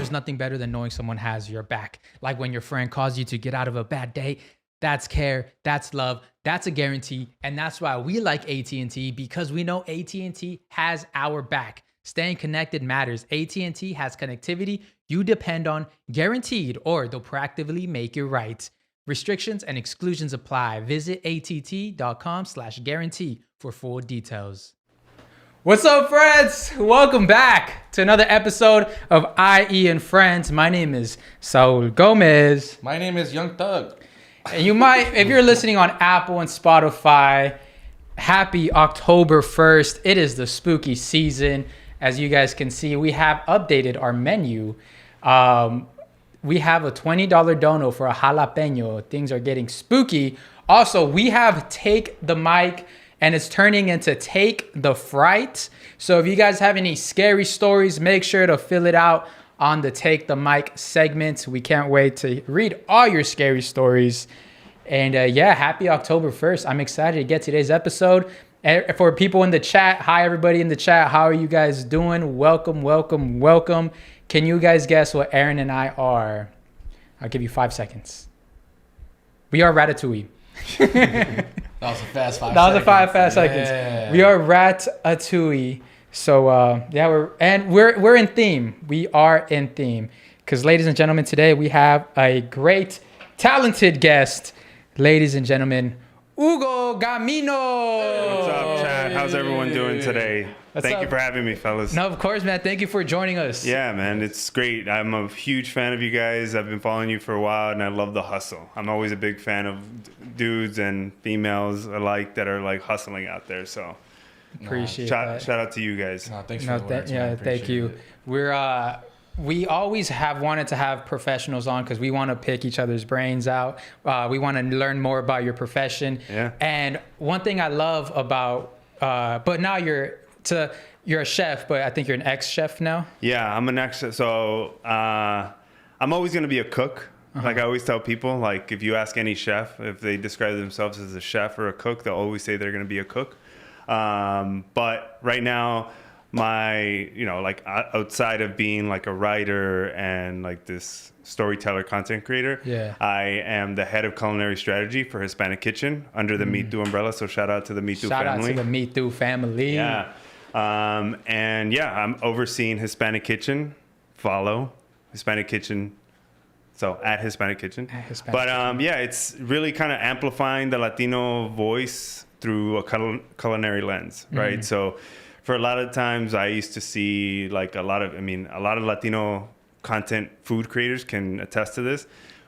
there's nothing better than knowing someone has your back. Like when your friend calls you to get out of a bad day, that's care, that's love, that's a guarantee. And that's why we like AT&T, because we know AT&T has our back. Staying connected matters. AT&T has connectivity you depend on, guaranteed, or they'll proactively make it right. Restrictions and exclusions apply. Visit att.com/guarantee for full details. What's up, friends? Welcome back to another episode of I.E In Friends. My name is Saul Gomez. My name is Young Thug. And you might, if you're listening on Apple and Spotify, happy October 1st. It is the spooky season. As you guys can see, we have updated our menu. We have a $20 dono for a jalapeno. Things are getting spooky. Also, we have Take the Mic, and it's turning into Take the Fright. So if you guys have any scary stories, make sure to fill it out on the Take the Mic segment. We can't wait to read all your scary stories. And yeah, happy October 1st. I'm excited to get today's episode. For people in the chat, hi everybody in the chat. How are you guys doing? Welcome, welcome, welcome. Can you guys guess what Aaron and I are? I'll give you 5 seconds. We are Ratatouille. That was a fast 5 seconds. That was a fast seconds. We are Ratatouille. So yeah, we're in theme. We are in theme. Because ladies and gentlemen, today we have a great, talented guest. Ladies and gentlemen, Hugo Gamiño. What's up, Chad? How's everyone doing today? Thank you for having me, fellas. No, of course, man. Thank you for joining us. Yeah, man. It's great. I'm a huge fan of you guys. I've been following you for a while, and I love the hustle. I'm always a big fan of dudes and females alike that are like hustling out there. So appreciate that. Shout out to you guys. No, thanks for the words, yeah, thank you. It. We always have wanted to have professionals on because we want to pick each other's brains out. We want to learn more about your profession. Yeah. And one thing I love about, but now you're a chef, but I think you're an ex-chef now. Yeah, I'm an ex. So I'm always going to be a cook. Like I always tell people, like if you ask any chef, if they describe themselves as a chef or a cook, they'll always say they're going to be a cook. But right now, like outside of being like a writer and like this storyteller, content creator, I am the head of culinary strategy for Hispanic Kitchen under the Me Too umbrella. So shout out to the Me Too family. Shout out to the Me Too family. Yeah. And yeah, I'm overseeing Hispanic Kitchen. Follow Hispanic Kitchen. So at Hispanic Kitchen. Yeah, it's really kind of amplifying the Latino voice through a culinary lens, right? So for a lot of times I used to see like a lot of Latino content food creators can attest to this,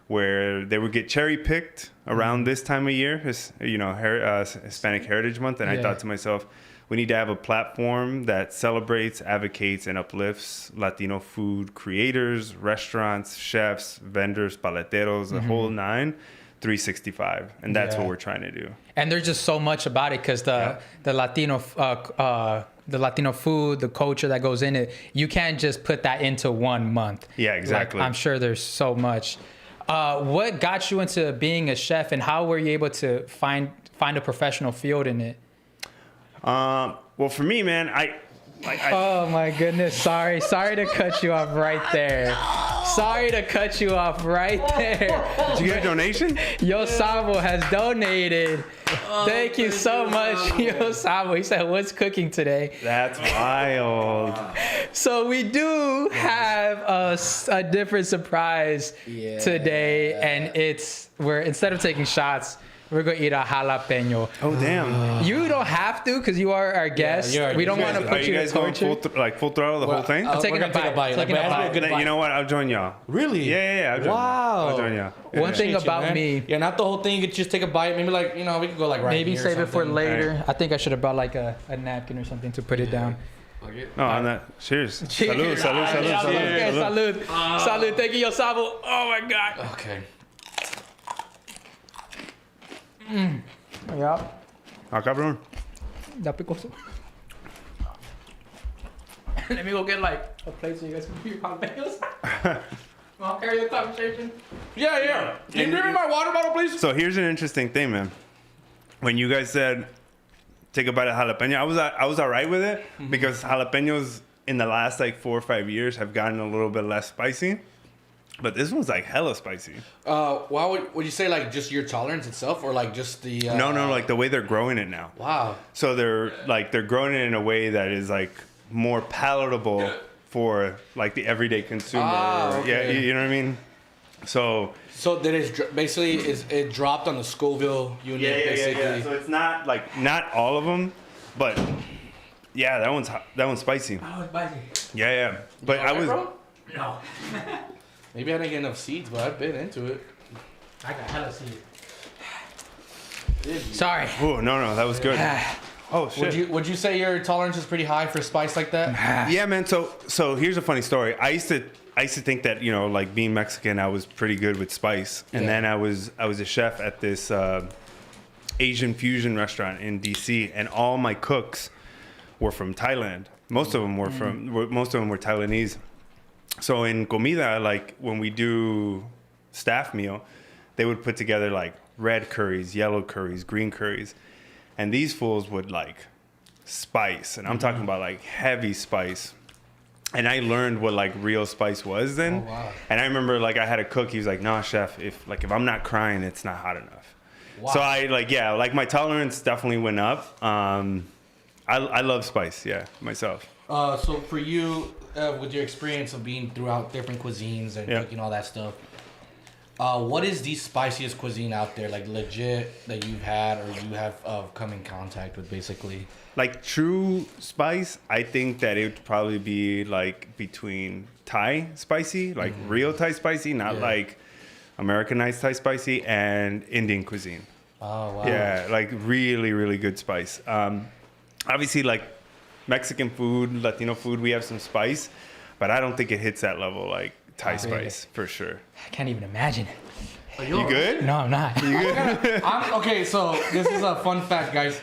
where they would get cherry picked around this time of year, Hispanic Heritage Month. And I thought to myself, we need to have a platform that celebrates, advocates, and uplifts Latino food creators, restaurants, chefs, vendors, paleteros, the whole nine, 365. And that's what we're trying to do. And there's just so much about it because the Latino food, the culture that goes in it, you can't just put that into 1 month. Yeah, exactly. Like, I'm sure there's so much. What got you into being a chef, and how were you able to find a professional field in it? Well, for me, man, oh my goodness. Sorry to cut you off right there. Sorry to cut you off right there. Did you get a donation? Yo Sabo has donated. Thank you so much, Yo Sabo. He said, what's cooking today? That's wild. So we do have a different surprise today, and we're instead of taking shots, we're going to eat a jalapeno. Oh, damn. You don't have to because you are our guest. We don't want to put you in torture. Are you guys going full throttle the whole thing? I'll take a bite. You know what? I'll join y'all. Really? Yeah. I'll join y'all. One thing about me. Yeah, not the whole thing. You could just take a bite. Maybe we could go like right maybe here. Maybe save it for later. Right. I think I should have brought like a napkin or something to put it down. No, I'm not. Cheers. Cheers. Salud. Salud. Thank you, Yo Sabo. Oh my God. Okay. Yeah. Cabrón. Da picoso. Let me go get like a plate so you guys can do your jalapenos. I'll carry the conversation. Yeah. Can you bring me my water bottle, please? So here's an interesting thing, man. When you guys said take a bite of jalapeno, I was all right with it because jalapenos in the last like 4 or 5 years have gotten a little bit less spicy. But this one's like hella spicy. Why would you say like just your tolerance itself, or like just the? No, like the way they're growing it now. Wow. So they're growing it in a way that is like more palatable for like the everyday consumer. Okay. Yeah, you know what I mean. So that is basically it dropped on the Scoville unit. Yeah. So it's not all of them, but yeah, that one's spicy. Oh, it's spicy. Yeah. But I was. Bro? No. Maybe I didn't get enough seeds, but I've been into it. I got hella seeds. Sorry. Oh no, that was good. Oh shit. Would you say your tolerance is pretty high for spice like that? Yeah, man. So here's a funny story. I used to think that, you know, like being Mexican, I was pretty good with spice, and then I was a chef at this Asian fusion restaurant in DC, and all my cooks were from Thailand. Most of them were Taiwanese. So in comida, like when we do staff meal, they would put together like red curries, yellow curries, green curries, and these fools would like spice, and I'm talking about like heavy spice. And I learned what like real spice was then. Oh, wow. And I remember like I had a cook. He was like, "Nah, chef, if I'm not crying, it's not hot enough." Wow. So I like my tolerance definitely went up. I love spice, myself. So for you, with your experience of being throughout different cuisines and cooking all that stuff, what is the spiciest cuisine out there, like legit, that you've had or you have come in contact with, basically? Like true spice, I think that it would probably be like between Thai spicy, like real Thai spicy, not like Americanized Thai spicy, and Indian cuisine. Oh, wow. Yeah, like really, really good spice. Obviously, like Mexican food, Latino food, we have some spice, but I don't think it hits that level like Thai spice for sure. I can't even imagine. You good? No, I'm not. You good? Okay, so this is a fun fact, guys.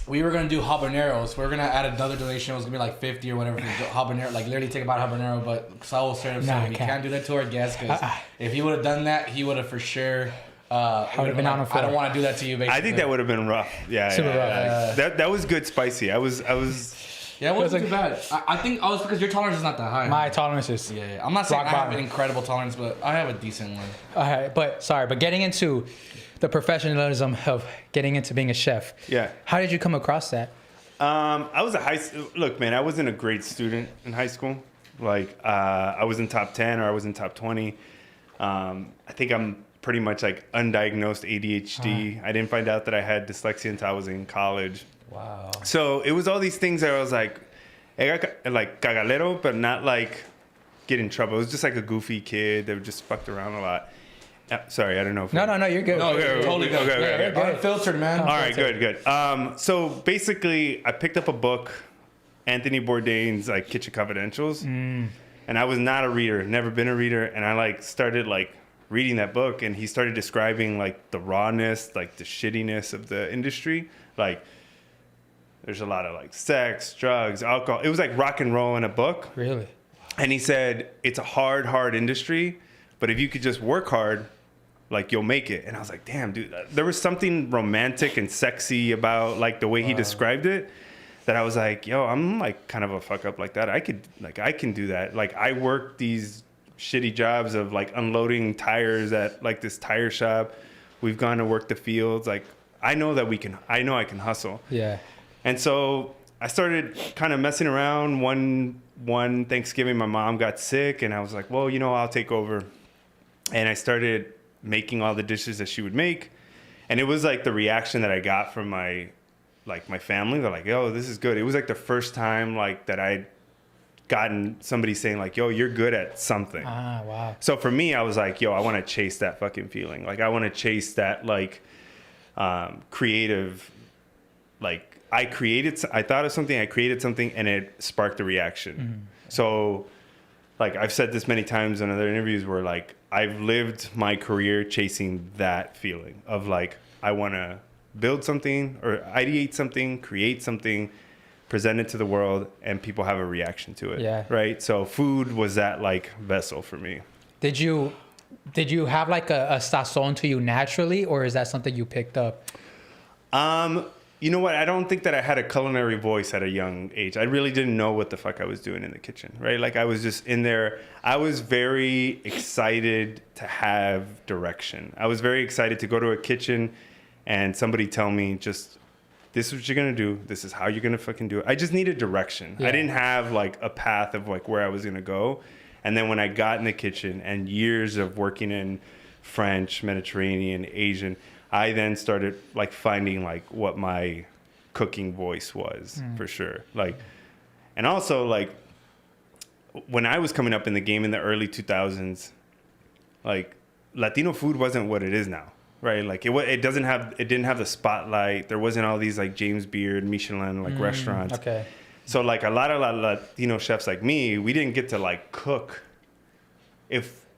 We were gonna do habaneros. We are gonna add another donation. It was gonna be like 50 or whatever for habanero. Like literally take about habanero. But Saul straight up said we can't do that to our guests, because if he would have done that, he would have for sure. I would have been on the floor. I don't want to do that to you. Basically, I think that would have been rough. Yeah, Super rough. That was good spicy. I was. Yeah, it wasn't too bad. I think also because your tolerance is not that high. My tolerance is I'm not saying I have bottom. an incredible tolerance, but I have a decent one. But getting into the professionalism of getting into being a chef. Yeah. How did you come across that? I was look, man, I wasn't a great student in high school. Like, I was in top 10 or I was in top 20. I think I'm pretty much like undiagnosed ADHD. I didn't find out that I had dyslexia until I was in college. Wow. So it was all these things that I was like cagalero, but not like get in trouble. It was just like a goofy kid that just fucked around a lot. Sorry, I don't know. If No, you're good. No, you're totally good. Okay. Good. Unfiltered, man. All right, good. So basically, I picked up a book, Anthony Bourdain's like Kitchen Confidentials, and I was not a reader, never been a reader, and I like started like reading that book, and he started describing like the rawness, like the shittiness of the industry, like. There's a lot of like sex, drugs, alcohol. It was like rock and roll in a book. Really? And he said, it's a hard industry, but if you could just work hard, like you'll make it. And I was like, damn, dude, there was something romantic and sexy about like the way he described it that I was like, yo, I'm like kind of a fuck up like that. I can do that. Like I work these shitty jobs of like unloading tires at like this tire shop. We've gone to work the fields. Like I know I can hustle. Yeah. And so I started kind of messing around. One Thanksgiving, my mom got sick, and I was like, well, I'll take over. And I started making all the dishes that she would make. And it was like the reaction that I got from my family. They're like, yo, this is good. It was like the first time like that I'd gotten somebody saying like, yo, you're good at something. Ah, wow. So for me, I was like, yo, I want to chase that fucking feeling. Like I want to chase that like creative, like, I thought of something, I created something, and it sparked a reaction. Mm-hmm. So, like, I've said this many times in other interviews where, like, I've lived my career chasing that feeling of, like, I want to build something or ideate something, create something, present it to the world, and people have a reaction to it. Yeah. Right? So, food was that, like, vessel for me. Did you have, like, a sazon to you naturally, or is that something you picked up? You know what? I don't think that I had a culinary voice at a young age. I really didn't know what the fuck I was doing in the kitchen, right? Like I was just in there. I was very excited to have direction. I was very excited to go to a kitchen and somebody tell me just, this is what you're going to do. This is how you're going to fucking do it. I just needed direction. Yeah. I didn't have like a path of like where I was going to go. And then when I got in the kitchen and years of working in French, Mediterranean, Asian, I then started like finding like what my cooking voice was for sure. Like, and also like when I was coming up in the game in the early 2000s, like Latino food wasn't what it is now, right? Like it didn't have the spotlight. There wasn't all these like James Beard, Michelin like restaurants. Okay. So like a lot of Latino chefs like me, we didn't get to like cook.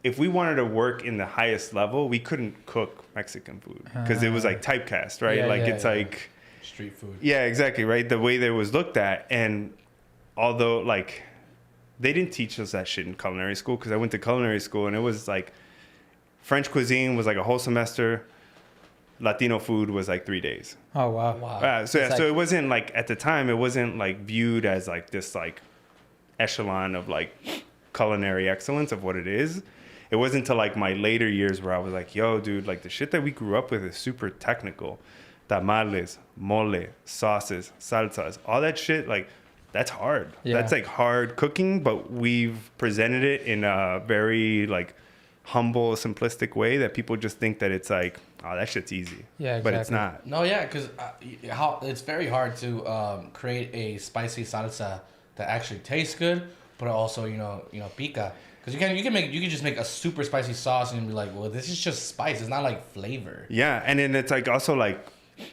If we wanted to work in the highest level, we couldn't cook Mexican food because it was like typecast, right? Like street food. Yeah, exactly, right? The way that it was looked at. And although like they didn't teach us that shit in culinary school, because I went to culinary school and it was like French cuisine was like a whole semester. Latino food was like 3 days. Oh, wow. So it wasn't like, at the time, it wasn't like viewed as like this like echelon of like culinary excellence of what it is. It wasn't until like my later years where I was like, yo, dude, like the shit that we grew up with is super technical. Tamales, mole, sauces, salsas, all that shit, like that's hard. Yeah. That's like hard cooking, but we've presented it in a very like humble, simplistic way that people just think that it's like, oh, that shit's easy. Yeah, exactly. But it's not. No, yeah, because it's very hard to create a spicy salsa that actually tastes good, but also you know pica. Because you can just make a super spicy sauce and be like, well, this is just spice. It's not like flavor. Yeah, and then it's like also like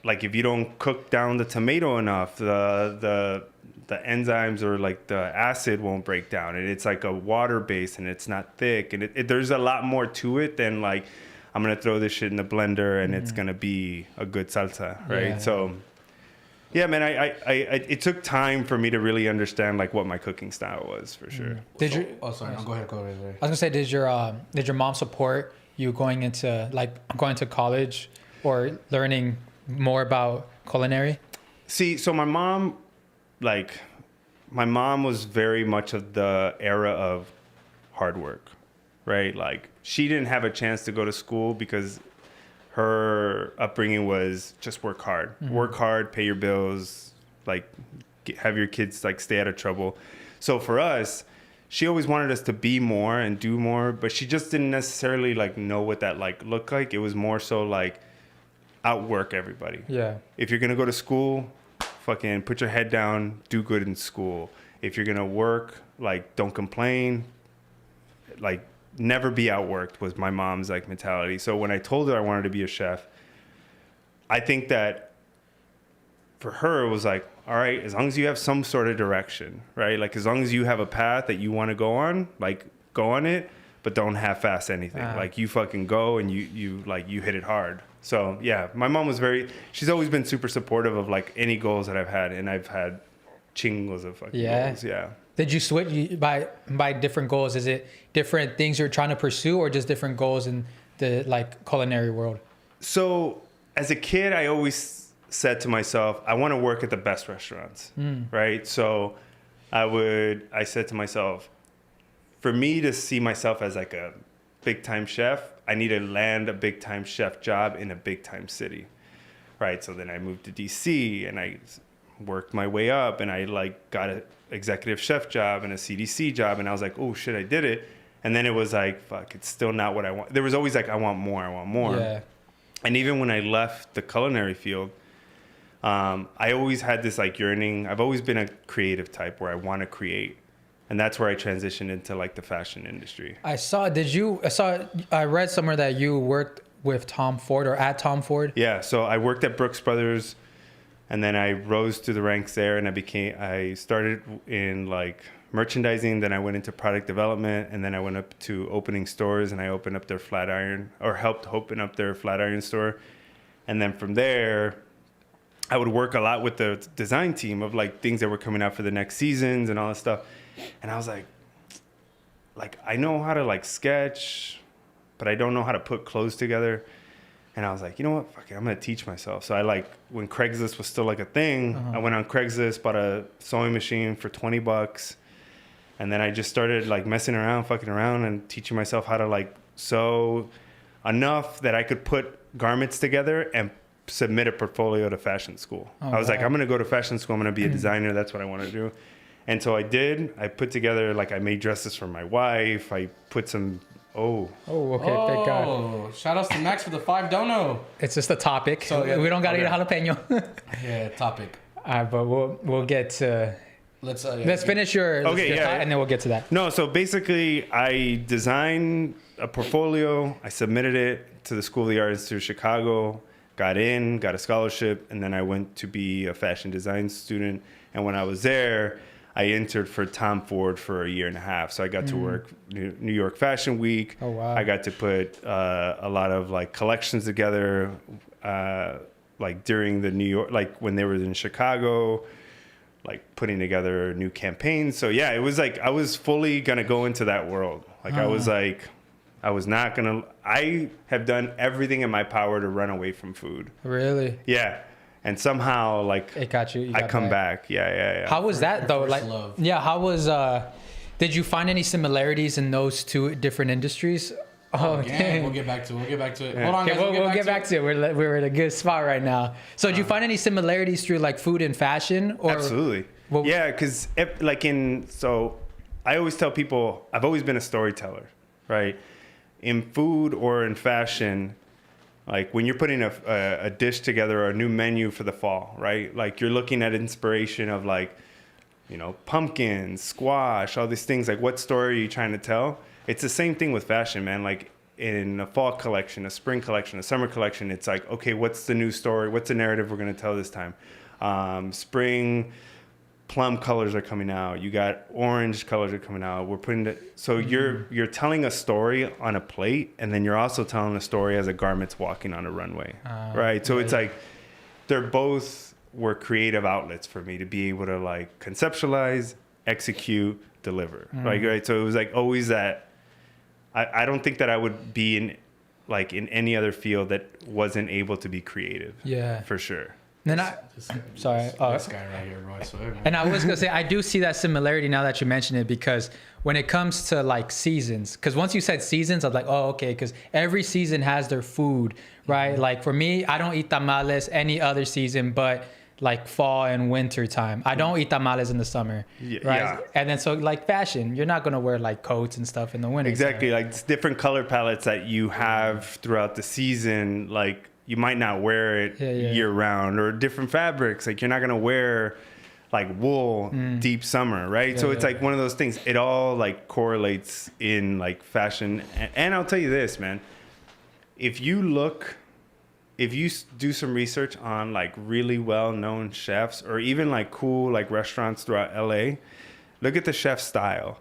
if you don't cook down the tomato enough, the enzymes or like the acid won't break down, and it's like a water base and it's not thick, and there's a lot more to it than like I'm gonna throw this shit in the blender and it's gonna be a good salsa, right? Yeah. So yeah, man, I it took time for me to really understand like what my cooking style was for sure. Did you? Oh, sorry. No, go ahead. I was gonna say, did your mom support you going to college or learning more about culinary? See, so my mom was very much of the era of hard work, right? Like she didn't have a chance to go to school because her upbringing was just work hard, pay your bills, like have your kids like stay out of trouble. So for us, she always wanted us to be more and do more, but she just didn't necessarily like know what that like looked like. It was more so like outwork everybody. Yeah. If you're going to go to school, fucking put your head down, do good in school. If you're going to work, like don't complain, like never be outworked was my mom's like mentality. So when I told her I wanted to be a chef, I think that for her it was like, all right, as long as you have some sort of direction, right? Like as long as you have a path that you want to go on, like go on it, but don't half-ass anything. Like you fucking go and you hit it hard. So yeah, my mom was she's always been super supportive of like any goals that I've had, and I've had chingos of fucking goals. Yeah. Did you switch by different goals? Is it different things you're trying to pursue, or just different goals in the like culinary world? So as a kid, I always said to myself, I want to work at the best restaurants, right? So I said to myself, for me to see myself as like a big time chef, I need to land a big time chef job in a big time city, right? So then I moved to DC and I worked my way up, and I like got an executive chef job and a CDC job, and I was like, oh shit, I did it. And then it was like, fuck, it's still not what I want. There was always like, I want more. Yeah. And even when I left the culinary field, I always had this like yearning. I've always been a creative type where I want to create. And that's where I transitioned into like the fashion industry. I read somewhere that you worked with Tom Ford or at Tom Ford. Yeah. So I worked at Brooks Brothers, and then I rose through the ranks there, and I started in like merchandising. Then I went into product development, and then I went up to opening stores, and I opened up their helped open up their Flatiron store. And then from there, I would work a lot with the design team of like things that were coming out for the next seasons and all that stuff. And I was like I know how to like sketch, but I don't know how to put clothes together. And I was like, you know what? Fuck it, I'm gonna teach myself. So I when Craigslist was still like a thing, I went on Craigslist, bought a sewing machine for $20. And then I just started like messing around, fucking around and teaching myself how to like sew enough that I could put garments together and submit a portfolio to fashion school. I was like, I'm gonna go to fashion school, I'm gonna be a designer, that's what I wanna do. And so I did. I put together, like I made dresses for my wife. I put some, okay, thank God. Shout outs to Max for the $5 It's just a topic. So we don't gotta eat a jalapeno. Yeah, topic. But we'll get to... Let's finish your thought, and then we'll get to that. No, so basically I designed a portfolio. I submitted it to the School of the Art Institute of Chicago, got a scholarship, and then I went to be a fashion design student. And when I was there, I entered for Tom Ford for a year and a half. So I got to work New York Fashion Week. Oh, wow. I got to put a lot of like collections together, like during the New York, like when they were in Chicago, like putting together new campaigns. So yeah, it was like I was fully gonna go into that world. Like I was like, I was not gonna. I have done everything in my power to run away from food. Really? Yeah, and somehow like it got you. I come back. Yeah. How was that though? Like, love. yeah. How was? Did you find any similarities in those two different industries? Oh, dang. We'll get back to it. Yeah. Hold on, guys. We'll get back to it. We're in a good spot right now. So, did you find any similarities through like food and fashion? Or absolutely. Yeah, because so I always tell people I've always been a storyteller, right? In food or in fashion, like when you're putting a dish together or a new menu for the fall, right? Like you're looking at inspiration of like, you know, pumpkins, squash, all these things. Like what story are you trying to tell? It's the same thing with fashion, man. Like in a fall collection, a spring collection, a summer collection, it's like, okay, what's the new story? What's the narrative we're going to tell this time? Spring plum colors are coming out. You got orange colors are coming out. We're putting it. So you're telling a story on a plate, and then you're also telling a story as a garment's walking on a runway, right? So it's like they're both were creative outlets for me to be able to like conceptualize, execute, deliver, right? So it was like always that. I don't think that I would be in any other field that wasn't able to be creative. Yeah, for sure. Then this guy right here, bro. I swear. And I was gonna say I do see that similarity now that you mention it, because when it comes to like seasons, because once you said seasons, I was like, oh, okay, because every season has their food, right? Mm-hmm. Like for me, I don't eat tamales any other season but like fall and winter time. I don't eat tamales in the summer, right? Yeah. And then so like fashion, you're not gonna wear like coats and stuff in the winter. Exactly, like it's different color palettes that you have throughout the season. Like you might not wear it year round, or different fabrics. Like you're not gonna wear like wool deep summer, right? Yeah, so it's like one of those things. It all like correlates in like fashion. And I'll tell you this, man. If you do some research on like really well-known chefs or even like cool like restaurants throughout LA, look at the chef's style.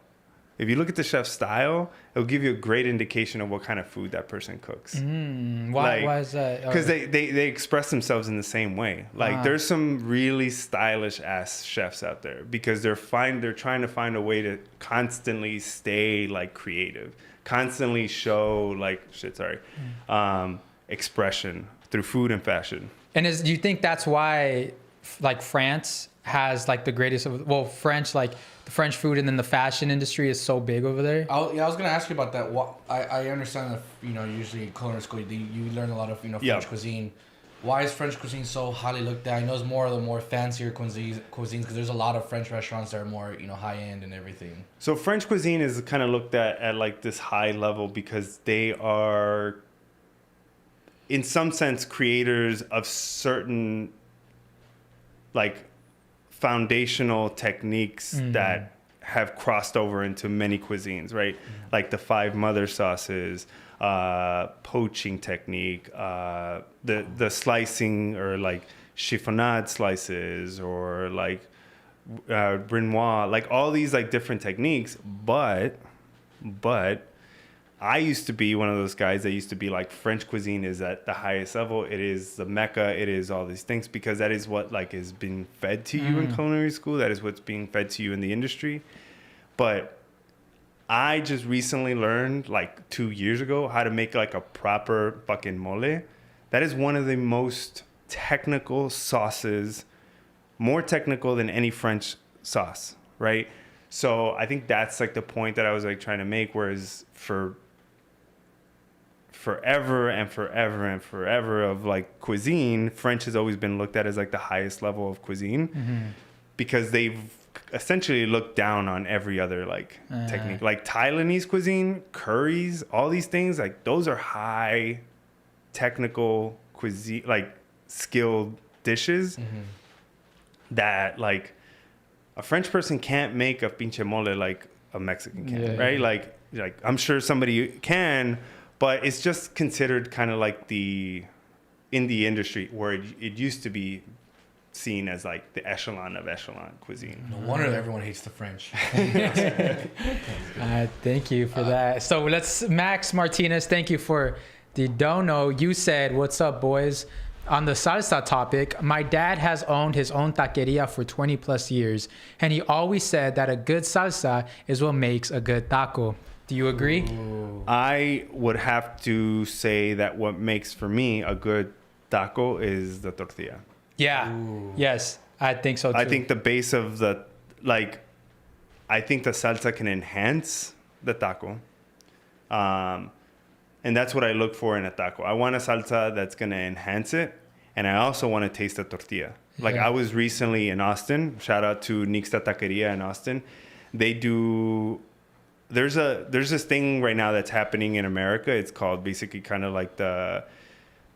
If you look at the chef's style, it'll give you a great indication of what kind of food that person cooks. Why is that? Because they express themselves in the same way. Like there's some really stylish ass chefs out there because they're trying to find a way to constantly stay like creative, constantly show like expression through food and fashion. And do you think that's why like France has like the greatest of, well, French, like the French food and then the fashion industry is so big over there? I was going to ask you about that. I understand that, usually in culinary school, you learn a lot of, French cuisine. Why is French cuisine so highly looked at? I know it's more of the more fancier cuisines because there's a lot of French restaurants that are more, high end and everything. So French cuisine is kind of looked at like this high level because they are, in some sense, creators of certain like foundational techniques that have crossed over into many cuisines, right? Like the 5 mother sauces, poaching technique, the slicing or like chiffonade slices or like brunoise, like all these like different techniques. But I used to be one of those guys that used to be like French cuisine is at the highest level. It is the Mecca. It is all these things because that is what like is being fed to you in culinary school. That is what's being fed to you in the industry. But I just recently learned like 2 years ago how to make like a proper fucking mole that is one of the most technical sauces, more technical than any French sauce, right? So I think that's like the point that I was like trying to make, whereas for forever and forever and forever of like cuisine, French has always been looked at as like the highest level of cuisine because they've essentially looked down on every other like technique. Like Thailandese cuisine, curries, all these things, like those are high technical cuisine, like skilled dishes that like a French person can't make a pinche mole like a Mexican can, right? Like I'm sure somebody can, but it's just considered kind of like in the industry where it used to be seen as like the echelon of echelon cuisine. No wonder everyone hates the French. Thank you for that. So Max Martinez, thank you for the dono. You said, what's up, boys? On the salsa topic, my dad has owned his own taqueria for 20 plus years, and he always said that a good salsa is what makes a good taco. Do you agree? Ooh. I would have to say that what makes for me a good taco is the tortilla. Yeah. Ooh. Yes, I think so too. I think the base of I think the salsa can enhance the taco. And that's what I look for in a taco. I want a salsa that's going to enhance it. And I also want to taste the tortilla. Like I was recently in Austin. Shout out to Nixta Taqueria in Austin. They do... There's this thing right now that's happening in America. It's called basically kind of like the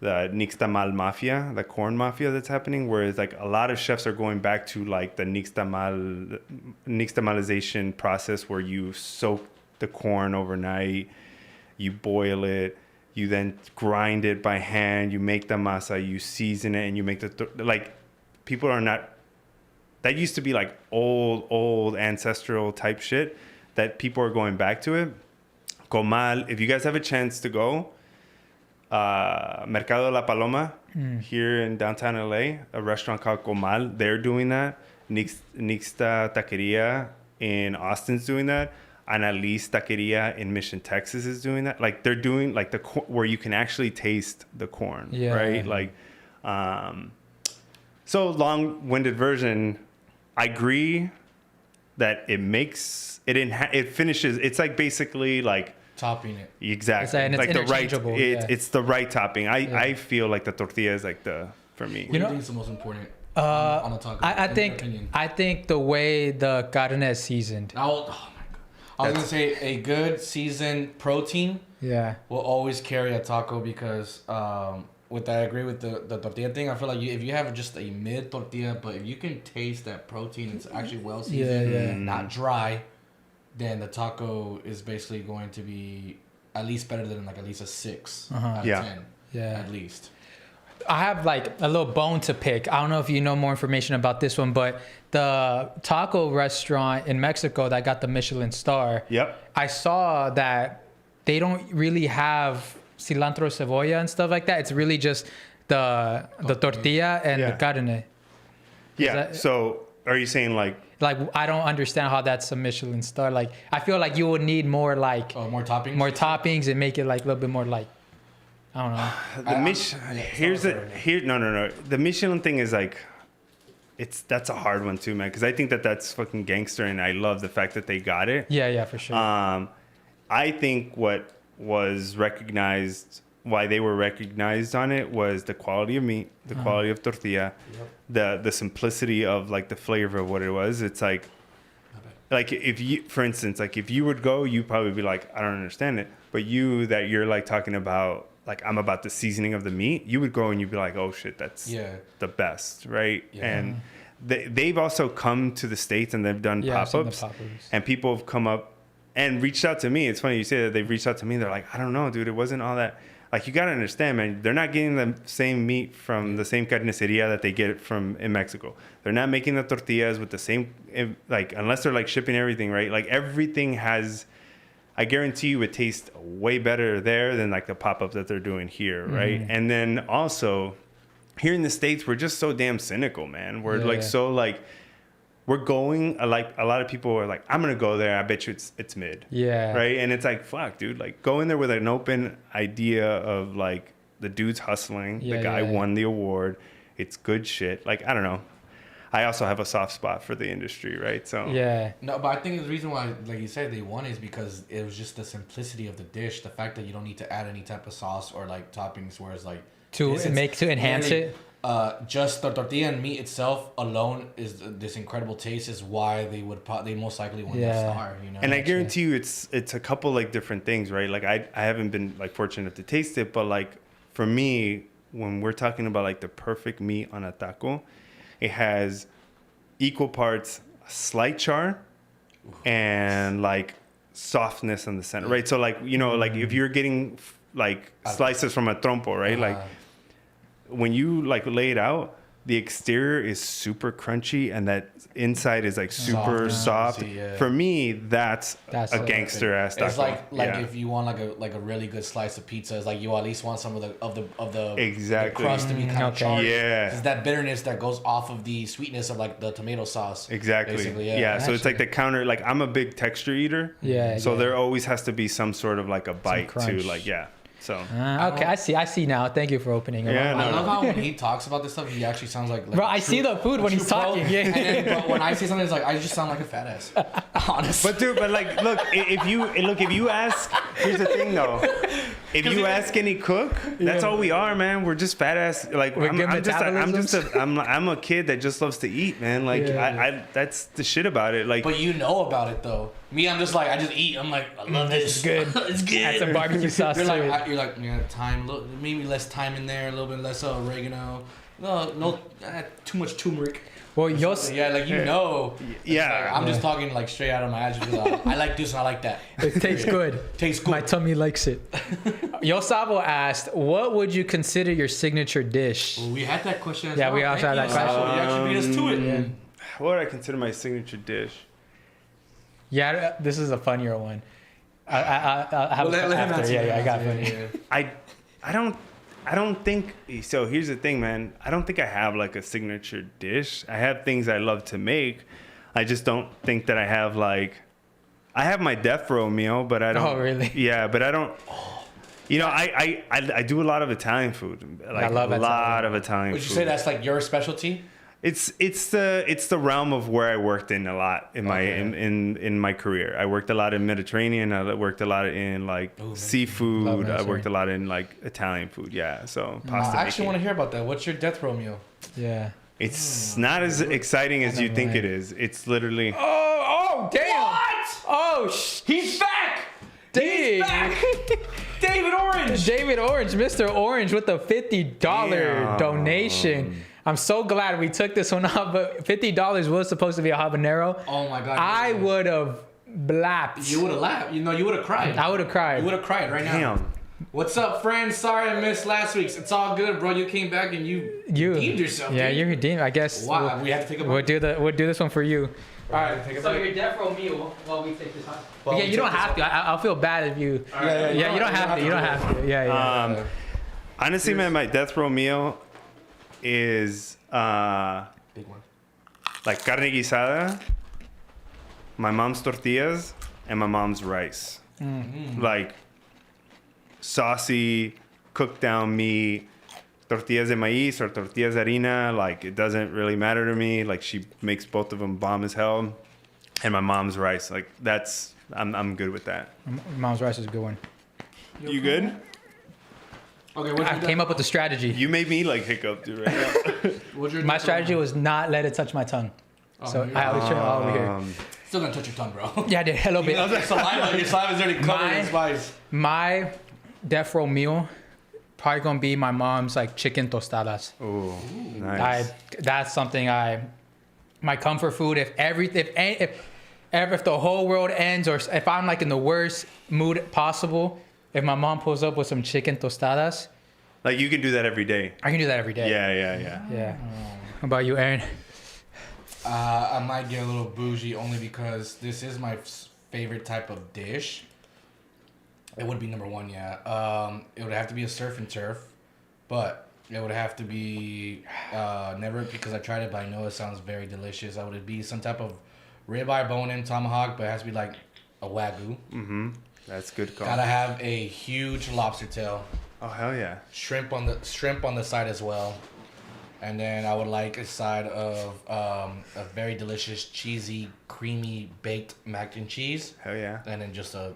nixtamal mafia, the corn mafia that's happening, where it's like a lot of chefs are going back to like the nixtamalization process where you soak the corn overnight, you boil it, you then grind it by hand, you make the masa, you season it, and you make like people are not, that used to be like old ancestral type shit that people are going back to it. Comal, if you guys have a chance to go, Mercado de la Paloma here in downtown LA, a restaurant called Comal, they're doing that. Nixta Taqueria in Austin's doing that. Annalise Taqueria in Mission, Texas is doing that. Like they're doing like where you can actually taste the corn, right? Like, so long-winded version, I agree that it makes it it finishes. It's like basically like topping it. Exactly. It's like the right. yeah. It's the right topping. I feel like the tortilla is like for me. What do you think is the most important on the taco? I think the way the carne is seasoned. Oh my god. I was gonna say a good seasoned protein. Yeah. Will always carry a taco because with that, I agree with the tortilla thing. I feel like if you have just a mid tortilla, but if you can taste that protein, it's actually well seasoned, not dry, then the taco is basically going to be at least better than like at least a 6 out of 10. Yeah. At least. I have like a little bone to pick. I don't know if you know more information about this one, but the taco restaurant in Mexico that got the Michelin star. Yep. I saw that they don't really have cilantro, cebolla, and stuff like that. It's really just the tortilla and the carne. Yeah. So are you saying like I don't understand how that's a Michelin star. Like I feel like you would need more like more toppings and make it like a little bit more like I don't know. The Michelin thing is like that's a hard one too, man, because I think that's fucking gangster, and I love the fact that they got it. Yeah, for sure. I think what was recognized, why they were recognized on it, was the quality of meat, the quality of tortilla, the simplicity of like the flavor of what it was. It's like if you, for instance, like if you would go, you'd probably be like, I don't understand it. But you're like talking about, like, I'm about the seasoning of the meat, you would go and you'd be like, oh shit, that's the best, right? Yeah. And they've also come to the States and they've done pop-ups, and people have come up and reached out to me. It's funny you say that. They've reached out to me. They're like, I don't know, dude, it wasn't all that. Like, you got to understand, man, they're not getting the same meat from the same carniceria that they get from in Mexico. They're not making the tortillas with the same, like, unless they're like shipping everything, right? Like, everything has, I guarantee you it tastes way better there than like the pop-ups that they're doing here, right? And then also here in the States, we're just so damn cynical, man. We're so like, we're going, like, a lot of people are like, I'm going to go there. I bet you it's mid. Yeah. Right. And it's like, fuck, dude, like, go in there with an open idea of like, the dude's hustling. Yeah, the guy yeah. won the award. It's good shit. Like, I don't know. I also have a soft spot for the industry, right? So Yeah. No, but I think the reason why, like you said, they won is because it was just the simplicity of the dish. The fact that you don't need to add any type of sauce or like toppings, whereas like To enhance literally, it. Just the tortilla and meat itself alone is this incredible taste is why they most likely won that star. You know, and I guarantee you, it's a couple like different things, right? Like I haven't been like fortunate to taste it, but like for me, when we're talking about like the perfect meat on a taco, it has equal parts slight char and like softness in the center, right? So like, you know, like if you're getting like slices from a trompo, right? Like when you like lay it out, the exterior is super crunchy and that inside is like super soft. Yeah. For me, that's a gangster ass taco. It's like if you want like a really good slice of pizza, it's like you at least want some of the Exactly. the crust to be kind of charred. Yeah. It's that bitterness that goes off of the sweetness of like the tomato sauce. Exactly. Basically, Yeah. So it's like the counter. Like I'm a big texture eater. Yeah. So there always has to be some sort of like a bite to crunch. like So Okay, I see now. Thank you for opening it. Yeah, up. no. I love how when he talks about this stuff, he actually sounds like Bro, I see the food when he's talking. Yeah. And then, but when I say something, it's like I just sound like a fat ass. Honestly. But dude, like, look, if you ask, here's the thing though. If you ask any cook, that's all we are, man. We're just fat ass. Like I'm a kid that just loves to eat, man. Like I that's the shit about it. Like, But you know about it though. Me, I'm just like I just eat. I'm like I love this. It's good. It's good. Add some barbecue sauce You're to like it. you're like thyme, maybe less thyme in there, a little bit less oregano. No, too much turmeric. Well, Yeah, like you know. yeah. Like, I'm just talking like straight out of my ass. I like this and I like that. It tastes good. Tastes good. My tummy likes it. Yo Sabo asked, what would you consider your signature dish? Well, we had that question. Yeah, we also had that question. You actually beat us to it. Yeah. What would I consider my signature dish? Yeah, this is a funnier one. I have Let him after. answer. Yeah, I got funny. I don't think so. Here's the thing, man. I don't think I have like a signature dish. I have things I love to make. I just don't think that I have like. I have my death row meal, but I don't. Oh, really? Yeah, but I don't. You know, I do a lot of Italian food. Like I love a Italian. lot of Italian Would food. you say that's like your specialty? It's the realm of where I worked in a lot in my in my career. I worked a lot in Mediterranean. I worked a lot in like seafood. I worked a lot in like Italian food. Yeah, so pasta. I actually making. want to hear about that. What's your death row meal? Yeah. It's not as exciting as you think it is. It's literally. Oh, damn. What? Oh, He's back. He's back. David Orange. David Orange, Mr. Orange with the $50 Damn. donation. I'm so glad we took this one off, but $50 was supposed to be a habanero. Oh my God. I would have blapped. You would have laughed. You would have cried. I would have cried. You would have cried right now. Damn. What's up, friends? Sorry I missed last week's. It's all good, bro. You came back and you redeemed yourself. Yeah, dude. you redeemed. I guess. Wow, we have to take a We'll do this one for you. All right, take a So break. your death row meal while we take this off. While Yeah, we you don't take this have to. I'll feel bad if you. Yeah, Yeah, you don't have to. You don't have to. Yeah. Honestly, man, my death row meal is Big one. like carne guisada, my mom's tortillas, and my mom's rice. Like saucy, cooked down meat, tortillas de maíz or tortillas de harina. Like it doesn't really matter to me. Like she makes both of them bomb as hell. And my mom's rice. Like that's I'm good with that. Mom's rice is a good one. You good? Okay, I came up with the strategy. You made me like hiccup, dude. Right now. My strategy was not let it touch my tongue. So I always try all over here. Still gonna touch your tongue, bro. Yeah, I did a little bit. Your saliva's already covered in spice. My death row meal probably gonna be my mom's like chicken tostadas. Oh, nice. That's something my comfort food. If the whole world ends, or if I'm like in the worst mood possible, if my mom pulls up with some chicken tostadas, Like you can do that every day. I can do that every day. Yeah. How about you, Aaron? I might get a little bougie only because this is my favorite type of dish. It would be number one, yeah. It would have to be a surf and turf, but it would have to be never because I tried it, but I know it sounds very delicious. I would be some type of ribeye bone-in tomahawk, but it has to be like a wagyu. Mm-hmm. That's good call. Gotta have a huge lobster tail. Oh hell yeah! shrimp on the side as well, and then I would like a side of a very delicious, cheesy, creamy baked mac and cheese, Hell yeah! and then just a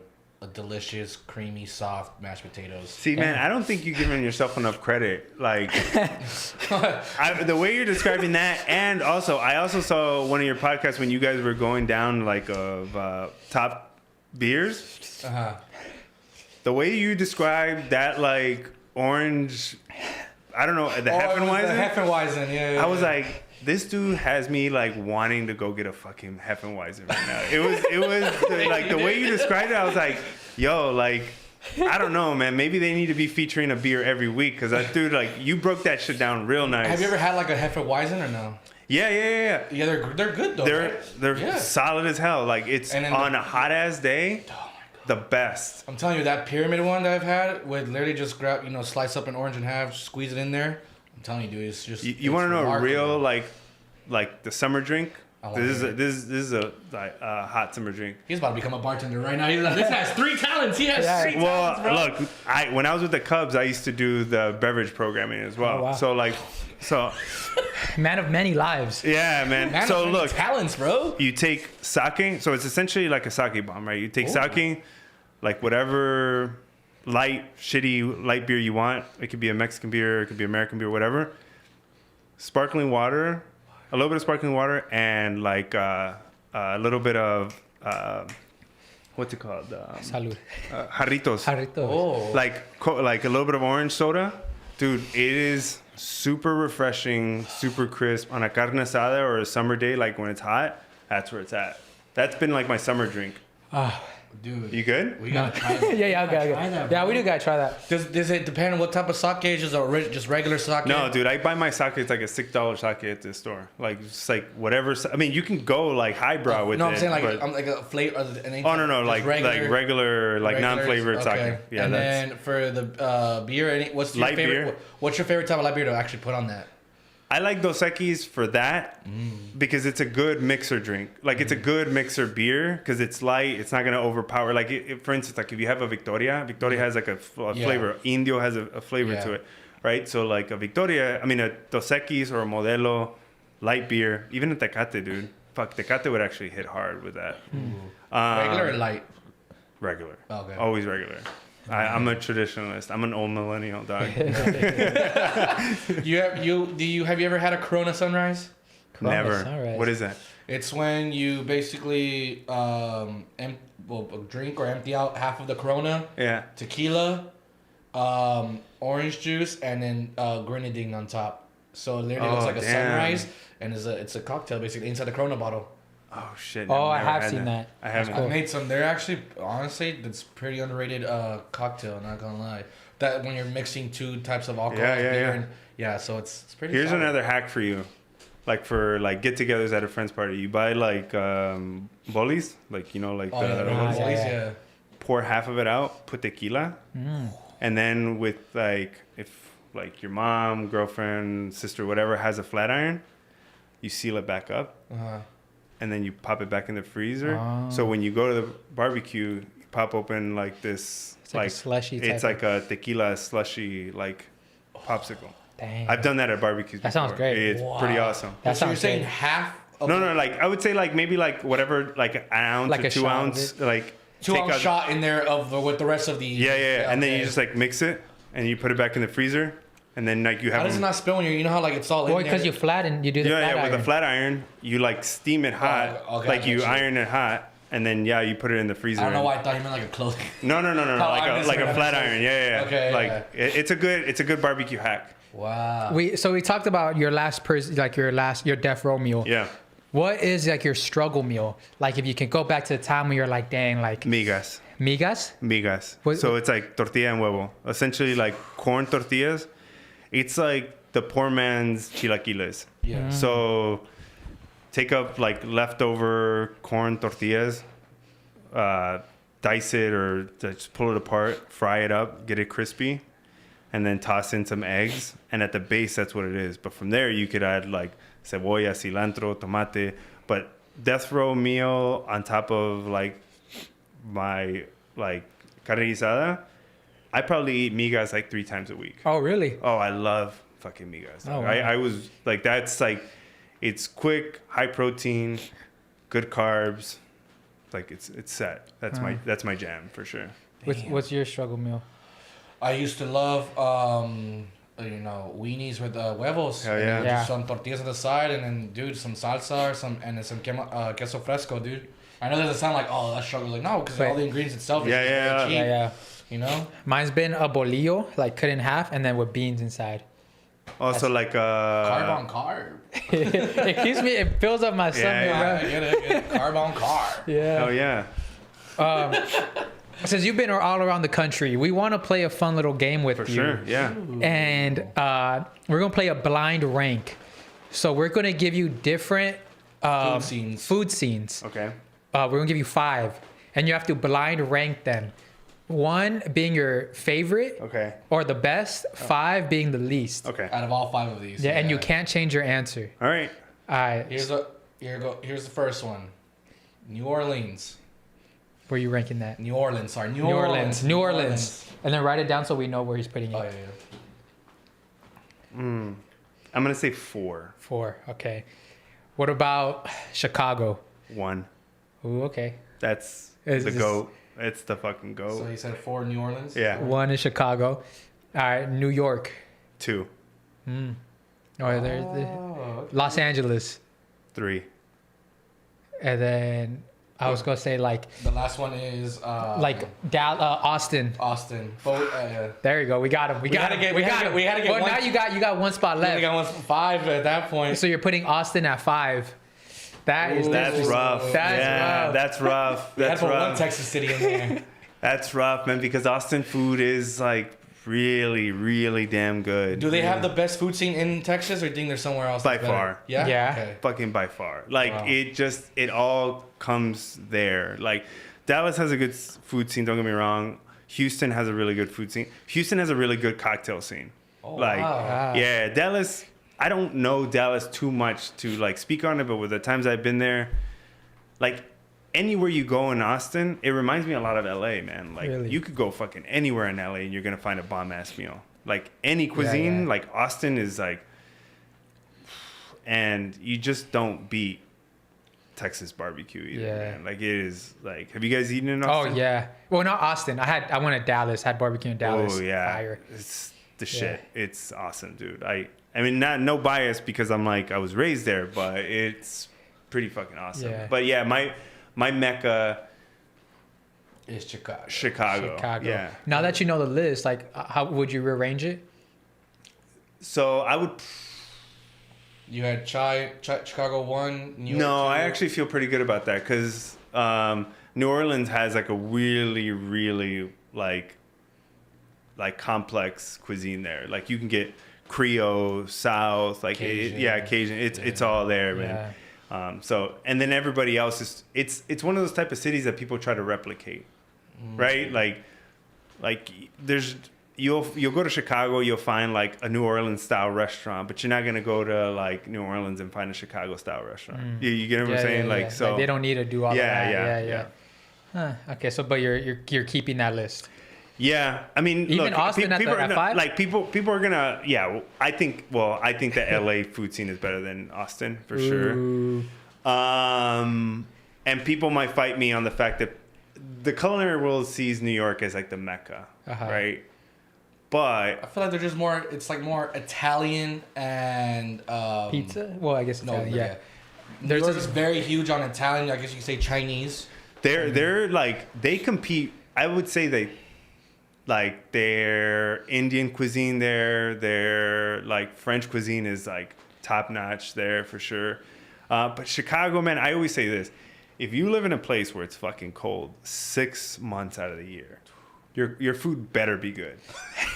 delicious, creamy, soft mashed potatoes. See, man, I don't think you're giving yourself enough credit. Like, the way you're describing that, and also, I also saw one of your podcasts when you guys were going down like of top beers. The way you described that, like orange, I don't know, the Hefeweizen. Hefeweizen, yeah. I was like, this dude has me like wanting to go get a fucking Hefeweizen right now. It was like the way you described it. I was like, yo, like I don't know, man. Maybe they need to be featuring a beer every week because that dude, like, you broke that shit down real nice. Have you ever had like a Hefeweizen or no? Yeah. Yeah, they're good though. They're solid as hell. Like it's on a hot ass day. The best. I'm telling you, that pyramid one that I've had would literally just grab, slice up an orange in half, squeeze it in there. I'm telling you, dude, it's just. You want to know a real like the summer drink? This is a hot summer drink. He's about to become a bartender right now. He's like, this has 3 talents. He has 3 talents, bro. Look, when I was with the Cubs, I used to do the beverage programming as well. Oh, wow. So man of many lives. Yeah, man. Man so of many look, talents, bro. You take sake, so it's essentially like a sake bomb, right? You take sake, like whatever light beer you want. It could be a Mexican beer, it could be American beer, whatever. Sparkling water, a little bit of sparkling water, and like a little bit of what's it called? Salud. Jarritos. Oh. Like a little bit of orange soda, dude. It is super refreshing, super crisp on a carne asada or a summer day, like when it's hot. That's where it's at. That's been like my summer drink. Dude, you good? We gotta try that. Yeah, we do gotta try that. Does it depend on what type of sake is? Is it just regular sake? No, dude, I buy my sake. It's like a $6 sake at the store. Like it's like whatever. I mean, you can go like highbrow with it. No, I'm saying like a flavor. No, like regular non-flavored sake. Yeah, and then for the beer, what's your favorite? Beer? What's your favorite type of light beer to actually put on that? I like Dos Equis for that because it's a good mixer drink. Like it's a good mixer beer because it's light. It's not gonna overpower. Like for instance, like if you have a Victoria has like a flavor. Indio has a flavor to it, right? So like a Victoria, I mean a Dos Equis or a Modelo light beer, even a Tecate, dude. Fuck, Tecate would actually hit hard with that. Regular or light? Regular. Okay. Always regular. I'm a traditionalist. I'm an old millennial, dog. Have you ever had a Corona Sunrise? Never. Sunrise. What is that? It's when you basically drink or empty out half of the Corona. Yeah. Tequila, orange juice, and then grenadine on top. So literally, it looks like a sunrise, and it's a cocktail basically inside the Corona bottle. Oh shit! Oh, I have seen that. I haven't. I made some. They're actually, honestly, that's pretty underrated cocktail. Not gonna lie. That when you're mixing 2 types of alcohol, beer, and so it's pretty. Here's solid. another hack for you, like for like get-togethers at a friend's party. You buy like bolis, like bolis. Pour half of it out, put tequila, and then with like if like your mom, girlfriend, sister, whatever has a flat iron, you seal it back up. And then you pop it back in the freezer. So when you go to the barbecue, you pop open like this, it's like a slushy. It's like a tequila slushy like popsicle. Dang. I've done that at barbecues. That sounds great. It's pretty awesome. So you're saying half? No, like I would say like maybe like whatever, like an ounce like or a 2 ounce, like 2 ounce shot in there with the rest of the. Yeah. And then you just like mix it and you put it back in the freezer. And then like you have. How does it not spill when you know how like it's all in there? Because you flatten, you do the flat iron. With a flat iron, you like steam it hot, like you iron it hot, and then you put it in the freezer. I don't know why I thought you meant like a clothing. No, like a flat iron. Yeah. Okay. Like it's a good barbecue hack. Wow. We talked about your last your death row meal. Yeah. What is like your struggle meal? Like if you can go back to the time when you're like, dang, like Migas. So it's like tortilla and huevo, essentially like corn tortillas. It's like the poor man's chilaquiles. Yeah. So take up like leftover corn tortillas, dice it or just pull it apart, fry it up, get it crispy, and then toss in some eggs. And at the base, that's what it is. But from there, you could add like cebolla, cilantro, tomate. But death row meal on top of like my like carne guisada, I probably eat migas like 3 times a week. Oh, really? Oh, I love fucking migas. Oh, wow. I was like, that's like, it's quick, high protein, good carbs. Like it's set. That's my jam for sure. What's your struggle meal? I used to love, weenies with huevos. Hell And yeah. then just some tortillas on the side, and then, dude, some salsa or some queso fresco, dude. I know that doesn't sound like, oh, that's struggle. Like, no, because all the ingredients itself is very cheap. Yeah. You know? Mine's been a bolillo, like cut in half, and then with beans inside. Also, like Carb on carb. It keeps me. It fills up my stomach, I bro. get it. Carb on carb. oh Yeah. yeah, Since you've been all around the country, we want to play a fun little game with for you. sure. Yeah. And we're gonna play a blind rank. So we're gonna give you different food scenes. Okay. We're gonna give you 5, and you have to blind rank them. 1 being your favorite, Okay. or the best. 5 being the least. Okay. Out of all 5 of these. Yeah, and you can't change your answer. All right. All right. Here's the first one. New Orleans. Where are you ranking that? New Orleans. New Orleans. And then write it down so we know where he's putting it. Oh yeah. I'm gonna say 4. 4. Okay. What about Chicago? 1. Ooh, okay. That's Is the this- goat. It's the fucking So goat. he said 4 New Orleans. Yeah. 1 in Chicago. All right. New York. 2. Oh, there's Los Angeles. 3. And then I was gonna say like The last one is Austin. Austin. There you go. We got him. We got had to him. get- We we had got to him. get- we had to get Well, one- now you got 1 spot I left. got 5 at that point. So you're putting Austin at 5. That's That's rough. That's rough. That's rough. You had That's to put one rough. Texas city in there. That's rough, man. Because Austin food is like really, really damn good. Do they have the best food scene in Texas, or do you think there's somewhere else? By that's better? far. Yeah. Yeah. Okay. Fucking by far. Like Wow. it all comes there. Like Dallas has a good food scene. Don't get me wrong. Houston has a really good food scene. Houston has a really good cocktail scene. Oh, Like wow. yeah, Dallas. I don't know Dallas too much to like speak on it, but with the times I've been there, like anywhere you go in Austin, it reminds me a lot of LA, man. Like Really? you could go fucking anywhere in LA and you're gonna find a bomb ass meal. Like any cuisine, yeah. like Austin is like, and you just don't beat Texas barbecue either, Yeah. man. Like it is like, have you guys eaten in Oh Austin? yeah. Well, not Austin. I went to Dallas. Had barbecue in Dallas. Oh yeah, Fire. it's the shit. It's awesome, dude. I mean, no bias because I'm like I was raised there, but it's pretty fucking awesome. Yeah. But yeah, my mecca, It's Chicago. Chicago. Chicago. Yeah. Now that you know the list, like how would you rearrange it? So I would. You had Chicago 1. New York No, 2. I actually feel pretty good about that because New Orleans has like a really, really like complex cuisine there. Like you can get Creole, South, like Cajun. Cajun. It's all there, man. So and then everybody else is it's one of those type of cities that people try to replicate, right? Like there's you'll go to Chicago, you'll find like a New Orleans style restaurant, but you're not gonna go to like New Orleans and find a Chicago style restaurant. You get what I'm saying? Like so like, they don't need to do all of that. Yeah. Huh, okay, so but you're keeping that list. Yeah, I mean, Even look, Austin at people the- are at gonna, 5? like people are gonna I think the LA food scene is better than Austin for sure. Ooh. And people might fight me on the fact that the culinary world sees New York as like the Mecca, right? But I feel like they're just more. It's like more Italian and Pizza? Well, I guess No, Italian, yeah. New York is very huge on Italian. I guess you could say Chinese. they're like they compete. I would say their Indian cuisine there, their like French cuisine is like top notch there for sure. But Chicago, man, I always say this: if you live in a place where it's fucking cold 6 months out of the year, your food better be good.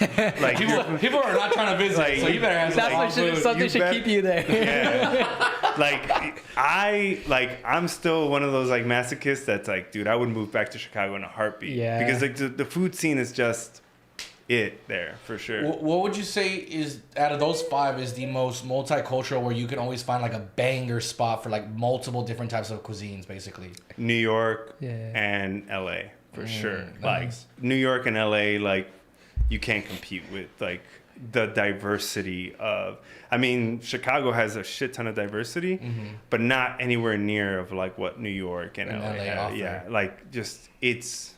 Like People are not trying to visit, Like, so you better have That's some what should, food. something You should bet- keep you there. yeah. I'm still one of those like masochists that's like, dude, I would move back to Chicago in a heartbeat. Yeah. Because like the food scene is just it there for sure. What would you say is out of those 5 is the most multicultural, where you can always find like a banger spot for like multiple different types of cuisines, basically? New York Yeah. and LA for sure. nice. Like New York and LA, like you can't compete with like the diversity of. I mean, Chicago has a shit ton of diversity, but not anywhere near of like what New York and LA have. Yeah, like just it's.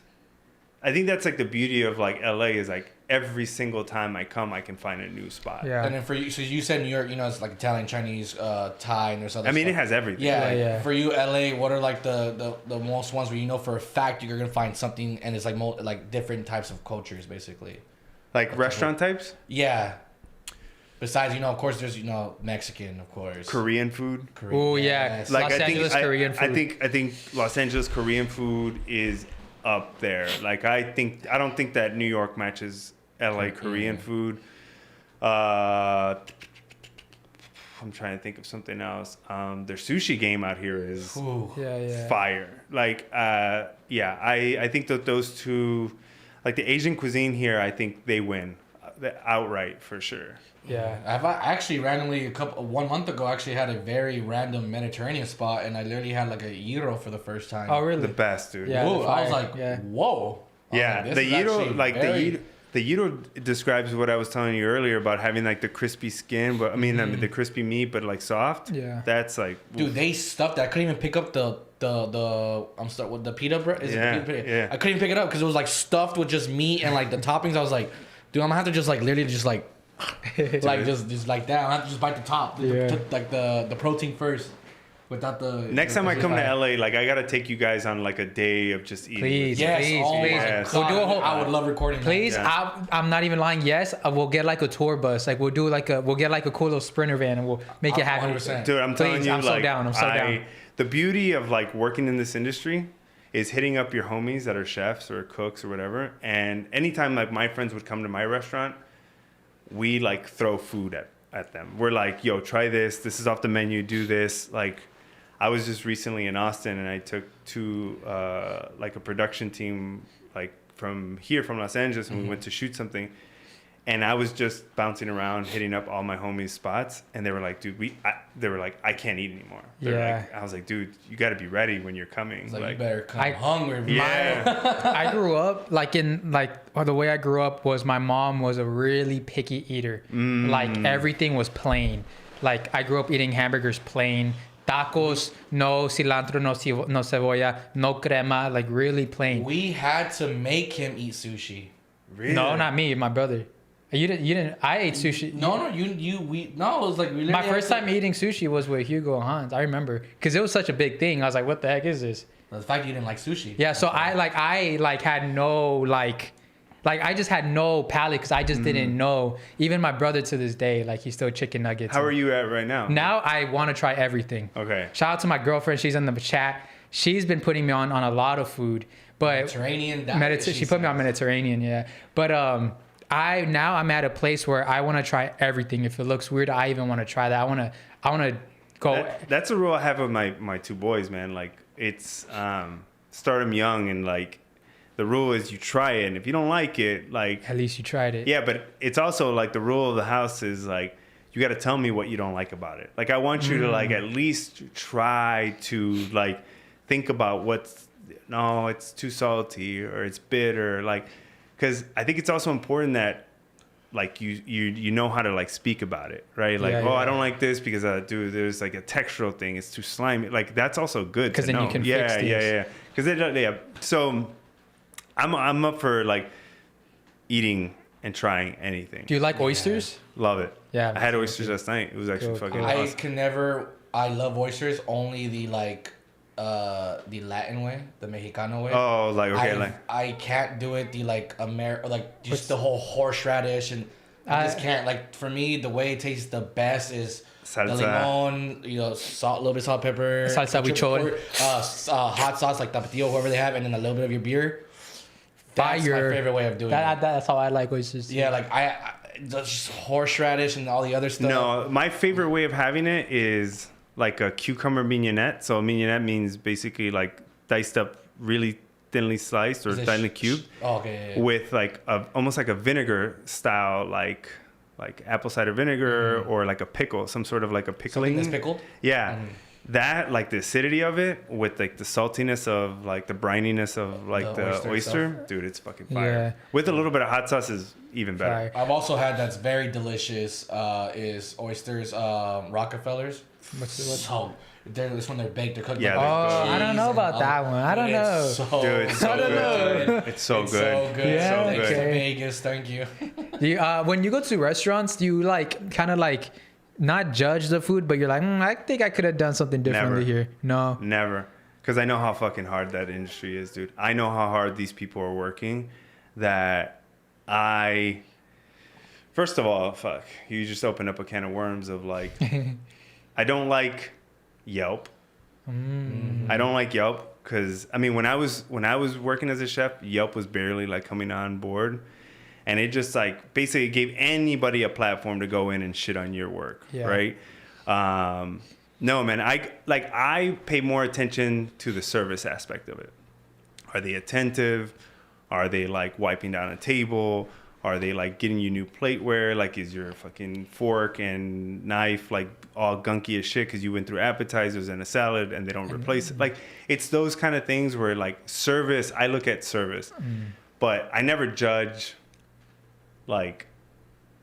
I think that's like the beauty of like LA is like every single time I come, I can find a new spot. Yeah. And then for you, so you said New York, you know, it's like Italian, Chinese, Thai, and there's other. I mean, stuff. it has everything. Yeah. For you, LA, what are like the most ones where you know for a fact you're gonna find something, and it's like like different types of cultures, basically. Like restaurant types? Yeah. Besides, you know, of course, there's, you know, Mexican, of course. Korean food. Oh yeah, like Los Angeles Korean food. I think Los Angeles Korean food is up there. Like I don't think that New York matches LA Korean food. I'm trying to think of something else. Their sushi game out here is fire. Like I think that those two, like the Asian cuisine here, I think they win outright for sure. Yeah, I've actually randomly 1 month ago actually had a very random Mediterranean spot, and I literally had like a gyro for the first time. Oh really? The best, dude. Yeah, whoa, I was like, whoa. Yeah, the gyro, like the gyro describes what I was telling you earlier about having like the crispy skin, but I mean the crispy meat, but like soft. Yeah, that's like dude, they stuffed that. I couldn't even pick up the I'm stuck with the pita bread. Yeah. I couldn't even pick it up because it was like stuffed with just meat and like the toppings. I was like, dude, I'm gonna have to just like literally just like. Like just like that. I have to just bite the top, like the protein first, without the. Next time I come to LA, like I gotta take you guys on like a day of just eating. Please. Yes. We'll do a whole. I would love recording. Please, I'm not even lying. Yes, we'll get like a tour bus. Like we'll get like a cool little Sprinter van and we'll make it happen. 100%. Dude, I'm telling you, I'm so down. I'm so down. The beauty of like working in this industry is hitting up your homies that are chefs or cooks or whatever. And anytime like my friends would come to my restaurant, we like throw food at them. We're like, yo, try this. This is off the menu. Do this. Like, I was just recently in Austin and I took like a production team like from Los Angeles, and we went to shoot something. And I was just bouncing around, hitting up all my homies' spots, and they were like, "Dude, they were like, I can't eat anymore." Like, I was like, "Dude, you got to be ready when you're coming." It's like you better come hungry. Yeah. I grew up the way I grew up was my mom was a really picky eater. Like everything was plain. Like I grew up eating hamburgers plain, tacos no cilantro, no cebolla, no crema, like really plain. We had to make him eat sushi. Really? No, not me, my brother. You didn't. I ate sushi. No, it was like we. My first time eating sushi was with Hugo and Hans. I remember because it was such a big thing. I was like, "What the heck is this?" The fact you didn't like sushi. Yeah, so I had no I just had no palate because I just didn't know. Even my brother to this day, like he's still chicken nuggets. How are you at right now? Now I want to try everything. Okay. Shout out to my girlfriend. She's in the chat. She's been putting me on a lot of food, but Mediterranean diet. She put me on Mediterranean, yeah. But I'm at a place where I want to try everything. If it looks weird, I even want to try that. I want to go. That's a rule I have with my two boys, man. Like it's start them young, and like the rule is you try it, and if you don't like it, like at least you tried it. Yeah, but it's also like the rule of the house is like you got to tell me what you don't like about it. Like I want you to like at least try to like think about it's too salty or it's bitter, like. Because I think it's also important that, like, you know how to, like, speak about it, right? Like, I don't like this because, there's, like, a textural thing. It's too slimy. Like, that's also good to know. Because then you can fix things. Yeah. Because, so I'm up for, like, eating and trying anything. Do you like oysters? Love it. Yeah. I had oysters last night. It was actually fucking awesome. I love oysters, only the, like... the Latin way, the Mexicano way. Oh, like okay, I can't do it. The like just the whole horseradish, and I just can't. Like for me, the way it tastes the best is Salsa. The limon, salt, a little bit of salt, pepper, salsa huichol, hot sauce like tapatio, whoever they have, and then a little bit of your beer. That's my favorite way of doing it. That's how I like oysters. Yeah, like just horseradish and all the other stuff. No, my favorite way of having it is like a cucumber mignonette. So mignonette means basically like diced up, really thinly sliced or thinly cubed. Okay. Yeah. With like almost like a vinegar style, like apple cider vinegar or like a pickle, some sort of like a pickling. Something that's pickled? Yeah. that, like the acidity of it with like the saltiness of like the brininess of like the oyster, dude, it's fucking fire. Yeah. With a little bit of hot sauce is even better. Fire. I've also had that's very delicious is oysters, Rockefellers. So this when they're baked, they're cooked. Yeah. I don't know about that one. I don't know. Dude, it's so good. It's so good. So good. Yeah. So Okay. Vegas, thank you. Do you, when you go to restaurants, do you like kind of like not judge the food, but you're like, I think I could have done something differently here? No. Never. Because I know how fucking hard that industry is, dude. I know how hard these people are working. First of all, fuck, you just open up a can of worms of like, I don't like Yelp. I don't like Yelp because I mean when I was working as a chef, Yelp was barely like coming on board, and it just like basically gave anybody a platform to go in and shit on your work, right? No, man, I pay more attention to the service aspect of it. Are they attentive? Are they like wiping down a table? Are they like getting you new plateware? Like, is your fucking fork and knife like all gunky as shit because you went through appetizers and a salad and they don't replace it? Like, it's those kind of things where like service, I look at service, but I never judge like,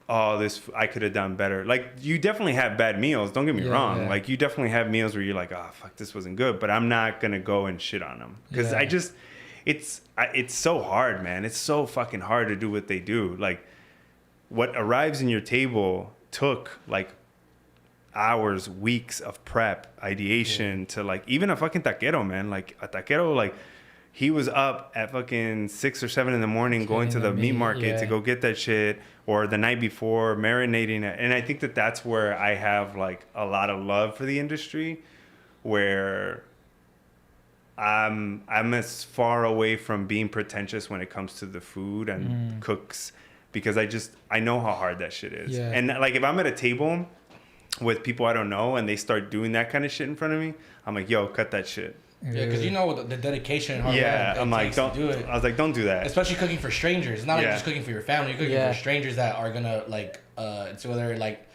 oh, this I could have done better. Like, you definitely have bad meals. Don't get me wrong. Yeah. Like, you definitely have meals where you're like, oh, fuck, this wasn't good. But I'm not gonna go and shit on them because it's so hard, man. It's so fucking hard to do what they do. Like, what arrives in your table took like hours, weeks of prep, ideation to like even a fucking taquero, man. Like a taquero, like he was up at fucking 6 or 7 in the morning going to the meat market to go get that shit, or the night before marinating it. And I think that that's where I have like a lot of love for the industry, where I'm as far away from being pretentious when it comes to the food and cooks, because I know how hard that shit is. Yeah. And like if I'm at a table with people I don't know and they start doing that kind of shit in front of me, I'm like, yo, cut that shit. Yeah, because you know the dedication and hard work I'm like, don't do it. I was like, don't do that. Especially cooking for strangers. It's not like just cooking for your family. You're cooking for strangers that are gonna like it's whether like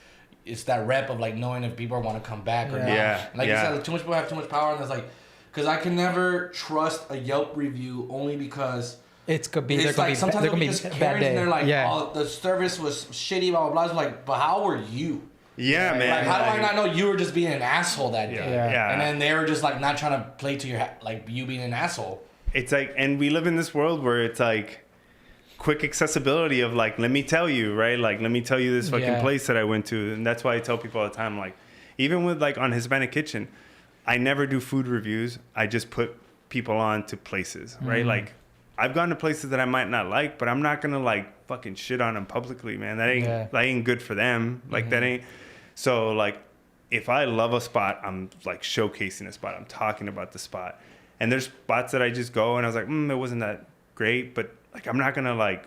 it's that rep of like knowing if people want to come back or not. Yeah. Like you said, like, too much people have too much power, and it's like, because I can never trust a Yelp review only because it's gonna be sometimes they're gonna be just bad day. And they're like, oh, the service was shitty, blah blah blah. It's like, but how were you? Yeah, man. Like, how do I not know you were just being an asshole that day? Yeah. And then they were just like not trying to play to your like you being an asshole. It's like, and we live in this world where it's like quick accessibility of like, let me tell you, right? Like, let me tell you this fucking place that I went to, and that's why I tell people all the time, like, even with like on Hispanic Kitchen, I never do food reviews. I just put people on to places, right? Like, I've gone to places that I might not like, but I'm not gonna like fucking shit on them publicly, man. That ain't good for them. Like that ain't. So like, if I love a spot, I'm like showcasing a spot. I'm talking about the spot. And there's spots that I just go and I was like, it wasn't that great, but like I'm not gonna like,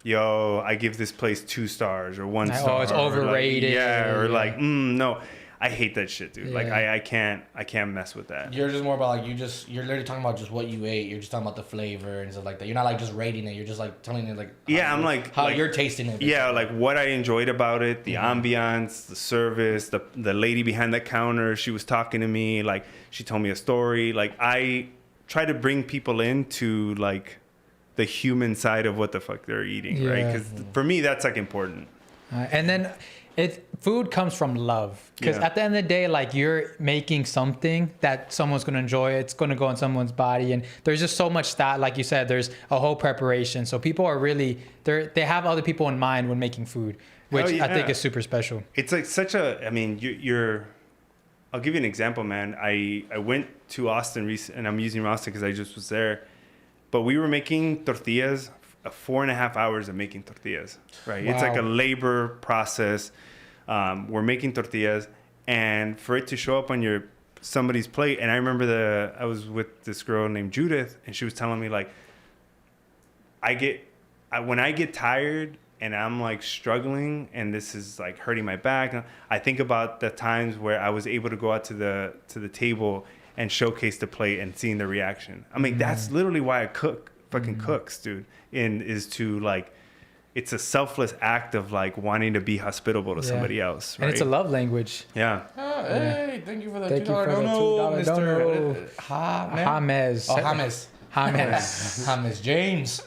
yo, I give this place 2 stars or 1 star. Oh, it's overrated. Or like, no. I hate that shit, dude. Yeah. Like I can't mess with that. You're just more about like you're literally talking about just what you ate. You're just talking about the flavor and stuff like that. You're not like just rating it. You're just like telling it like how you're tasting it. Yeah, like what I enjoyed about it, the ambiance, the service, the lady behind the counter. She was talking to me, like she told me a story. Like I try to bring people into like the human side of what the fuck they're eating, right? Because for me that's like important. And then food comes from love, because at the end of the day, like you're making something that someone's going to enjoy. It's going to go in someone's body, and there's just so much that, like you said, there's a whole preparation. So people are really they have other people in mind when making food, which I think is super special. It's like such a, I mean, you're I'll give you an example, man. I went to Austin recently, and I'm using Austin because I just was there, but we were making tortillas. 4.5 hours of making tortillas, right? Wow. It's like a labor process. We're making tortillas, and for it to show up on somebody's plate. And I remember I was with this girl named Judith, and she was telling me like, when I get tired and I'm like struggling and this is like hurting my back, I think about the times where I was able to go out to the table and showcase the plate and seeing the reaction. I mean, that's literally why I cook. Fucking cooks, dude, is to like it's a selfless act of like wanting to be hospitable to somebody else, right? And it's a love language. Yeah. Hey, thank you for the Thank you $2 for the $2 dono. James. James. Oh, James. James. James James.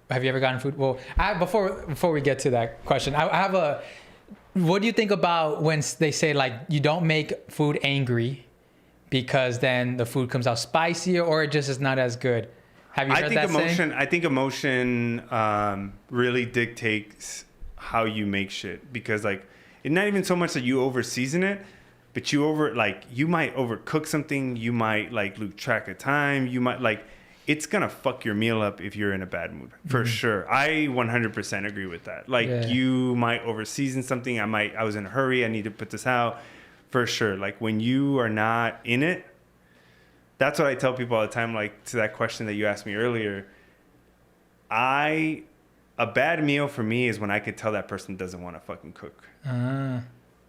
Have you ever gotten food? Well, before we get to that question, I have a. What do you think about when they say like you don't make food angry because then the food comes out spicier or it just is not as good? Have you heard that saying? I think emotion really dictates how you make shit, because like it's not even so much that you over season it, but you might overcook something, you might like lose track of time, you might like it's gonna fuck your meal up if you're in a bad mood for sure. I 100% agree with that. Like you might over season something. I was in a hurry. I need to put this out for sure. Like when you are not in it. That's what I tell people all the time, like to that question that you asked me earlier. A bad meal for me is when I could tell that person doesn't want to fucking cook.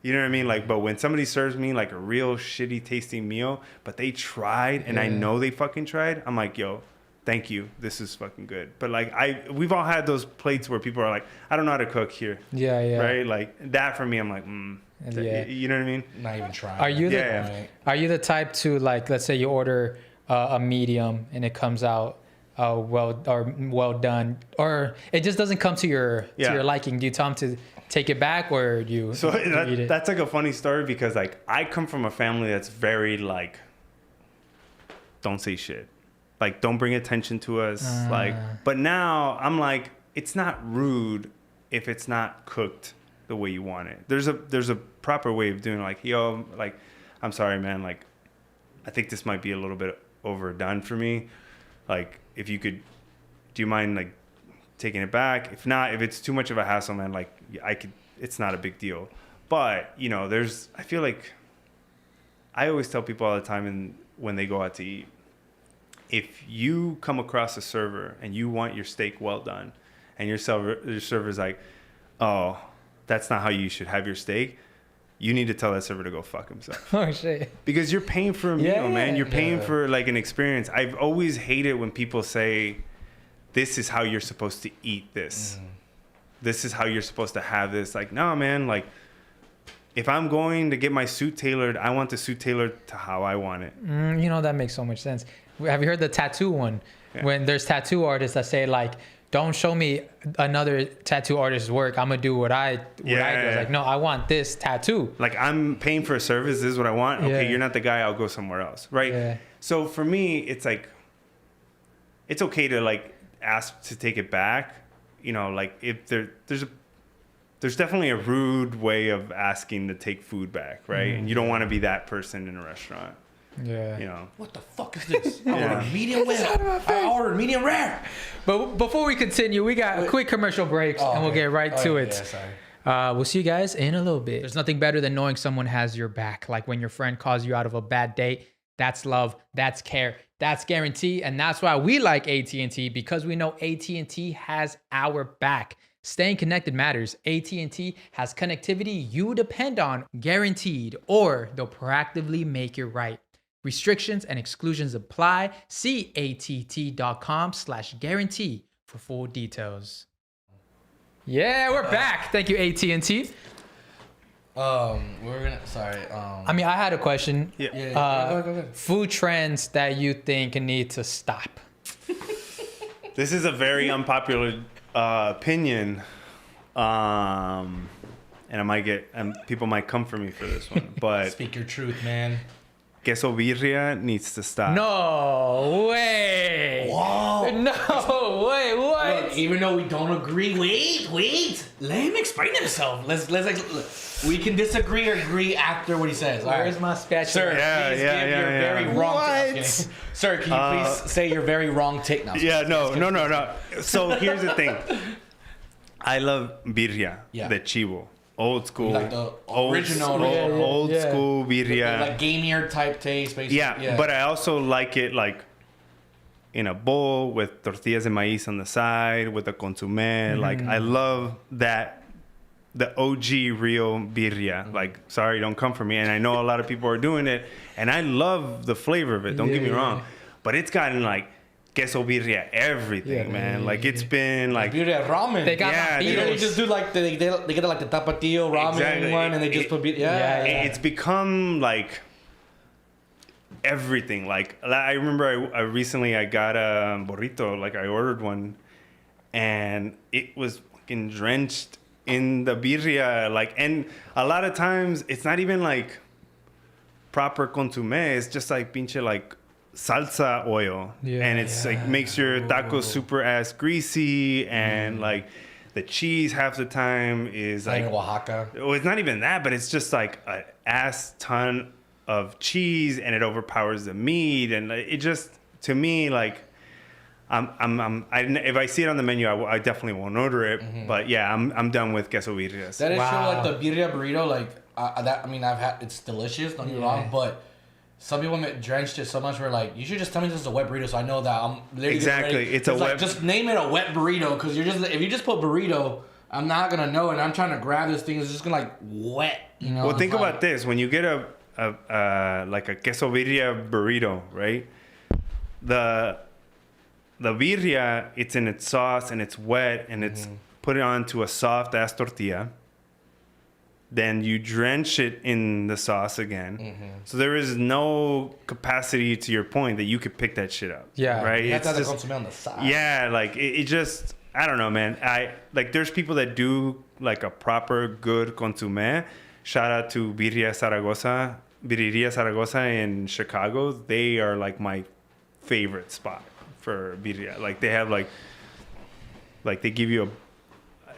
You know what I mean? Like, but when somebody serves me like a real shitty tasting meal, but they tried and I know they fucking tried, I'm like, yo, thank you. This is fucking good. But like we've all had those plates where people are like, I don't know how to cook here. Yeah, yeah. Right? Like that for me, I'm like, you know what I mean? Not even trying. Are you the type to like, let's say you order a medium and it comes out well done, or it just doesn't come to your liking? Do you tell them to take it back, or do you eat it? That's like a funny story, because like I come from a family that's very like, don't say shit, like don't bring attention to us, like. But now I'm like, it's not rude if it's not cooked the way you want it. There's a proper way of doing it. Like, yo, like, I'm sorry, man. Like, I think this might be a little bit overdone for me. Like, if you could, do you mind like taking it back? If not, if it's too much of a hassle, man, like it's not a big deal. But, you know, I feel like I always tell people all the time, and when they go out to eat, if you come across a server and you want your steak well done, and your server's like, oh, that's not how you should have your steak, you need to tell that server to go fuck himself. Oh, shit. Because you're paying for a meal, man. You're paying for like an experience. I've always hated when people say, this is how you're supposed to eat this. This is how you're supposed to have this. Like, no, man, like, if I'm going to get my suit tailored, I want the suit tailored to how I want it. You know, that makes so much sense. Have you heard the tattoo one? Yeah. When there's tattoo artists that say like, don't show me another tattoo artist's work. I'm gonna do what I do. Like, no, I want this tattoo. Like, I'm paying for a service. This is what I want. Okay, you're not the guy. I'll go somewhere else, right? Yeah. So for me, it's like, it's okay to like ask to take it back. You know, like if there's definitely a rude way of asking to take food back, right? And you don't want to be that person in a restaurant. Yeah. You know. What the fuck is this? I ordered medium well. I ordered medium rare. But before we continue, we got a quick commercial break, and we'll get right to it. Yeah, sorry. We'll see you guys in a little bit. There's nothing better than knowing someone has your back. Like when your friend calls you out of a bad date. That's love. That's care. That's guarantee. And that's why we like AT&T, because we know AT&T has our back. Staying connected matters. AT&T has connectivity you depend on, guaranteed, or they'll proactively make it right. Restrictions and exclusions apply. See att.com/guarantee for full details. Yeah, we're back. Thank you, AT&T. I mean, I had a question. Go ahead. Food trends that you think need to stop. This is a very unpopular opinion. And I might get, people might come for me for this one, but speak your truth, man. Queso birria needs to stop. No way. Whoa. No way. What? Look, even though we don't agree, wait. Let him explain himself. We can disagree or agree after what he says. Where's my spatula? Sir, please give your very wrong take. Sir, can you please say your very wrong take now? No. So here's the thing. I love birria, the chivo. Old school, like the original, old school birria, like gamier type taste, basically. Yeah, but I also like it like in a bowl with tortillas de maíz on the side with a consommé. Like I love that, the OG real birria. Like, sorry, don't come for me. And I know a lot of people are doing it, and I love the flavor of it. Don't get me wrong, but it's gotten like queso birria everything, man. Like it's been like birria ramen. They got They just do like they get like the tapatio ramen one, and they just put It's become like everything. Like I remember I recently I got a burrito. Like I ordered one, and it was fucking drenched in the birria. Like, and a lot of times it's not even like proper consomme. It's just like pinche like salsa oil, and it's like makes your tacos super ass greasy, and like the cheese half the time is like Oaxaca. Well, it's not even that, but it's just like an ass ton of cheese, and it overpowers the meat, and it just, to me, like if I see it on the menu, I definitely won't order it. But yeah, I'm done with queso birrias. That is true. Like the birria burrito, like that. I mean, I've had, it's delicious. Don't get me wrong, but some people drenched it so much. We're like, you should just tell me this is a wet burrito, so I know that I'm literally exactly. It's a wet. Like, just name it a wet burrito, because if you just put burrito, I'm not gonna know, and I'm trying to grab this thing. It's just gonna like wet, you know. Well, think about this: when you get like a queso birria burrito, right? The birria, it's in its sauce and it's wet, and it's put it onto a soft ass tortilla. Then you drench it in the sauce again. So there is no capacity, to your point, that you could pick that shit up. Yeah. Right? You have it's to have just, the consommé on the side. yeah, like it just, I don't know, man. There's people that do like a proper good consommé. Shout out to Birria Zaragoza in Chicago. They are like my favorite spot for birria. Like they have like they give you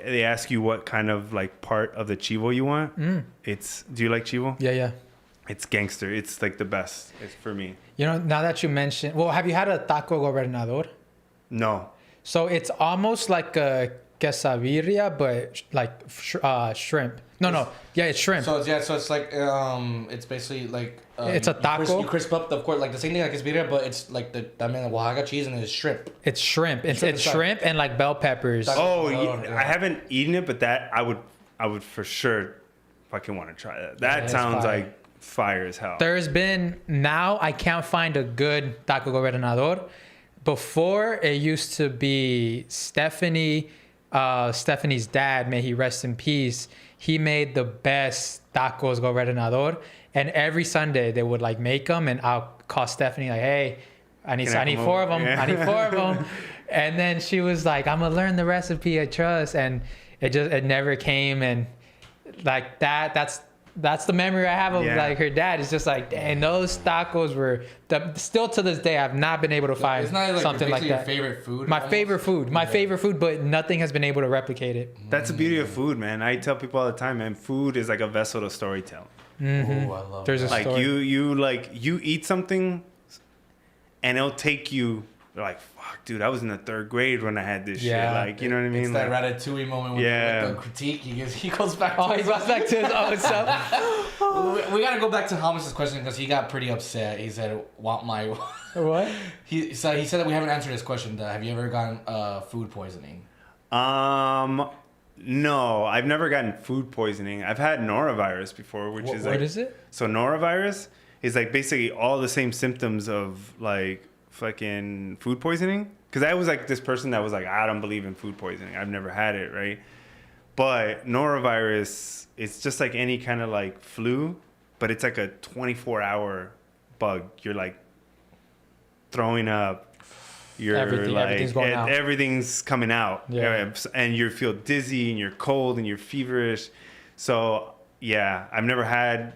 they ask you what kind of like part of the chivo you want. Do you like chivo? Yeah. It's gangster. It's like the best. It's for me. You know, now that you mentioned, well, have you had a taco gobernador? No. So it's almost like a quesabirria, but like shrimp. No. Yeah, it's shrimp. So it's like it's basically like it's a taco. You crisp up, of course, like the same thing like quesabirria, but it's like the Oaxaca cheese, and it's shrimp. It's shrimp. It's shrimp and like bell peppers. Oh, I haven't eaten it, but that I would for sure fucking want to try that. That sounds like fire as hell. There's been, now I can't find a good taco gobernador. Before, it used to be Stephanie's dad, may he rest in peace. He made the best tacos gobernador, and every Sunday they would like make them, and I'll call Stephanie like, hey, I need 4 of them. Yeah. I need 4 of them. And then she was like, I'm gonna learn the recipe, I trust. And it never came. And like that's the memory I have of like her dad. It's just like, and those tacos were still to this day, I've not been able to find something like that. Your favorite food? My favorite food, but nothing has been able to replicate it. That's the beauty of food, man. I tell people all the time, man, food is like a vessel to storytell. Oh, I love There's that. a story. You eat something, and it'll take you. You're like, fuck, dude, I was in the 3rd grade when I had this shit. Like, you know what I mean? It's that Ratatouille moment with the critique. He goes back to he goes back to his own self. We got to go back to Hamas's question, because he got pretty upset. He said, want my... What? He said that we haven't answered his question. Have you ever gotten food poisoning? No, I've never gotten food poisoning. I've had norovirus before, which is like... What is it? So norovirus is like basically all the same symptoms of like fucking food poisoning. Because I was like this person that was like, I don't believe in food poisoning. I've never had it, right? But norovirus, it's just like any kind of like flu, but it's like a 24-hour bug. You're like throwing up. Everything's coming out. Yeah. And you feel dizzy and you're cold and you're feverish. So yeah, I've never had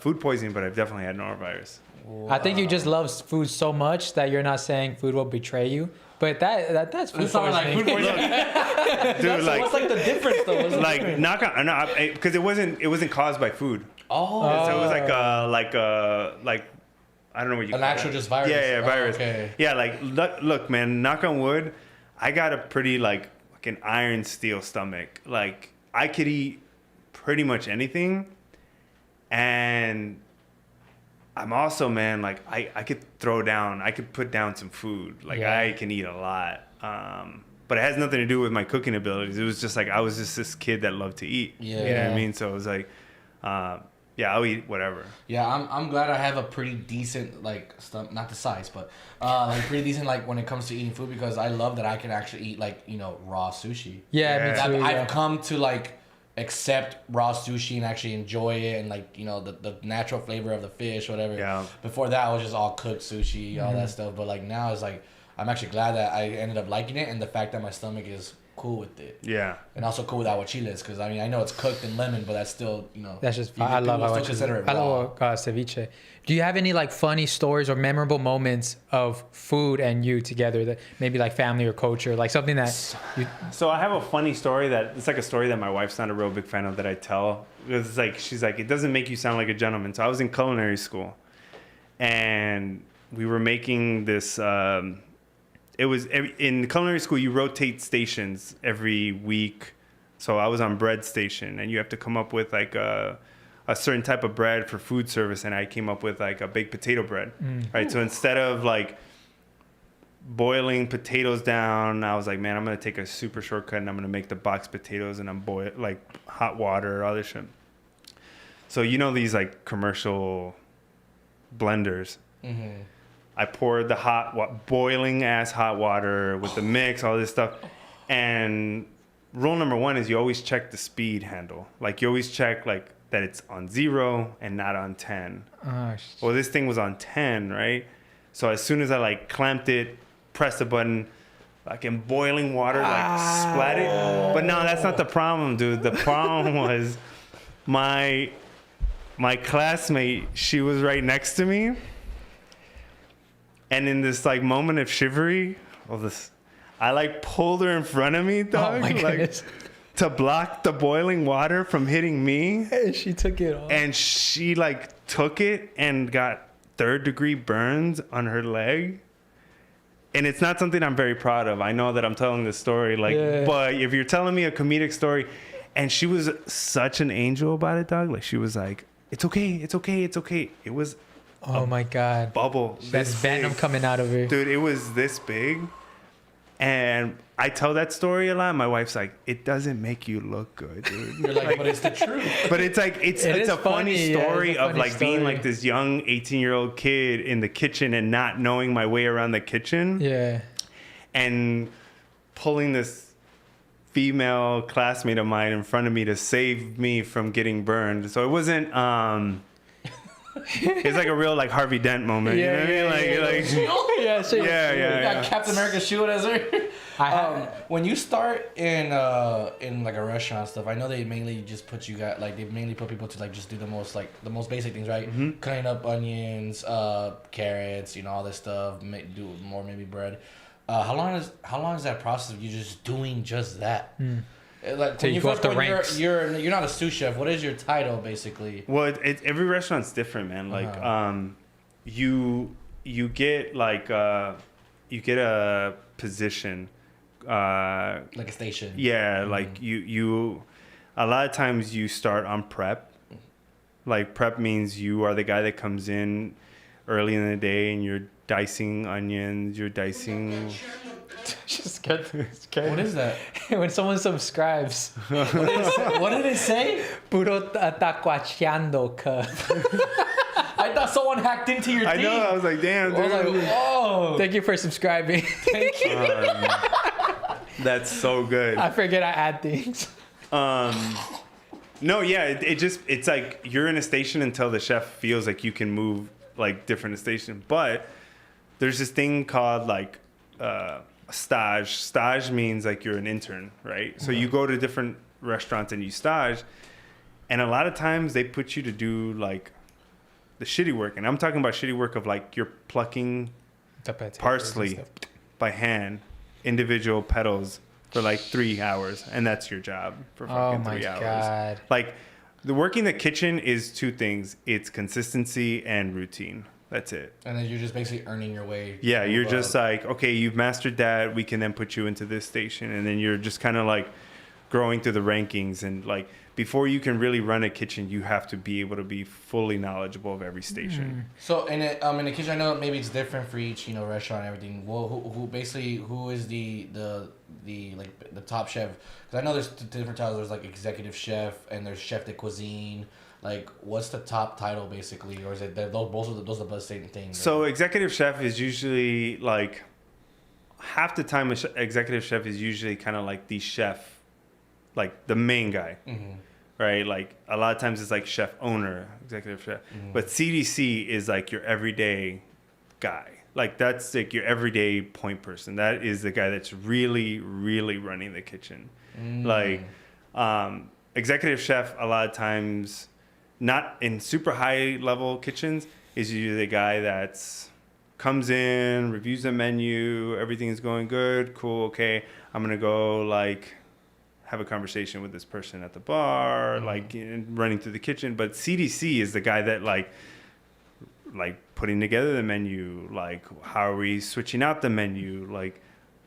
food poisoning, but I've definitely had norovirus. Wow. I think you just love food so much that you're not saying food will betray you. But that's food poisoning. Like food poisoning. Dude, like, what's like the difference though? Like knock on, no, because it wasn't caused by food. Oh. So it was like I don't know what you call it. An actual just virus. Yeah, virus. Okay. Yeah, like look, man, knock on wood, I got a pretty like fucking iron steel stomach. Like I could eat pretty much anything, and I'm also, man, like I could put down some food. Like I can eat a lot. But it has nothing to do with my cooking abilities. It was just like I was just this kid that loved to eat. Yeah. You know what I mean? So it was like Yeah, I'll eat whatever. Yeah, I'm glad I have a pretty decent like stuff, not the size, but like pretty decent like when it comes to eating food, because I love that I can actually eat like, you know, raw sushi. Yeah, me too. I've come to like accept raw sushi and actually enjoy it, and like, you know, the natural flavor of the fish, whatever. Yeah. Before that, I was just all cooked sushi, all that stuff. But like now, it's like I'm actually glad that I ended up liking it, and the fact that my stomach is cool with it. Yeah. And also cool with aguachiles, because I mean, I know it's cooked in lemon, but that's still, you know. That's just you I love still consider it I raw. love ceviche. Do you have any like funny stories or memorable moments of food and you together, that maybe like family or culture, like something that you... So I have a funny story that it's like a story that my wife's not a real big fan of that I tell. It's like, she's like, it doesn't make you sound like a gentleman. So I was in culinary school, and we were making this. It was in culinary school, you rotate stations every week. So I was on bread station, and you have to come up with like a certain type of bread for food service, and I came up with like a baked potato bread. Right. So instead of like boiling potatoes down, I was like, man, I'm gonna take a super shortcut, and I'm gonna make the boxed potatoes, and I'm boil like hot water, all this shit. So you know these like commercial blenders. Mm-hmm. I poured the boiling ass hot water with the mix, all this stuff. And rule number 1 is you always check the speed handle. Like you always check like that it's on 0 and not on 10. Well, this thing was on 10, right? So as soon as I like clamped it, pressed the button, like in boiling water, like splat it. But no, that's not the problem, dude. The problem was my classmate, she was right next to me. And in this like moment of chivalry, I like pulled her in front of me, dog, Oh my goodness. to block the boiling water from hitting me. And she took it off. And she like took it and got 3rd-degree burns on her leg. And it's not something I'm very proud of. I know that I'm telling this story, but if you're telling me a comedic story, and she was such an angel about it, dog. Like she was like, it's okay, it's okay, it's okay. It was. Oh my God. Bubble. That's venom coming out of her. Dude, it was this big. And I tell that story a lot. My wife's like, it doesn't make you look good, dude. You're like, but it's the truth. But it's like, it's a funny story of like being like this young 18-year-old kid in the kitchen and not knowing my way around the kitchen. Yeah. And pulling this female classmate of mine in front of me to save me from getting burned. So it wasn't, it's like a real like Harvey Dent moment. Yeah, you know what I mean? You got Captain America shield as her. When you start in like a restaurant and stuff, I know they mainly just put you guys like they mainly put people to like just do the most basic things, right? Mm-hmm. Cutting up onions, carrots, you know, all this stuff. Do more maybe bread. How long is that process of you just doing just that? Like when you first go, you're not a sous chef. What is your title basically? Well, every restaurant's different, man. Like you get like you get a position, like a station. Yeah, like you a lot of times you start on prep. Like prep means you are the guy that comes in early in the day and you're dicing onions, you're dicing. She's scared. What is that? When someone subscribes. What did it say? Puro taquacheando ka. I thought someone hacked into your thing. I know. I was like, damn, dude. I was like, whoa. Thank you for subscribing. Thank you. That's so good. I forget I add things. No, yeah, it's like you're in a station until the chef feels like you can move like different station. But there's this thing called like stage. Stage means like you're an intern, right? So you go to different restaurants and you stage, and a lot of times they put you to do like the shitty work. And I'm talking about shitty work of like you're plucking parsley by hand, individual petals for like 3 hours, and that's your job for fucking 3 hours. God. Like the working the kitchen is two things. It's consistency and routine. That's it. And then you're just basically earning your way. Yeah, you're just like, okay, you've mastered that. We can then put you into this station. And then you're just kind of like growing through the rankings. And like before you can really run a kitchen, you have to be able to be fully knowledable of every station. So in the kitchen, I know maybe it's different for each, restaurant and everything. Well, who is the top chef? Because I know there's different titles. There's like executive chef and there's chef de cuisine. like, what's the top title basically, or is it those are the same thing? So executive chef is usually like half the time. Executive chef is usually kind of like the chef, like the main guy, right? Like a lot of times it's like chef owner, executive chef, but CDC is like your everyday guy. Like that's like your everyday point person. That is the guy that's really, really running the kitchen. Like executive chef, a lot of times, not in super high level kitchens, is usually the guy that's comes in, reviews the menu, everything's going good, cool, okay. I'm gonna go like have a conversation with this person at the bar, like running through the kitchen. But CDC is the guy that like putting together the menu, like how are we switching out the menu, like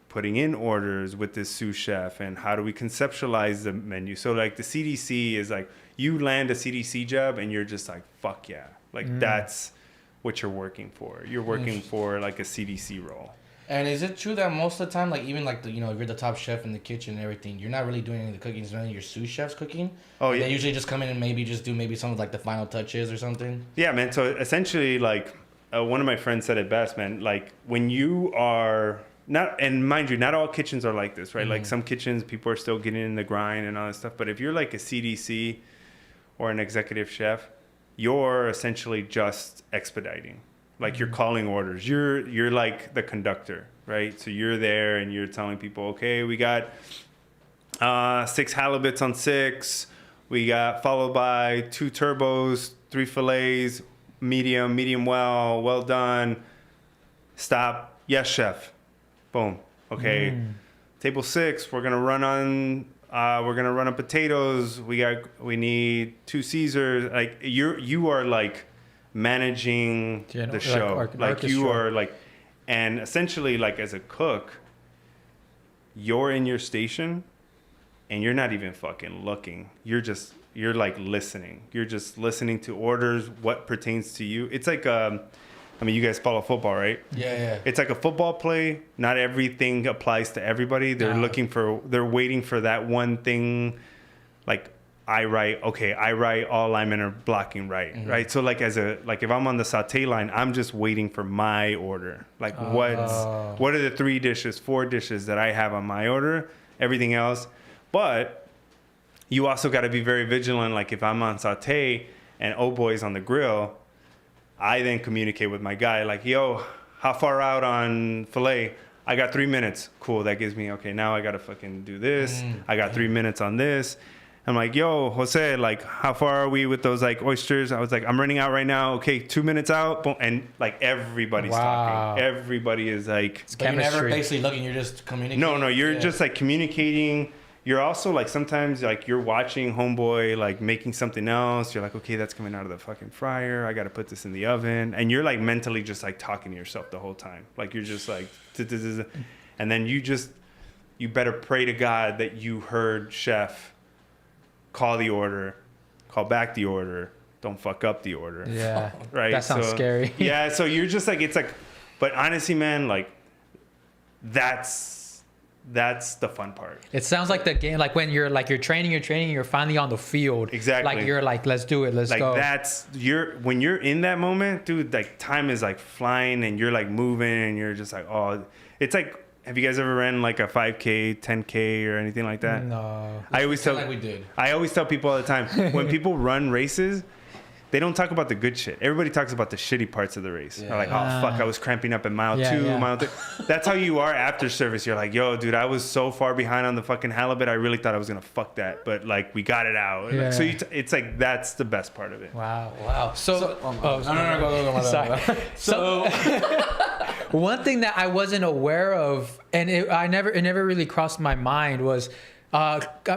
putting in orders with this sous chef, and how do we conceptualize the menu. So like the CDC is like, you land a CDC job and you're just like, fuck yeah. Like that's what you're working for. You're working for like a CDC role. And is it true that most of the time, like even like if you're the top chef in the kitchen and everything, you're not really doing any of the cooking, it's only your sous chefs cooking? Oh yeah. They usually just come in and maybe just do maybe some of like the final touches or something? Yeah, man. So essentially like one of my friends said it best, man. Like when you are not, and mind you, not all kitchens are like this, right? Like some kitchens, people are still getting in the grind and all that stuff. But if you're like a CDC or an executive chef, you're essentially just expediting. Like you're calling orders. You're like the conductor, right? So you're there and you're telling people, okay, we got 6 halibuts on 6. We got followed by 2 turbos, 3 fillets, medium well done. Stop. Yes, chef. Boom. Okay. Table 6. We're gonna run on potatoes. We need 2 Caesars. Like you are like managing the show. Like you are like, and essentially like as a cook, you're in your station and you're not even fucking looking. You're like listening. You're just listening to orders, what pertains to you. It's like I mean, you guys follow football, right? Yeah. It's like a football play. Not everything applies to everybody. They're they're waiting for that one thing. Like I write all linemen are blocking right, right? So like if I'm on the saute line, I'm just waiting for my order. Like what are the 3 dishes, 4 dishes that I have on my order? Everything else. But you also got to be very vigilant. Like if I'm on saute and oh boy's on the grill, I then communicate with my guy like, yo, how far out on filet? I got 3 minutes. Cool. That gives me, okay, now I got to fucking do this. I got 3 minutes on this. I'm like, yo, Jose, like, how far are we with those like oysters? I was like, I'm running out right now. Okay, 2 minutes out. Boom. And like everybody's talking. Everybody is like, but you're never basically looking, you're just communicating. No, you're just like communicating. You're also like sometimes like you're watching homeboy like making something else. You're like, okay, that's coming out of the fucking fryer. I got to put this in the oven. And you're like mentally just like talking to yourself the whole time. Like you're just like, and then you better pray to God that you heard chef call the order, call back the order, don't fuck up the order. Yeah. Right. That sounds scary. Yeah. So you're just like, it's like, but honestly, man, like that's the fun part. It sounds like the game, like when you're training, you're finally on the field. Exactly. Like you're like, let's do it, let's go. Like when you're in that moment, dude, like time is like flying and you're like moving and you're just like, oh, it's like, have you guys ever ran like a 5K, 10K or anything like that? No. I always tell people all the time, when people run races, they don't talk about the good shit. Everybody talks about the shitty parts of the race. They're like, oh, fuck, I was cramping up at mile 2, mile 3. That's how you are after service. You're like, yo, dude, I was so far behind on the fucking halibut. I really thought I was going to fuck that. But, like, we got it out. Yeah. Like, so it's like, that's the best part of it. Wow. So go. Sorry. So one thing that I wasn't aware of, and it never really crossed my mind, was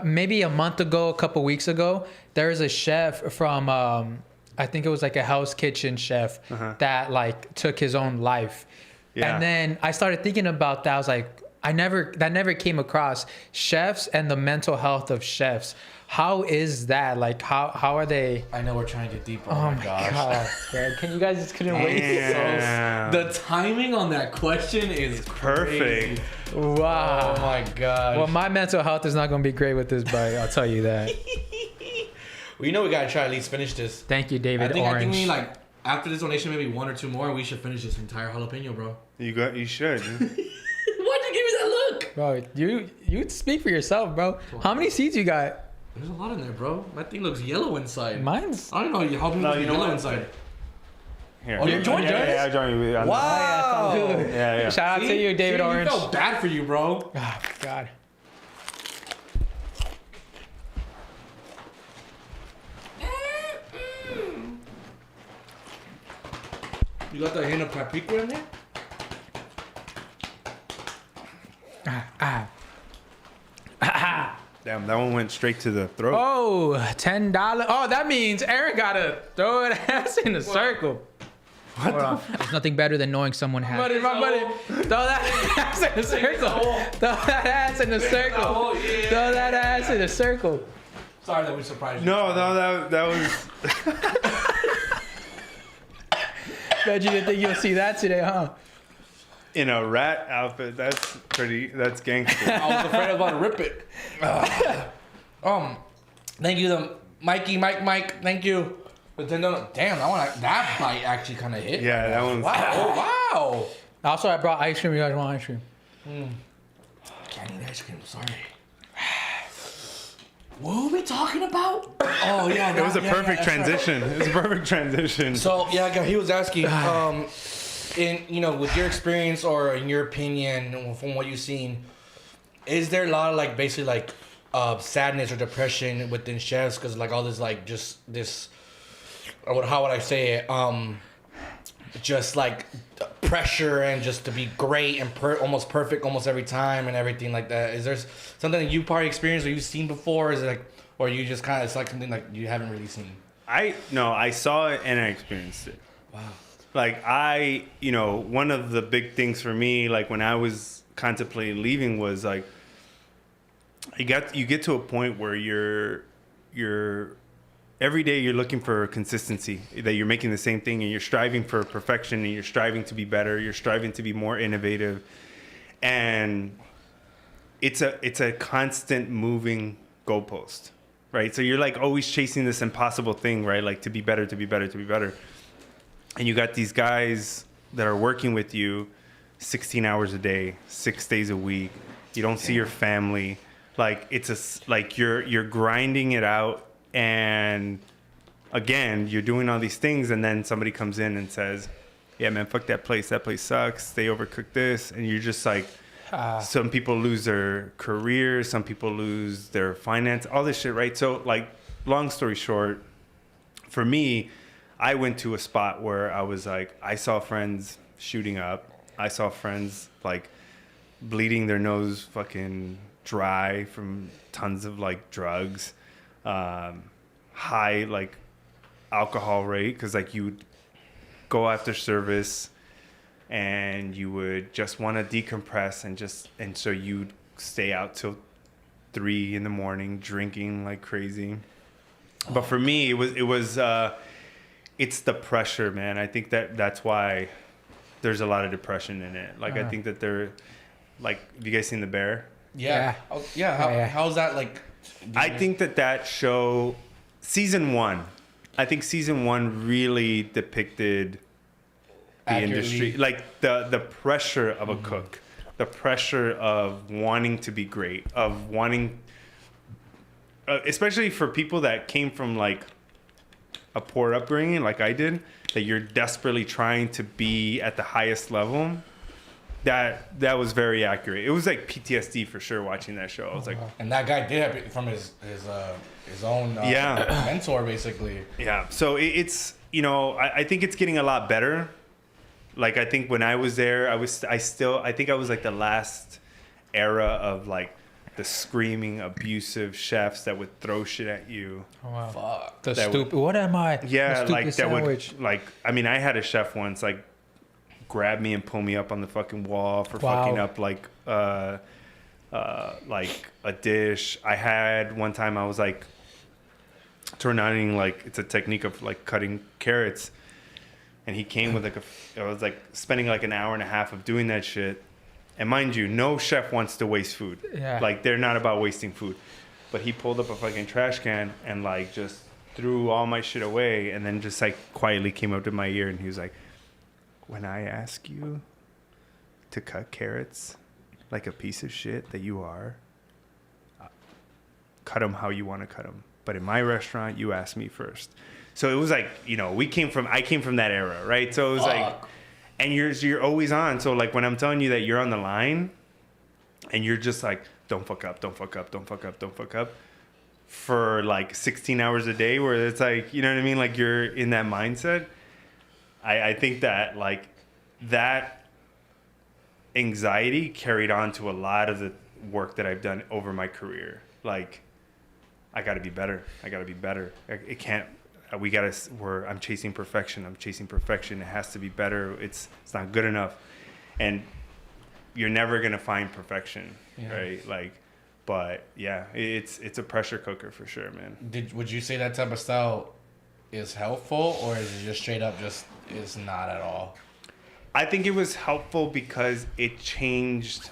maybe a month ago, a couple weeks ago, there's a chef from... I think it was like a house kitchen chef that like took his own life. Yeah. And then I started thinking about that. I was like, that never came across chefs and the mental health of chefs. How is that? Like, how are they? I know we're trying to get deep. Oh my God. Yeah, can you guys just couldn't wait? The timing on that question is perfect. Crazy. Wow. Oh my God. Well, my mental health is not going to be great with this, but I'll tell you that. Well, you know we gotta try to at least finish this. Thank you, David I think Orange. we like after this donation, maybe 1 or 2 more. We should finish this entire jalapeno, bro. You should. Why'd you give me that look? Bro, you speak for yourself, bro. How many seeds you got? There's a lot in there, bro. My thing looks yellow inside. Mine's. I don't know how people No, look you know yellow what? inside. Here. Oh, you joined us? Yeah, I joined you. Wow. Yeah. Shout out to you, David Orange. I felt bad for you, bro. Oh, God. You got that hint of paprika in there? Damn, that one went straight to the throat. Oh, $10. Oh, that means Aaron gotta throw an ass in a circle. There's nothing better than knowing someone has. Money, my money. Throw that ass in a circle. Throw that ass in a circle. Throw that ass in a circle. Sorry that we surprised you. No, that was. Bet you didn't think you'll see that today, huh? In a rat outfit, that's gangster. I was afraid I was about to rip it. Thank you, Mike. Thank you. But then, damn, that bite actually kind of hit. Yeah, that one's. Wow. Oh, wow. Also, I brought ice cream. You guys want ice cream? Can't eat ice cream. Sorry. What were we talking about? Oh yeah, It was a perfect transition. It was a perfect transition. So yeah, he was asking, with your experience or in your opinion, from what you've seen, is there a lot of like basically like sadness or depression within chefs because like all this like just this, or how would I say it? Just like pressure and just to be great and almost perfect almost every time and everything like that. Is there something that you probably experienced or you've seen before? Is it like, or you just kind of, it's like something like you haven't really seen? I saw it and I experienced it. Wow. Like one of the big things for me, like when I was contemplating leaving was like, you get to a point where you're every day you're looking for consistency, that you're making the same thing and you're striving for perfection and you're striving to be better. You're striving to be more innovative. And it's a constant moving goalpost, right? So you're like always chasing this impossible thing, right? Like to be better. And you got these guys that are working with you 16 hours a day, 6 days a week. You don't see your family. Like you're grinding it out. And again, you're doing all these things, and then somebody comes in and says, yeah, man, fuck that place. That place sucks. They overcooked this. And you're just like, some people lose their careers. Some people lose their finance, all this shit, right? So, like, long story short, for me, I went to a spot where I was like, I saw friends shooting up. I saw friends, like, bleeding their nose fucking dry from tons of, like, drugs. High like alcohol rate because like you would go after service and you would just want to decompress and so you'd stay out till 3 a.m. drinking like crazy. But for me it was it's the pressure, man. I think that's why there's a lot of depression in it. Like I think that they're like, have you guys seen The Bear? Yeah. How's that like? I think that show, season 1, I think season 1 really depicted the industry, like the pressure of a cook, the pressure of wanting to be great, of wanting, especially for people that came from like a poor upbringing, like I did, that you're desperately trying to be at the highest level. That was very accurate. It was like PTSD for sure watching that show. I was like, and that guy did have it from his own mentor basically. Yeah. So it's I think it's getting a lot better. Like I think when I was there, I think I was like the last era of like the screaming abusive chefs that would throw shit at you. Oh, wow. Fuck. The stupid. What am I? Yeah, like that sandwich. would like. I mean, I had a chef once like grab me and pull me up on the fucking wall for fucking up like a dish. I had one time I was like tornading, like it's a technique of like cutting carrots, and he came with like I was like spending like an hour and a half of doing that shit. And mind you, no chef wants to waste food. Yeah. Like they're not about wasting food. But he pulled up a fucking trash can and like just threw all my shit away, and then just like quietly came up to my ear, and he was like, "When I ask you to cut carrots like a piece of shit that you are, cut them how you want to cut them. But in my restaurant, you ask me first." So it was like, you know, I came from that era, right? So it was like, and you're always on. So like when I'm telling you that you're on the line, and you're just like, don't fuck up, don't fuck up, don't fuck up, don't fuck up, for like 16 hours a day, where it's like, you know what I mean? Like you're in that mindset. I think that like that anxiety carried on to a lot of the work that I've done over my career. Like, I got to be better. I got to be better. It can't. I'm chasing perfection. I'm chasing perfection. It has to be better. It's not good enough, and you're never gonna find perfection, right? Like, but yeah, it's a pressure cooker for sure, man. Would you say that type of style is helpful, or is it just straight up just is not at all? I think it was helpful because it changed.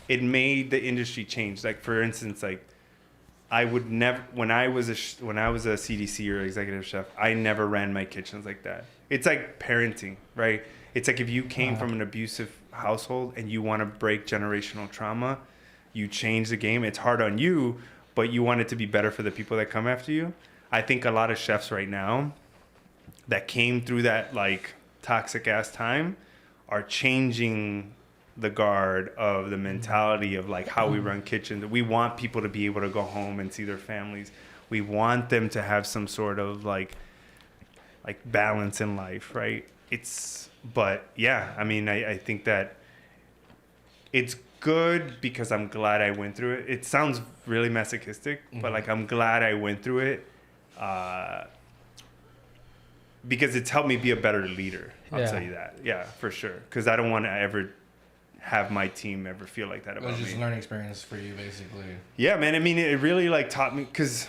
It made the industry change. Like, for instance, like I would never, when I was a CDC or executive chef, I never ran my kitchens like that. It's like parenting, right? It's like if you came from an abusive household and you want to break generational trauma, you change the game. It's hard on you, but you want it to be better for the people that come after you. I think a lot of chefs right now that came through that like toxic ass time are changing the guard of the mentality of like how we run kitchens. We want people to be able to go home and see their families. We want them to have some sort of like balance in life, right? But yeah, I mean, I think that it's good because I'm glad I went through it. It sounds really masochistic, but like I'm glad I went through it because it's helped me be a better leader. I'll tell you that. Yeah, for sure. Because I don't want to ever have my team ever feel like that about me. It was just a learning experience for you, basically. Yeah, man. I mean, it really like taught me, because,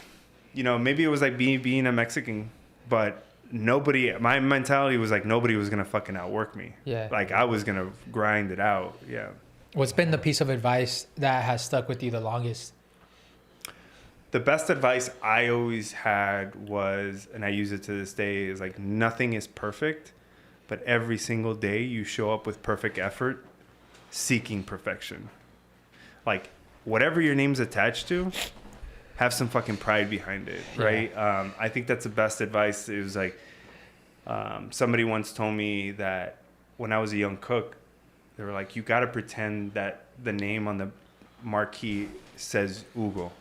you know, maybe it was like being a Mexican, but my mentality was like nobody was going to fucking outwork me. Yeah. Like I was going to grind it out. Yeah. What's been the piece of advice that has stuck with you the longest? The best advice I always had was, and I use it to this day, is like nothing is perfect, but every single day you show up with perfect effort, seeking perfection. Like whatever your name's attached to, have some fucking pride behind it, right? Yeah. I think that's the best advice. It was like somebody once told me that when I was a young cook, they were like, you got to pretend that the name on the marquee says Hugo.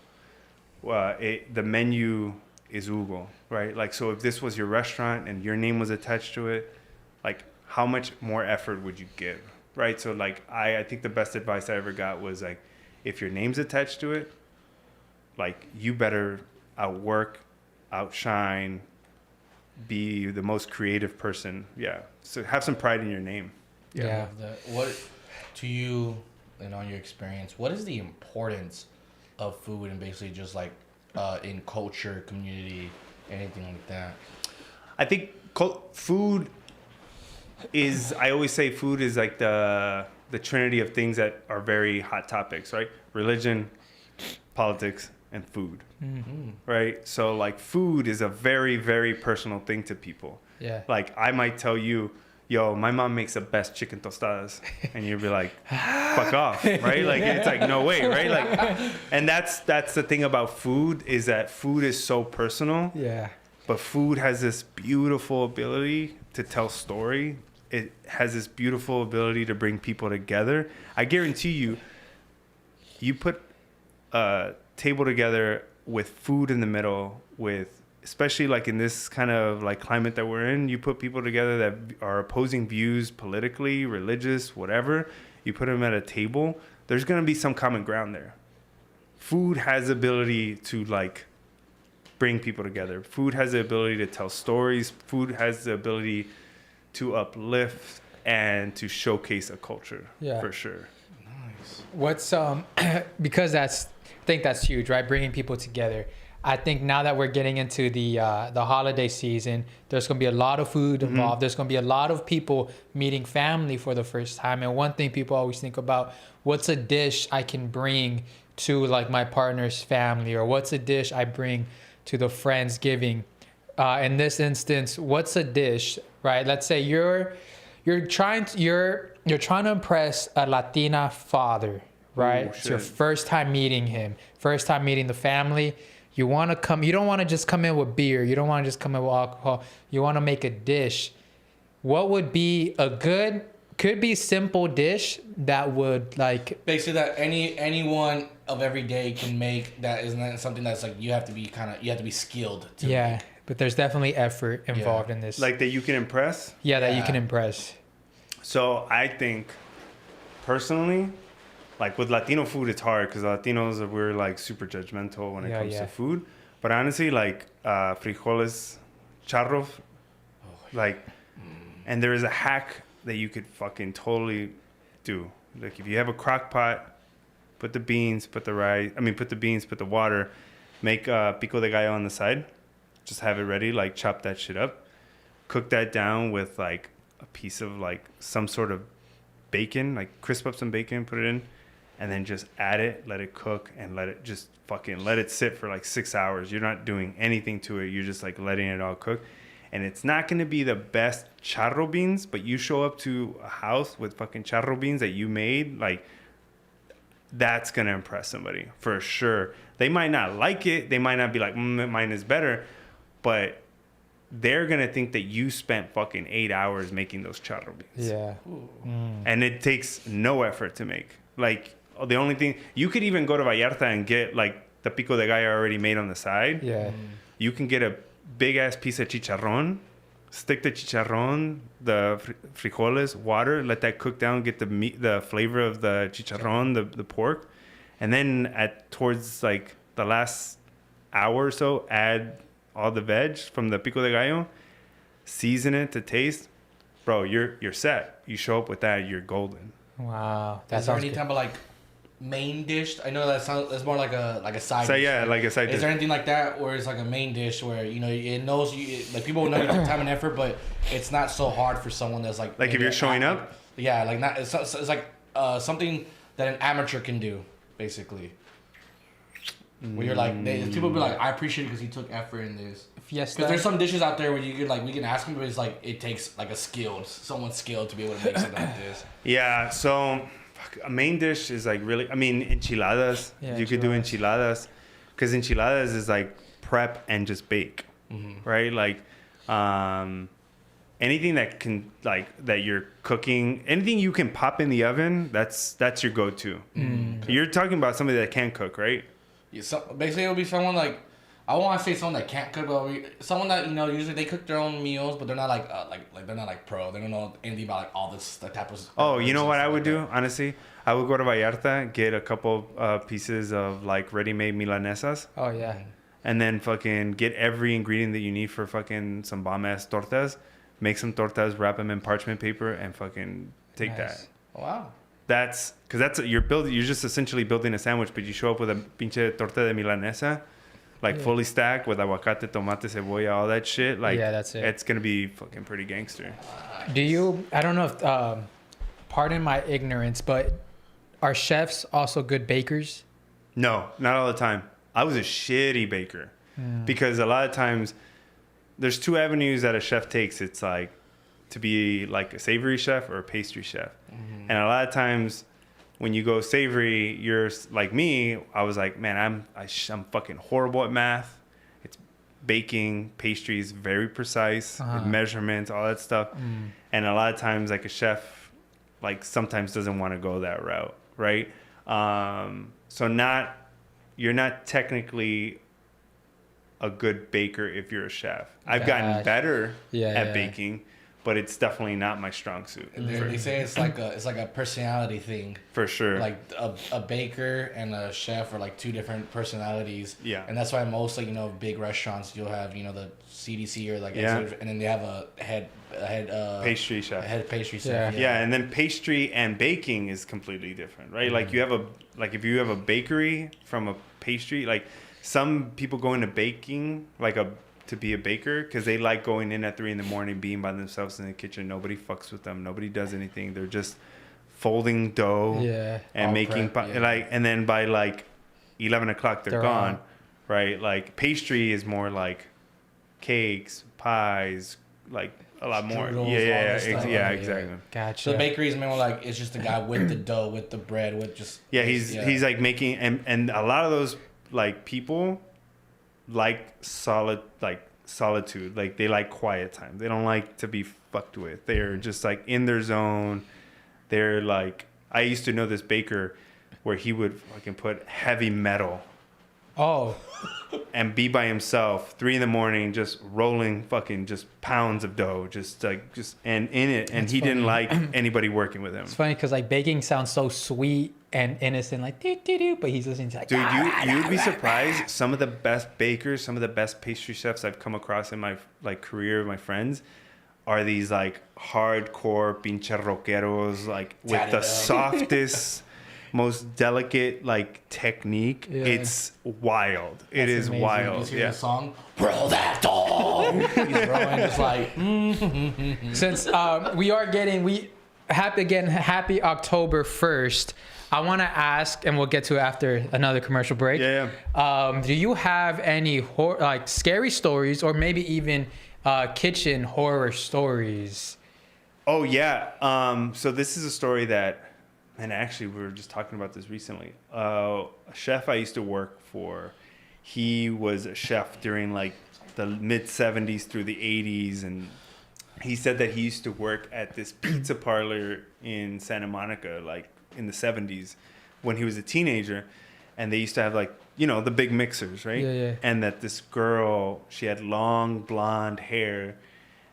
The menu is Hugo, right? Like, so if this was your restaurant and your name was attached to it, like how much more effort would you give, right? So like, I think the best advice I ever got was like, if your name's attached to it, like you better outwork, outshine, be the most creative person. Yeah. So have some pride in your name. Yeah. What, to you and on your experience, what is the importance of food and basically just like in culture, community, anything like that? I think food is, I always say food is like the trinity of things that are very hot topics, right? Religion, politics, and food, right? So like food is a very, very personal thing to people. Yeah. Like I might tell you, yo, my mom makes the best chicken tostadas, and you'll be like, fuck off, right? Like it's like, no way, right? Like, and that's the thing about food, is that food is so personal. Yeah. But food has this beautiful ability to tell story. It has this beautiful ability to bring people together. I guarantee you put a table together with food in the middle, with, especially like in this kind of like climate that we're in, you put people together that are opposing views politically, religious, whatever, you put them at a table, there's going to be some common ground there. Food has the ability to like bring people together. Food has the ability to tell stories. Food has the ability to uplift and to showcase a culture. Yeah, for sure. Nice. What's because I think that's huge, right? Bringing people together. I think now that we're getting into the holiday season, there's going to be a lot of food involved. There's going to be a lot of people meeting family for the first time. And one thing people always think about, what's a dish I can bring to like my partner's family, or what's a dish I bring to the Friendsgiving. In this instance, what's a dish, right? Let's say you're trying to impress a Latina father, right? Ooh, It's your shit. first time meeting him, first time meeting the family. You don't want to just come in with beer. You don't want to just come in with alcohol. You want to make a dish. What would be could be simple dish that would like Basically, that anyone of every day can make. That isn't something that's like you have to be skilled to make. But there's definitely effort involved in this. Like that you can impress. That you Yeah. can impress. So I think, personally, like with Latino food, it's hard because Latinos we're like super judgmental when it comes to food. But honestly, like frijoles, charros, like, and there is a hack that you could fucking totally do. Like if you have a crock pot, put the beans, put the rice. Put the beans, put the water. Make pico de gallo on the side. Just have it ready. Like chop that shit up. Cook that down with like a piece of like some sort of bacon. Like crisp up some bacon, put it in, and then just add it. Let it cook and let it sit for like 6 hours. You're not doing anything to it. You're just like letting it all cook. And it's not going to be the best charro beans, but you show up to a house with fucking charro beans that you made, like, that's going to impress somebody for sure. They might not like it. They might not be like, mine is better. But they're going to think that you spent fucking 8 hours making those charro beans. Yeah. And it takes no effort to make. Like, the only thing, you could even go to Vallarta and get, like, the pico de gallo already made on the side. Yeah. You can get a big-ass piece of chicharrón, stick the chicharrón, the frijoles, water, let that cook down, get the meat, the flavor of the chicharrón, the pork. And then towards, like, the last hour or so, add all the veg from the pico de gallo, season it to taste. Bro, you're set. You show up with that, you're golden. Wow. Is there any type of like main dish? I know that's more like a side So dish. yeah, like a side Is dish. there anything like that where it's like a main dish where it knows like people know you took time and effort, but it's not so hard for someone that's like Like if you're showing up? Yeah, like not it's like something that an amateur can do basically. Where you're like, people be like, I appreciate it because he took effort in this. Yes. Because there's some dishes out there where you can like we can ask them, but it's like it takes like someone skilled to be able to make something like this. Yeah, so a main dish is like really, enchiladas. Yeah, you could do enchiladas because enchiladas is like prep and just bake, right? Like anything that can that you're cooking, anything you can pop in the oven, that's your go-to. You're talking about somebody that can cook, right? Yeah, so basically, it would be someone like I don't want to say someone that can't cook, but someone that usually they cook their own meals, but they're not like they're not like pro. They don't know anything about like all this the type of. Oh, you know what I would do? Honestly, I would go to Vallarta, get a couple pieces of like ready-made milanesas, Oh yeah. and then fucking get every ingredient that you need for fucking some bomb-ass tortas. Make some tortas, wrap them in parchment paper, and fucking take Nice. that. Wow. That's because you're just essentially building a sandwich, but you show up with a pinche torta de milanesa, like fully stacked with aguacate, tomate, cebolla, all that shit. Like, Yeah, that's it. It's gonna be fucking pretty gangster. I don't know if, pardon my ignorance, but are chefs also good bakers? No, not all the time. I was a shitty baker because a lot of times there's two avenues that a chef takes. It's like to be like a savory chef or a pastry chef. And a lot of times when you go savory, you're like me. I was like, man, I'm fucking horrible at math. It's baking, pastries, very precise, measurements, all that stuff. And a lot of times like a chef, like sometimes doesn't want to go that route, right? So you're not technically a good baker if you're a chef. I've gotten better at baking, but it's definitely not my strong suit. And they say it's like a personality thing. For sure. Like a baker and a chef are like two different personalities. Yeah. And that's why most big restaurants you'll have the CDC or like and then they have a head pastry chef. A head pastry chef. Yeah, and then pastry and baking is completely different, right? Like if you have a bakery from a pastry, like some people go into baking to be a baker because they like going in at 3 a.m, being by themselves in the kitchen. Nobody fucks with them. Nobody does anything. They're just folding dough and all making prep, and then by like 11 o'clock they're gone. On. right? Like pastry is more like cakes, pies, like a lot more. Strudels, Yeah, exactly. Gotcha. So the bakery is more like it's just the guy with the dough, with the bread, with just he's like making and a lot of those like people like solitude, like they like quiet time. They don't like to be fucked with. They're just like in their zone. They're like, I used to know this baker where he would fucking put heavy metal and be by himself 3 a.m, just rolling fucking just pounds of dough, and in it. And he didn't like anybody working with him. It's funny because like baking sounds so sweet and innocent, like doo doo doo, but he's listening to like. Dude, you'd be surprised. Some of the best bakers, some of the best pastry chefs I've come across in my like career, my friends, are these like hardcore pinche rockeros, like with the softest, most delicate like technique. Yeah. It's wild. It is amazing. Wild. You hear the song, roll that dog. He's rolling just like. Since happy October 1st. I want to ask, and we'll get to it after another commercial break. Yeah. Do you have any like scary stories, or maybe even kitchen horror stories? Oh yeah. So this is a story that, and actually we were just talking about this recently. A chef I used to work for, he was a chef during like the mid 70s through the 80s, and he said that he used to work at this pizza parlor in Santa Monica, like in the 70s when he was a teenager, and they used to have like, you know, the big mixers, right? Yeah. And that this girl, she had long blonde hair,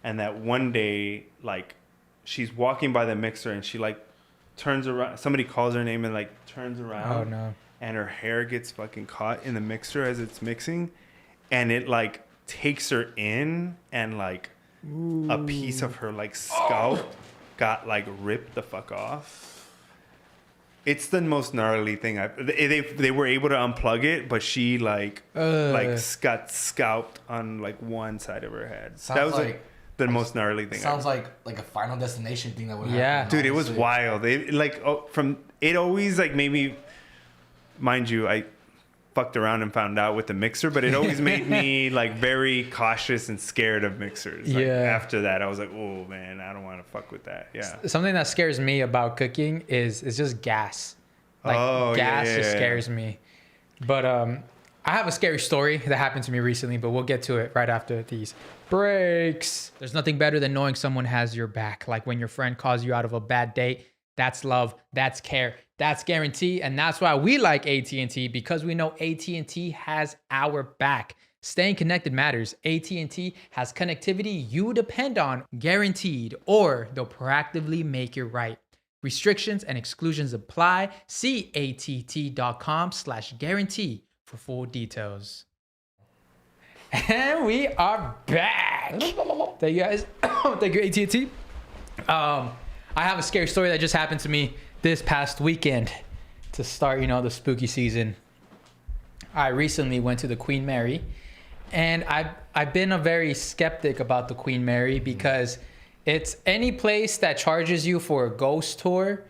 and that one day, like, she's walking by the mixer and she like turns around, somebody calls her name and like turns around. Oh no. And her hair gets fucking caught in the mixer as it's mixing, and it like takes her in, and like a piece of her like scalp got like ripped the fuck off. It's the most gnarly thing. They were able to unplug it, but she like got scalped on like one side of her head. That was like the most gnarly thing. Sounds like a Final Destination thing that would happen. Dude, it was wild. It always like made me, mind you, I fucked around and found out with the mixer, but it always made me like very cautious and scared of mixers. Like, after that, I was like, oh man, I don't want to fuck with that. Yeah. Something that scares me about cooking is just gas. Like gas just scares me. But I have a scary story that happened to me recently, but we'll get to it right after these breaks. There's nothing better than knowing someone has your back. Like when your friend calls you out of a bad date. That's love. That's care. That's guarantee. And that's why we like AT&T, because we know AT&T has our back. Staying connected matters. AT&T has connectivity you depend on, guaranteed, or they'll proactively make it right. Restrictions and exclusions apply. See att.com/guarantee for full details. And we are back. Thank you guys. Thank you, AT&T. I have a scary story that just happened to me this past weekend to start, the spooky season. I recently went to the Queen Mary, and I've been a very skeptic about the Queen Mary because it's any place that charges you for a ghost tour.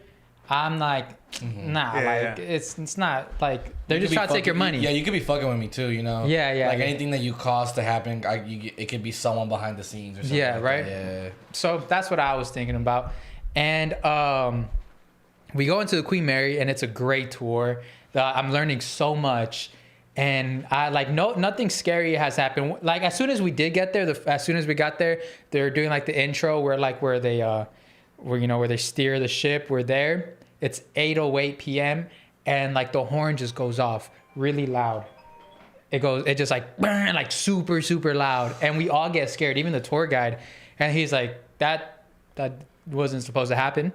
I'm like, it's not like they're just trying to take your money. Yeah, you could be fucking with me too, Yeah. Like anything that you cause to happen, it could be someone behind the scenes or something. Yeah, like right. That. Yeah. So that's what I was thinking about, and we go into the Queen Mary, and it's a great tour. I'm learning so much, and I nothing scary has happened. Like as soon as we did get there, as soon as we got there, they're doing like the intro where they where they steer the ship. We're there. It's 8:08 p.m. and like the horn just goes off really loud. It just like super, super loud. And we all get scared, even the tour guide. And he's like, that wasn't supposed to happen.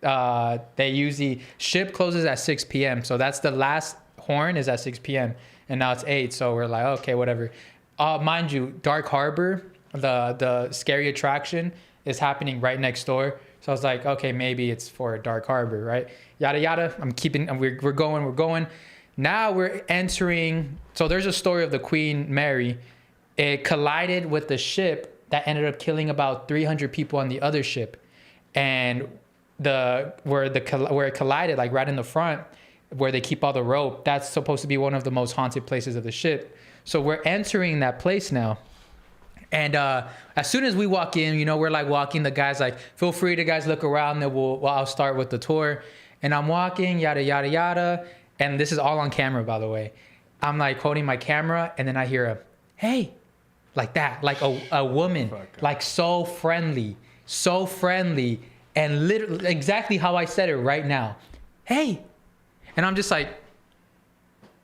The ship closes at 6 p.m. So that's the last horn is at 6 p.m. And now it's 8. So we're like, okay, whatever. Mind you, Dark Harbor, the scary attraction is happening right next door. So I was like, okay, maybe it's for Dark Harbor, right? Yada, yada. We're going. Now we're entering. So there's a story of the Queen Mary. It collided with the ship that ended up killing about 300 people on the other ship. And where it collided, like right in the front, where they keep all the rope. That's supposed to be one of the most haunted places of the ship. So we're entering that place now. And as soon as we walk in, you know, we're like walking. The guy's like, feel free to guys look around. Then I'll start with the tour. And I'm walking, yada, yada, yada. And this is all on camera, by the way. I'm like holding my camera. And then I hear a, hey, like that. Like a woman, like so friendly. And literally exactly how I said it right now. Hey. And I'm just like,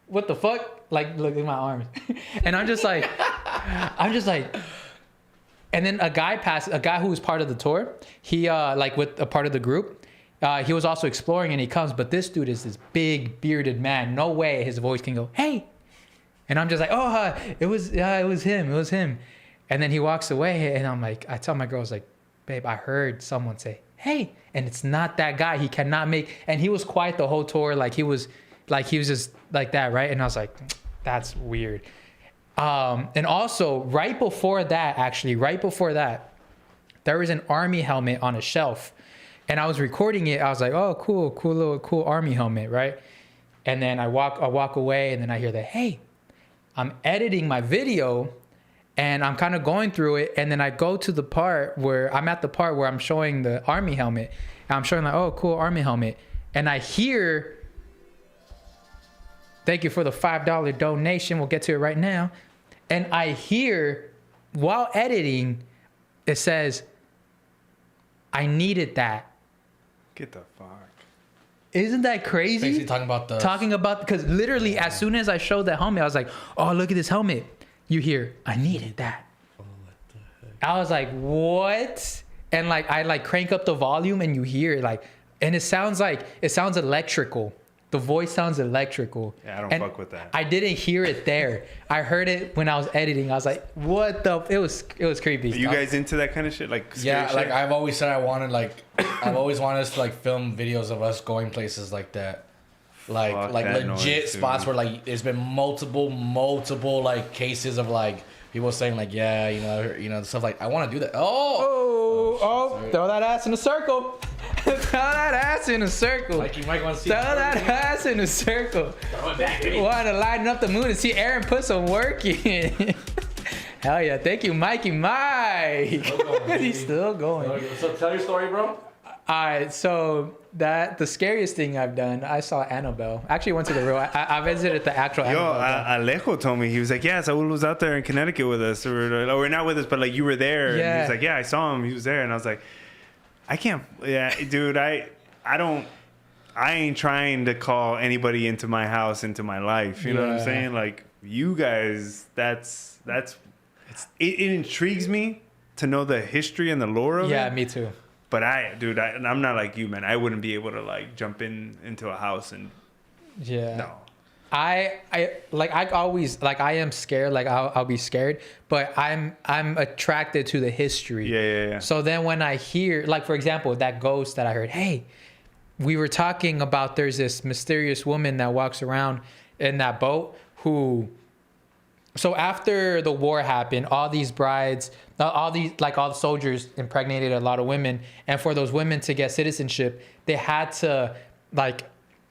what the fuck? Like, look at my arms. And I'm just like, and then a guy who was part of the tour, he, like with a part of the group, he was also exploring and he comes, but this dude is this big bearded man. No way his voice can go, hey. And I'm just like, oh, it was him. And then he walks away and I'm like, I tell my girls like, babe, I heard someone say, hey, and it's not that guy. He cannot make, and he was quiet the whole tour. He was just like that. Right. And I was like, that's weird. And also right before that, there was an army helmet on a shelf and I was recording it. I was like, oh, cool army helmet. Right. And then I walk away and then I hear that, hey, I'm editing my video and I'm kind of going through it. And then I go to the part where I'm showing the army helmet and I'm showing like, oh, cool army helmet. And I hear, thank you for the $5 donation. We'll get to it right now. And I hear, while editing, it says, I needed that. Get the fuck. Isn't that crazy? Basically talking about because literally as soon as I showed that helmet, I was like, oh, look at this helmet. You hear, I needed that. Oh, what the heck? I was like, what? And like, I like crank up the volume and you hear it like, and it sounds electrical. The voice sounds electrical. Yeah, I don't fuck with that. I didn't hear it there. I heard it when I was editing. I was like, what the? It was creepy. Are you guys into that kind of shit? Like, yeah, shit? like I've always said I've always wanted us to like film videos of us going places like that. Like legit noise, spots where like there's been multiple like cases of like people saying like, yeah, you know, stuff like I want to do that. Oh, throw that ass in a circle. Throw that ass in a circle. Like you might want to see. Throw that ass in a circle. Throw it back to me. Want to lighten up the mood and see Aaron put some work in. Hell yeah. Thank you, Mikey Mike. He's still going. So tell your story, bro. Alright, so the scariest thing I've done, I saw Annabelle. I actually went to the real. I visited the actual Annabelle. Alejo told me, he was like, yeah, Saul was out there in Connecticut with us, or not with us, but like you were there. Yeah. And he was like, yeah, I saw him. He was there, and I was like, I can't. Yeah, dude, I ain't trying to call anybody into my house, into my life. You know what I'm saying? Like you guys, it intrigues me to know the history and the lore of it. Yeah, me too. But I'm not like you, man. I wouldn't be able to like jump into a house and no. I am scared. Like I'll be scared, but I'm attracted to the history. Yeah. So then when I hear, like for example, that ghost that I heard, hey, we were talking about there's this mysterious woman that walks around in that boat who. So after the war happened, all these brides, all the soldiers impregnated a lot of women. And for those women to get citizenship, they had to like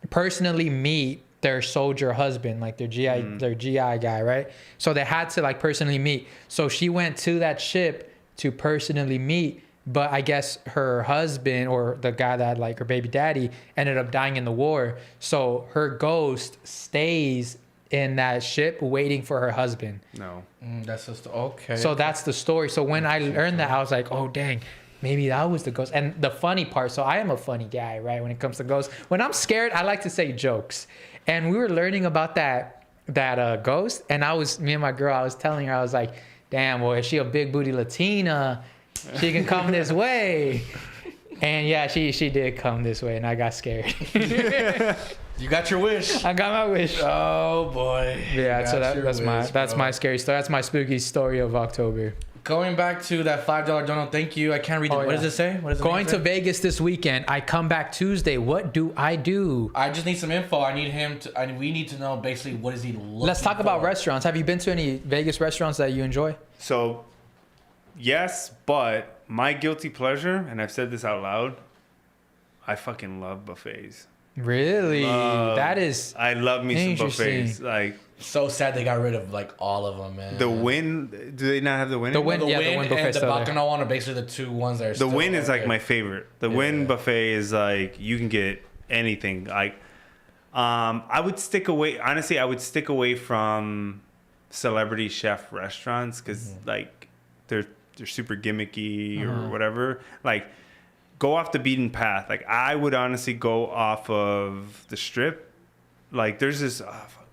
personally meet their soldier husband, like their GI guy, right? So they had to like personally meet. So she went to that ship to personally meet. But I guess her husband or the guy that had like her baby daddy ended up dying in the war. So her ghost stays in that ship waiting for her husband. No. That's just okay. So that's the story. So when I learned that, I was like, oh dang, maybe that was the ghost. And the funny part, so I am a funny guy, right? When it comes to ghosts, when I'm scared, I like to say jokes. And we were learning about that ghost, and me and my girl, I was telling her, I was like, damn, well, if she a big booty Latina, she can come this way. And yeah, she did come this way, and I got scared. You got your wish. I got my wish. Oh boy. Yeah, so that's my scary story. That's my spooky story of October. Going back to that $5 dono, thank you. I can't read it. What does it say? What is it? Going to Vegas this weekend. I come back Tuesday. What do I do? I just need some info. We need to know basically what is he looking for. Let's talk about restaurants. Have you been to any Vegas restaurants that you enjoy? So, yes, but my guilty pleasure, and I've said this out loud, I fucking love buffets. Really? That is. I love me some interesting. buffets. Like So sad they got rid of like all of them, man. the Win. Do they not have the Win? The anymore? Win, yeah, the Win buffet and the still there. Bacano one are basically the two ones that are The still Win is like there. my favorite. The Win buffet is like you can get anything. Like, I would stick away. Honestly, I would stick away from celebrity chef restaurants because like they're super gimmicky or whatever. Like, go off the beaten path. Like, I would honestly go off of the Strip. Like, there's this.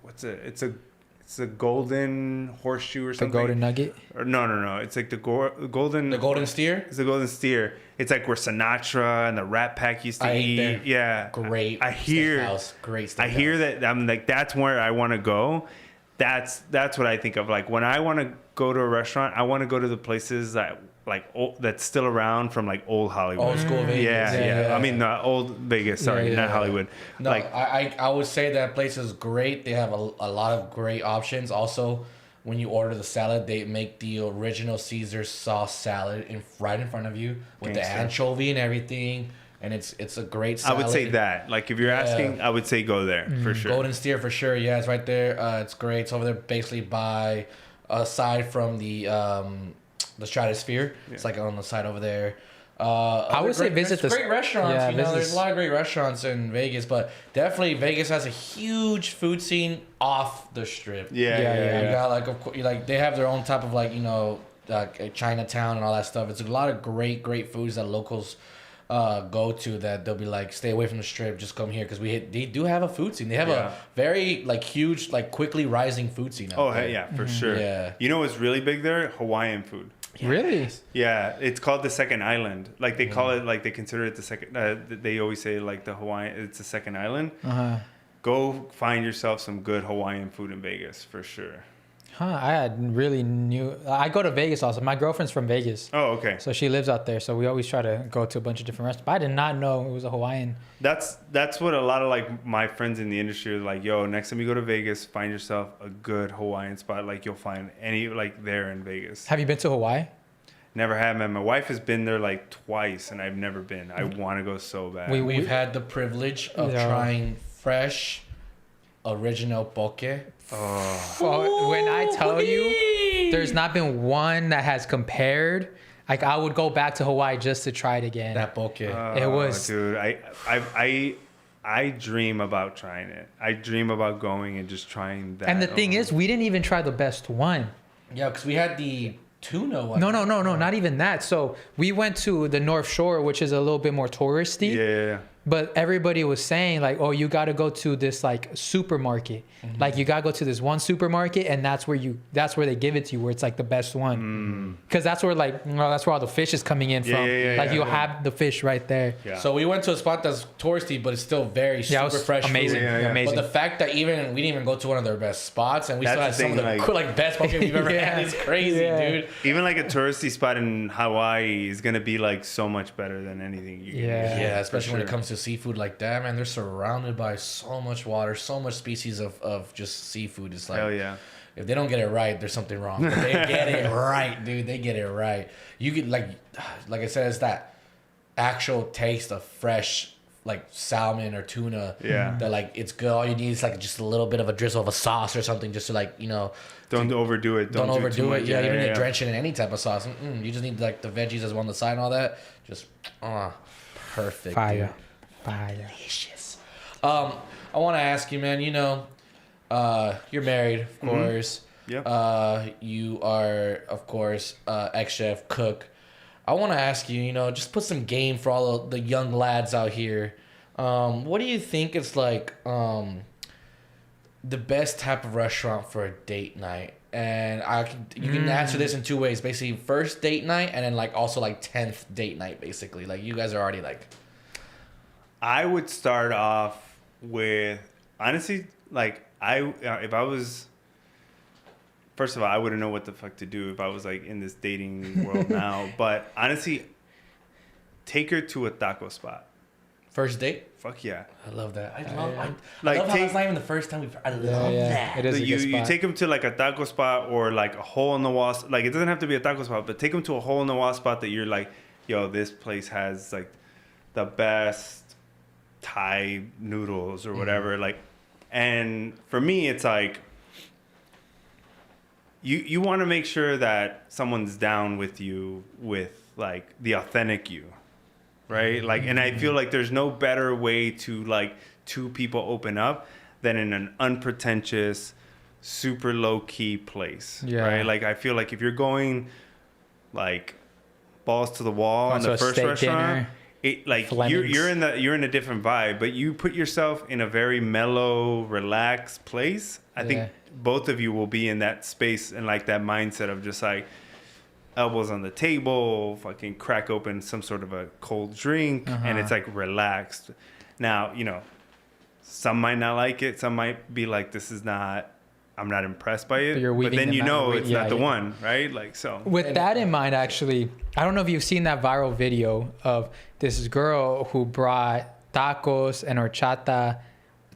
What's it? It's a golden horseshoe or something. The Golden Nugget? Or no. It's like the golden. The Golden Steer. It's the Golden Steer. It's like where Sinatra and the Rat Pack used to I ate eat. there. Yeah, Great. I hear. Steakhouse. Great steakhouse. I hear that. I'm like, that's where I want to go. That's what I think of. Like, when I want to go to a restaurant, I want to go to the places that like that's still around from like old Hollywood. Old school Vegas. Yeah. I mean, old Vegas. Sorry, Yeah. not Hollywood. No, Like, I would say that place is great. They have a lot of great options. Also, when you order the salad, they make the original Caesar sauce salad right in front of you with the Gangsta. anchovy and everything. And it's a great I salad. would say that. Like, if you're asking, I would say go there for sure. Golden Steer for sure. Yeah, it's right there. It's great. It's over there basically by aside from the Stratosphere. It's like on the side over there. I would say visit there's great restaurants. Yeah, you know, visit- there's a lot of great restaurants in Vegas, but definitely Vegas has a huge food scene off the Strip. Yeah. You got like, of course, like they have their own type of like, you know, like Chinatown and all that stuff. It's a lot of great foods that locals go to that they'll be like, stay away from the Strip, just come here because they do have a food scene. They have a very like huge, like quickly rising food scene. Out there. Hey, yeah, for sure. Yeah. You know what's really big there? Hawaiian food. Really? Yeah, it's called the second island. Like, they call it, like, they consider it the second. They always say like the Hawaiian. It's the second island. Go find yourself some good Hawaiian food in Vegas for sure. I had really knew. I go to Vegas also. My girlfriend's from Vegas. Oh, okay. So she lives out there. So we always try to go to a bunch of different restaurants. But I did not know it was a Hawaiian. That's what a lot of like my friends in the industry are like. Yo, next time you go to Vegas, find yourself a good Hawaiian spot. Like, you'll find any like there in Vegas. Have you been to Hawaii? Never have, man. My wife has been there like twice, and I've never been. I want to go so bad. We've had the privilege of trying fresh, original poke. Oh, when I tell you, there's not been one that has compared. Like, I would go back to Hawaii just to try it again. That poke. It was, dude. I dream about trying it. I dream about going and just trying that. and the thing is, we didn't even try the best one. Yeah, because we had the tuna one. No, not even that. So we went to the North Shore, which is a little bit more touristy. Yeah. But everybody was saying like, oh, you got to go to this like supermarket. Like, you got to go to this one supermarket, and that's where they give it to you, where it's like the best one. Because that's where that's where all the fish is coming in from. Like, you'll have the fish right there. Yeah. So we went to a spot that's touristy, but it's still very Yeah, it super was fresh. amazing. Food. Amazing. But the fact that we didn't even go to one of their best spots, and we still had That's the some of the thing, like best poke we've ever Yeah. had. It's crazy, Yeah. dude. Even like a touristy spot in Hawaii is gonna be like so much better than anything you can Yeah. get. Yeah, especially when it sure. comes to seafood like that, man. They're surrounded by so much water, so much species of just seafood. It's like, Hell yeah. if they don't get it right, there's something wrong. But they get it right, dude. They get it right. You get like I said, it's that actual taste of fresh like salmon or tuna. Yeah. That like it's good. All you need is like just a little bit of a drizzle of a sauce or something, just to like, you know. Don't overdo it. Don't do too overdo it. much. Yeah, you don't need to drench it in any type of sauce. You just need like the veggies as well on the side and all that. Just perfect. Fire. Dude. Fire. Delicious. I want to ask you, man. You know, you're married, of course. Yep. You are, of course, ex-chef, cook. I want to ask you, you know, just put some game for all of the young lads out here. What do you think is like the best type of restaurant for a date night? And you can answer this in two ways. Basically, first date night, and then like also like 10th date night. Basically, like you guys are already like. I would start off with, honestly, like if I was, first of all, I wouldn't know what the fuck to do if I was like in this dating world now. But honestly, take her to a taco spot. First date? Fuck yeah. I love that. I Like, love how take- it's not even the first time I love that. It is a good You spot. take them to like a taco spot or like a hole in the wall. Like, it doesn't have to be a taco spot, but take them to a hole in the wall spot that you're like, yo, this place has like the best Thai noodles or whatever. Like, and for me, it's like, you want to make sure that someone's down with you with like the authentic you, right? Like, and I feel like there's no better way to like two people open up than in an unpretentious, super low key place, right? Like, I feel like if you're going like balls to the wall in the first restaurant, it like you're in a different vibe, but you put yourself in a very mellow, relaxed place. I think both of you will be in that space and like that mindset of just like elbows on the table, fucking crack open some sort of a cold drink, and it's like relaxed. Now, you know, some might not like it. Some might be like, this is not, I'm not impressed by it. But then you know it's not the one, right? Like, so. With that in mind, actually, I don't know if you've seen that viral video of this girl who brought tacos and horchata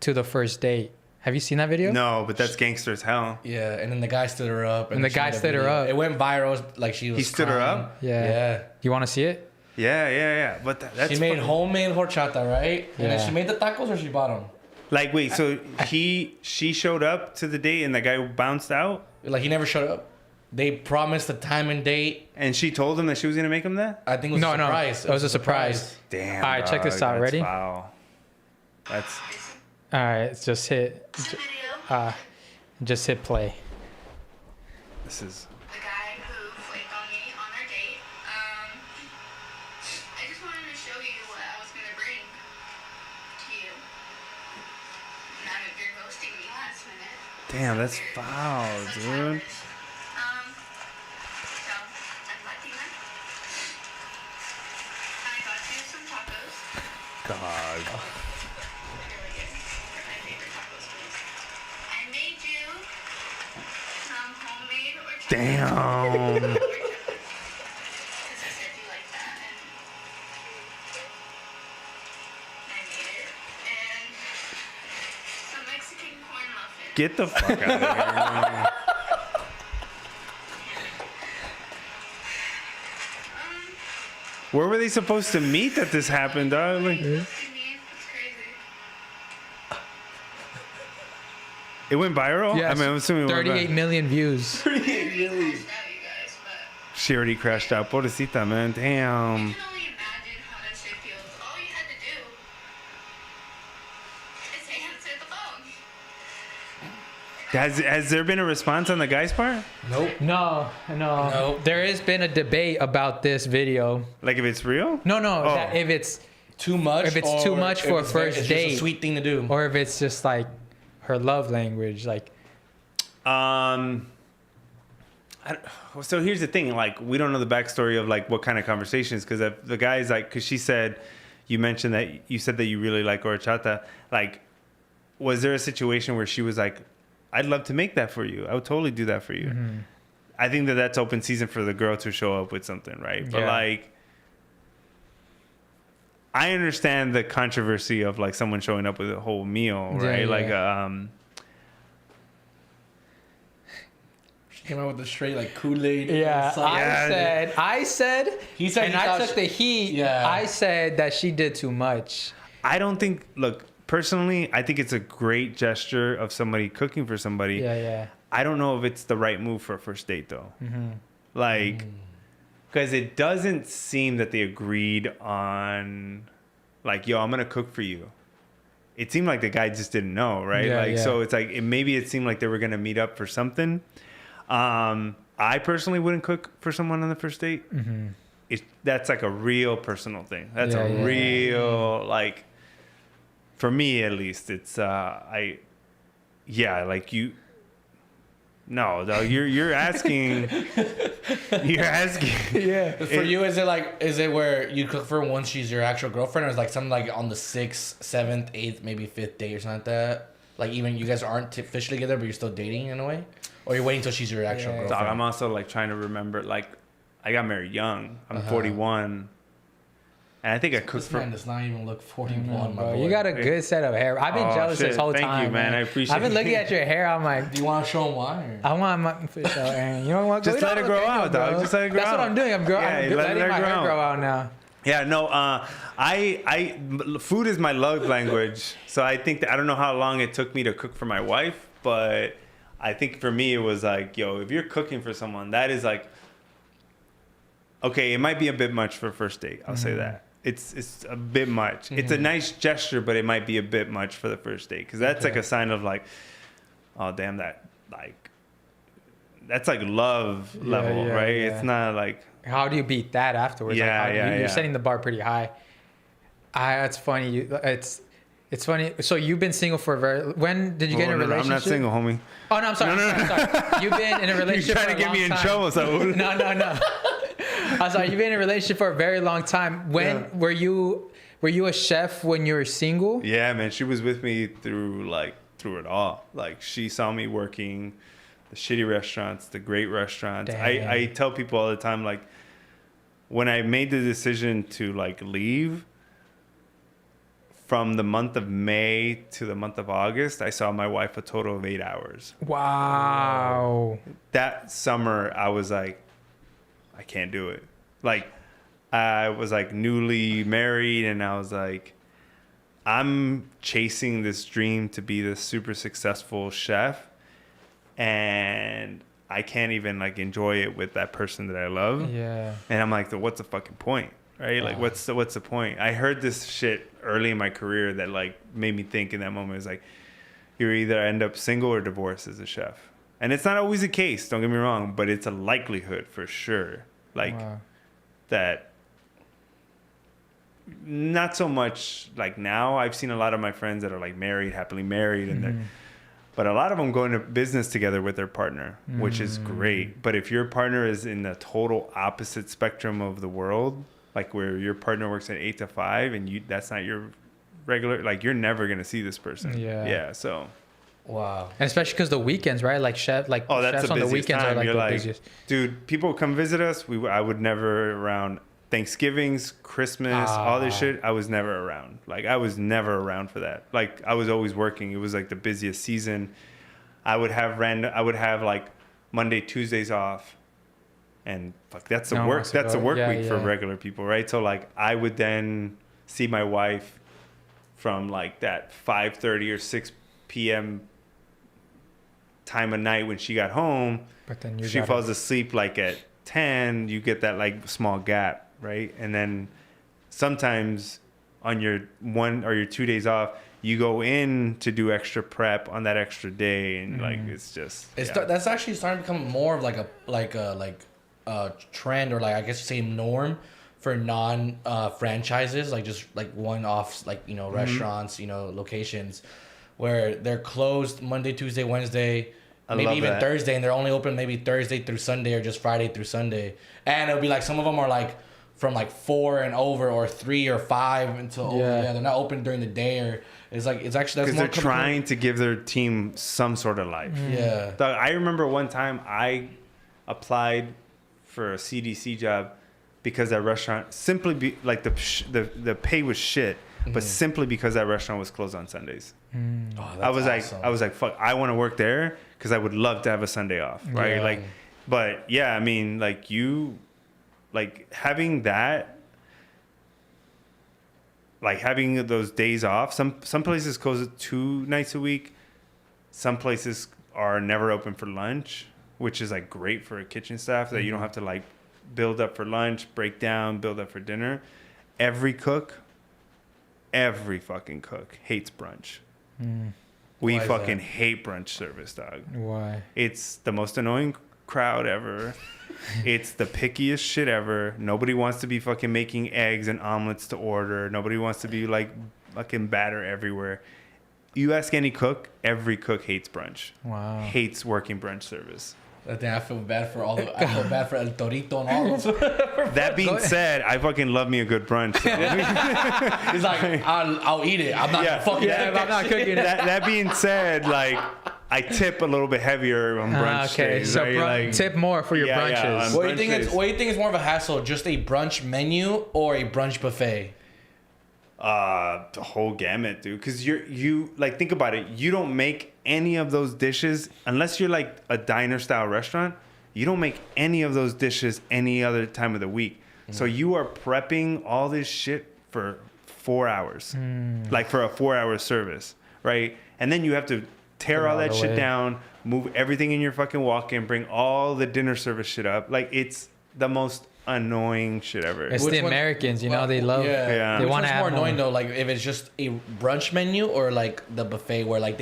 to the first date. Have you seen that video? No, but that's gangster as hell. Yeah, and then the guy stood her up. And the guy stood her up. It went viral, like she was He stood her up? Yeah. You want to see it? Yeah. But that's she made homemade horchata, right? Yeah. And then she made the tacos or she bought them? Like, wait, so she showed up to the date and the guy bounced out? Like, he never showed up. They promised the time and date. And she told him that she was going to make him that? I think it was a surprise. No, it was a surprise. Damn. All right, check this out. That's Ready? Wow. That's... All right, just hit play. This is... The guy who flaked on me on our date. I just wanted to show you what I was going to bring to you. Now that you're ghosting me last minute. Damn, that's foul, dude. So, I'm Latina. I got you some tacos. God. Really good. They're my favorite tacos, please. I made you some homemade horchata. Damn. Because I said you like that, and I made it. And some Mexican corn muffins. Get the fuck out of here. Where were they supposed to meet that this happened, dog? Like, It's crazy. it went viral? Yes. I mean, I'm assuming it went 38 viral. million views. Crashed out, you guys, but She already crashed out. Pobrecita, man. Damn. you can only imagine how that shit feels. All you had to do is answer the phone. Has there been a response on the guy's part? Nope. No. Nope. There has been a debate about this video. Like if it's real? No, Oh. that if it's Too much. If it's too much for a first it's date. Just a sweet thing to do. or if it's just like her love language. Like, So here's the thing. Like, we don't know the backstory of like what kind of conversations. Because the guy's like, because she said, you mentioned that you said that you really like horchata. Like, was there a situation where she was like, I'd love to make that for you. I would totally do that for you. I think that's open season for the girl to show up with something, right? But like, I understand the controversy of like someone showing up with a whole meal, right? She came out with the straight like Kool-Aid. yeah, sauce. I said, He said and he I thought took the heat. Yeah. I said that she did too much. I don't think. Look, personally, I think it's a great gesture of somebody cooking for somebody. Yeah. I don't know if it's the right move for a first date though. Like, because it doesn't seem that they agreed on, like, yo, I'm gonna cook for you. It seemed like the guy just didn't know, right? So it's like maybe it seemed like they were gonna meet up for something. I personally wouldn't cook for someone on the first date. That's like a real personal thing. That's real like. For me, at least, it's like you. No, though you're asking. You're asking. Yeah. For you, is it where you cook for her once she's your actual girlfriend, or is like something like on the 6th, 7th, 8th, maybe 5th date or something like that? Like even you guys aren't officially together, but you're still dating in a way, or you're waiting until she's your actual girlfriend. Dog, I'm also like trying to remember. Like, I got married young. I'm 41. And I think I cooked This for. man does not even look 41, my Bro, boy. you got a good set of hair. I've been jealous this whole Thank time. you, man. I appreciate I've been looking it. at your hair. I'm like, Do you want to show him why? Or? I want my for sure. Aaron. You know what? Just let it grow out, dog. Just let it grow That's what out. I'm doing. I'm Yeah, letting my hair grow grow out now. Yeah, no, food is my love language. So I think that, I don't know how long it took me to cook for my wife, but I think for me it was like, yo, if you're cooking for someone, that is like, okay, it might be a bit much for a first date. I'll say that. It's a bit much. It's a nice gesture, but it might be a bit much for the first date, because that's like a sign of like, oh damn, that like, that's like love level, right? Yeah. It's not like, how do you beat that afterwards? Yeah, like, you're setting the bar pretty high. That's funny. It's funny. So you've been single for when did you get in a relationship? I'm not single, homie. Oh no, I'm sorry. I'm sorry. You've been in a relationship. You're trying to get me in trouble, so No. I'm sorry. You've been in a relationship for a very long time. When were you a chef when you were single? Yeah, man. She was with me through it all. Like, she saw me working the shitty restaurants, the great restaurants. I tell people all the time, like, when I made the decision to like leave, from the month of May to the month of August, I saw my wife a total of 8 hours. Wow. That summer, I was like, I can't do it. Like, I was like newly married, and I was like, I'm chasing this dream to be this super successful chef, and I can't even like enjoy it with that person that I love. Yeah. And I'm like, what's the fucking point? Right? Like, what's the point? I heard this shit early in my career that like made me think in that moment. It's like, you either end up single or divorced as a chef. And it's not always the case, don't get me wrong, but it's a likelihood for sure. Like, that, not so much like now. I've seen a lot of my friends that are like married, happily married, and but a lot of them go into business together with their partner, which is great. But if your partner is in the total opposite spectrum of the world, like where your partner works at 8 to 5 and that's not your regular, like, you're never going to see this person. Yeah. So. Wow. And especially because the weekends, right? Like chefs on the weekends are like the busiest. Dude, people come visit us. I would never around Thanksgivings, Christmas, all this shit. I was never around. Like, I was never around for that. Like, I was always working. It was like the busiest season. I would have like Monday, Tuesdays off. And fuck, that's a work week for regular people, right? So like, I would then see my wife from like that 5:30 or 6 p.m. time of night when she got home. But then she falls asleep like at 10. You get that like small gap, right? And then sometimes on your 1 or your 2 days off, you go in to do extra prep on that extra day, and like it's just that's actually starting to become more of like a trend, or like, I guess you say norm for non franchises, like just like one-offs, like, you know, restaurants, you know, locations where they're closed Monday, Tuesday, Wednesday, maybe even Thursday, and they're only open maybe Thursday through Sunday or just Friday through Sunday. And it'll be like, some of them are like from like 4 and over, or 3 or 5 until they're not open during the day, or it's like, it's actually, that's because they're trying to give their team some sort of life. Yeah. I remember one time I applied for a CDC job because that restaurant simply the pay was shit, but simply because that restaurant was closed on Sundays. I was like, fuck, I want to work there because I would love to have a Sunday off, right? Yeah. Like, but yeah, I mean, like, you, like, having that, like having those days off. Some places close 2 nights a week. Some places are never open for lunch, which is like great for a kitchen staff, that you don't have to like build up for lunch, break down, build up for dinner. Every fucking cook hates brunch. We fucking hate brunch service, dog. Why? It's the most annoying crowd ever. It's the pickiest shit ever. Nobody wants to be fucking making eggs and omelets to order. Nobody wants to be like fucking batter everywhere. You ask any cook, every cook hates brunch. Wow. Hates working brunch service. I feel bad for I feel bad for El Torito and all those. That being said, I fucking love me a good brunch. So. He's like, I'll eat it. I'm not fucking. I'm not cooking it. That being said, like, I tip a little bit heavier on brunch days. So right? like, tip more for your brunches. What do you think is more of a hassle? Just a brunch menu or a brunch buffet? The whole gamut, dude. Because you like, think about it. You don't make any of those dishes unless you're like a diner style restaurant. You don't make any of those dishes any other time of the week. So you are prepping all this shit for 4 hours, like for a 4-hour service, right? And then you have to tear all that shit down, move everything in your fucking walk-in, bring all the dinner service shit up. Like, it's the most annoying shit ever. It's the Americans, you know, they love. Yeah. They Which want one's to have more annoying more. though? Like if it's just a brunch menu or like the buffet where like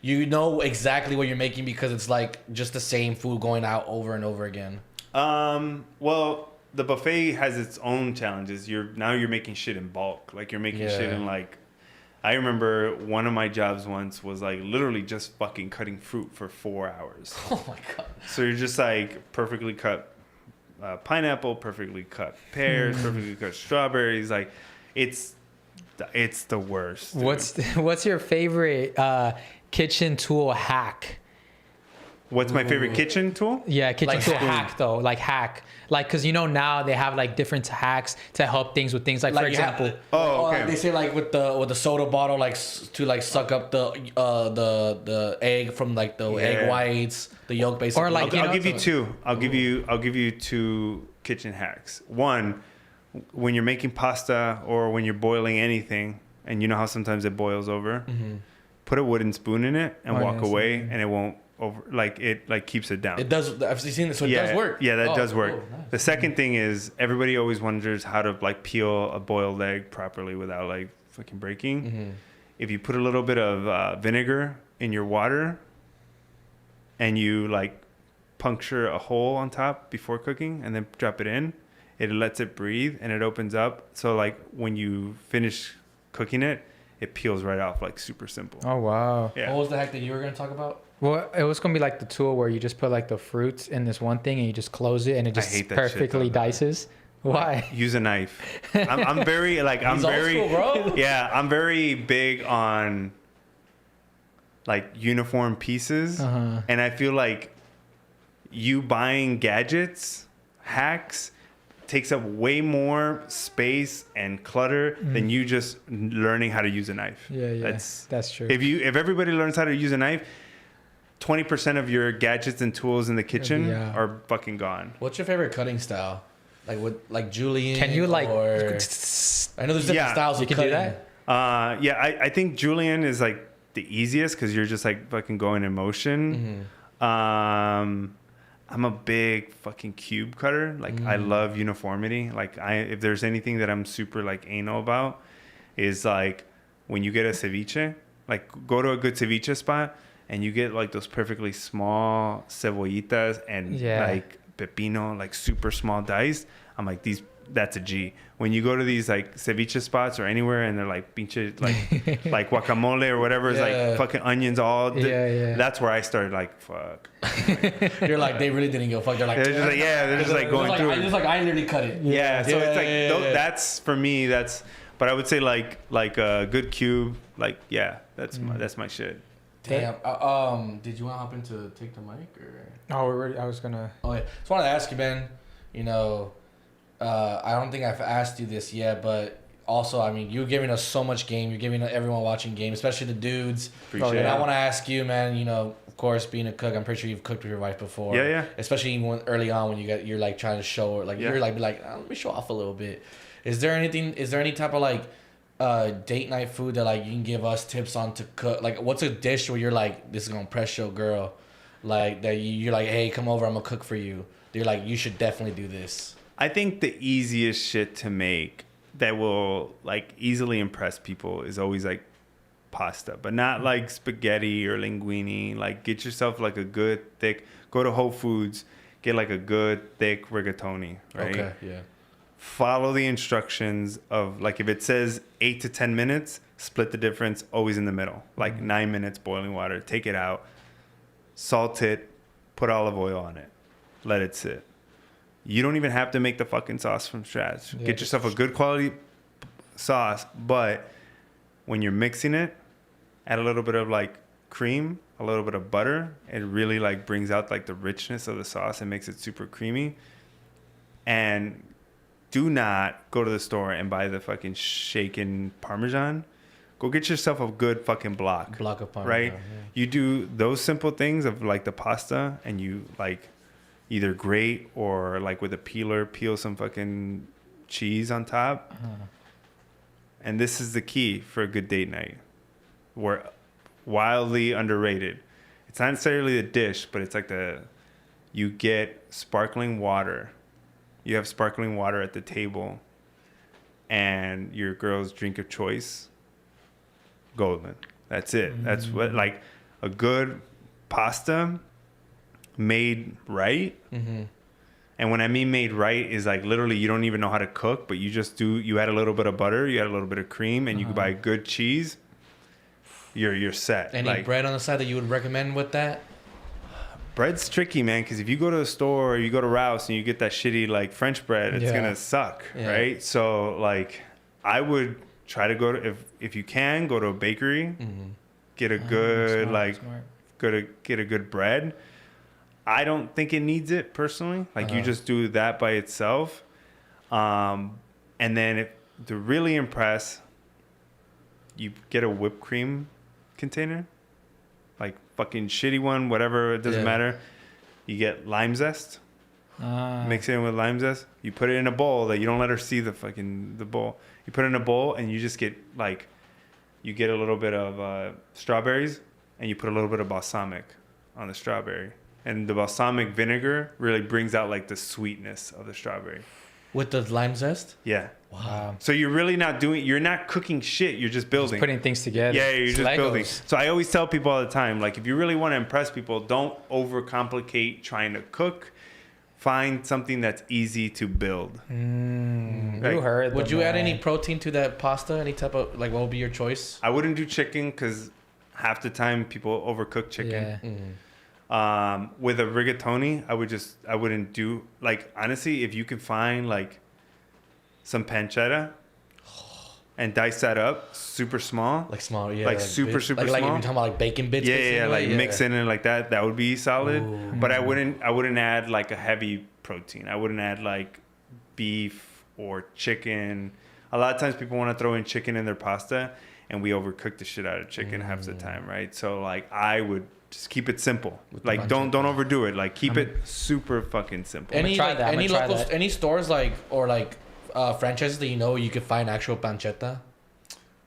you know exactly what you're making because it's like just the same food going out over and over again. Well, the buffet has its own challenges. You're making shit in bulk. Like, you're making shit in like. I remember one of my jobs once was like literally just fucking cutting fruit for 4 hours. Oh my god! So you're just like perfectly cut pineapple, perfectly cut pears, perfectly cut strawberries. Like, it's the worst. Dude. What's your favorite kitchen tool hack? What's my favorite kitchen tool? Yeah, kitchen Like tool spoon. hack though, like hack, like because you know now they have like different hacks to help things with things like for you have- example. Okay. like they say like with the soda bottle, like to like suck up the egg from like the egg whites, the yolk basically. Or, like, I'll give you two. I'll give you two kitchen hacks. One, when you're making pasta or when you're boiling anything, and you know how sometimes it boils over, put a wooden spoon in it and walk away, and it won't over. Like, it like keeps it down. It does. I've seen it, so it does work. Yeah, that does work. Cool, nice. The second thing is everybody always wonders how to like peel a boiled egg properly without like fucking breaking. If you put a little bit of vinegar in your water and you like puncture a hole on top before cooking and then drop it in, it lets it breathe and it opens up. So like when you finish cooking it, it peels right off, like super simple. Oh wow. Yeah. What was the hack that you were gonna talk about? Well, it was gonna be like the tool where you just put like the fruits in this one thing and you just close it and it I just hate that shit, perfectly though. dices. Why? Use a knife. I'm very like I'm He's old very school, bro. yeah, I'm very big on like uniform pieces, and I feel like you buying gadgets, hacks, takes up way more space and clutter than you just learning how to use a knife. Yeah, that's true. If everybody learns how to use a knife, 20% of your gadgets and tools in the kitchen Yeah. are fucking gone. What's your favorite cutting style? Like with like julienne? Can you like? Or, I know there's different Yeah. styles. You of can do cutting. that. Yeah, I think julienne is like the easiest because you're just like fucking going in motion. I'm a big fucking cube cutter. Like I love uniformity. Like if there's anything that I'm super like anal about is like when you get a ceviche, like go to a good ceviche spot and you get like those perfectly small cebollitas and like pepino, like super small diced. I'm like that's a G. When you go to these like ceviche spots or anywhere and they're like pinche like guacamole or whatever, it's like fucking onions all. That's where I started like fuck. You're like they really didn't give a fuck. They're like They're just like they're just like going through. I literally cut it. Yeah, so it's like yeah. that's for me. But I would say like a good cube. Like that's my shit. Damn. Did you want to hop in to take the mic or? Oh, I was gonna. Oh yeah. Just wanted to ask you, Ben. You know, I don't think I've asked you this yet, but also, I mean, you're giving us so much game. You're giving everyone watching game, especially the dudes. Appreciate And it. I want to ask you, man. You know, of course, being a cook, I'm pretty sure you've cooked with your wife before. Yeah. Especially even early on when you're like trying to show her, like you're like let me show off a little bit. Is there any type of like date night food that like you can give us tips on to cook? Like, what's a dish where you're like, this is gonna impress your girl, like that you're like, hey, come over, I'm gonna cook for you. You're like, you should definitely do this. I think the easiest shit to make that will like easily impress people is always like pasta, but not like spaghetti or linguine. Like get yourself like a good thick. Go to Whole Foods, get like a good thick rigatoni. Right. Okay. Yeah. Follow the instructions of like if it says 8 to 10 minutes, split the difference. Always in the middle. Like 9 minutes boiling water. Take it out, salt it, put olive oil on it, let it sit. You don't even have to make the fucking sauce from scratch. Get yourself a good quality sauce, but when you're mixing it, add a little bit of like cream, a little bit of butter. It really like brings out like the richness of the sauce and makes it super creamy. And do not go to the store and buy the fucking shaken Parmesan. Go get yourself a good fucking block Block of Parmesan. right? Yeah. You do those simple things of like the pasta and you like either grate or like with a peeler peel some fucking cheese on top. And this is the key for a good date night. We're wildly underrated. It's not necessarily the dish, but it's like you get sparkling water. You have sparkling water at the table, and your girl's drink of choice, golden. That's it. That's what, like, a good pasta made right. And when I mean made right is like literally you don't even know how to cook, but you add a little bit of butter, you add a little bit of cream, and you can buy good cheese. You're set. Any bread on the side that you would recommend with that? Bread's tricky, man, because if you go to the store or you go to Rouse and you get that shitty like French bread, it's gonna suck, right? So like, I would try to go to if you can go to a bakery, get a good get a good bread. I don't think it needs it personally. Like you just do that by itself, and then to really impress, you get a whipped cream container, like fucking shitty one, whatever, it doesn't matter. You get lime zest, mix it in with lime zest. You put it in a bowl that you don't let her see the bowl. You put it in a bowl and you just get like, you get a little bit of strawberries and you put a little bit of balsamic on the strawberry. And the balsamic vinegar really brings out like the sweetness of the strawberry. With the lime zest? Yeah. Wow. So you're really you're not cooking shit. You're just building. Just putting things together. Yeah, you're It's just Legos. building. So I always tell people all the time, like, if you really want to impress people, don't overcomplicate trying to cook. Find something that's easy to build. You heard. Would you add any protein to that pasta? Any type of, like, what would be your choice? I wouldn't do chicken because half the time people overcook chicken. Yeah. With a rigatoni, I wouldn't do, like, honestly, if you could find like some pancetta and dice that up super small, Like small, yeah. like super like small. Like you're talking about like bacon bits. Yeah, like basically? mix it in like that. That would be solid. Ooh. But I wouldn't add like a heavy protein. I wouldn't add like beef or chicken. A lot of times people want to throw in chicken in their pasta, and we overcook the shit out of chicken half the time, right? So like I would just keep it simple. Like don't overdo it. Like keep it super fucking simple. Any try like that. I'm any gonna try local that. any stores like or like franchises that you know you could find actual pancetta.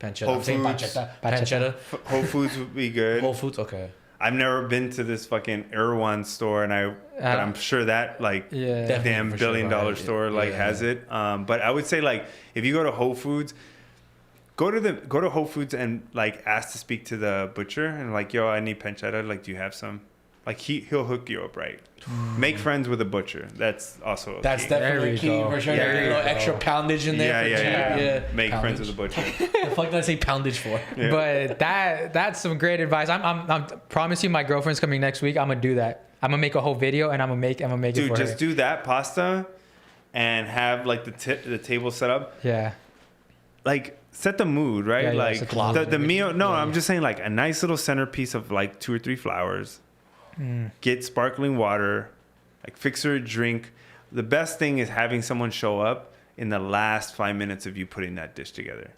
Whole I'm saying Foods. pancetta. Whole Foods would be good. Whole Foods. Okay. I've never been to this fucking Erewhon store, but I'm sure that like Yeah. Definitely damn for $1 sure, billion right? store like Yeah. has it. But I would say like if you go to Whole Foods, go to Whole Foods and like ask to speak to the butcher and like, yo, I need pancetta. Like, do you have some? Like he'll hook you up, right? Make friends with a butcher. That's also That's key. definitely we key go. for sure. Yeah, There's a there little you extra go. poundage in there. Yeah. Make Poundage. friends with a butcher. The fuck did I say poundage for? Yeah. But that's some great advice. I'm promise you, my girlfriend's coming next week. I'm gonna do that. I'm gonna make a whole video and I'm gonna make it Dude, for just her. do that pasta and have like the table set up. Yeah. Like set the mood, right? Yeah, yeah, like set the mood. the meal. No, I'm just saying like a nice little centerpiece of like 2 or 3 flowers. Get sparkling water, like fix her a drink. The best thing is having someone show up in the last 5 minutes of you putting that dish together.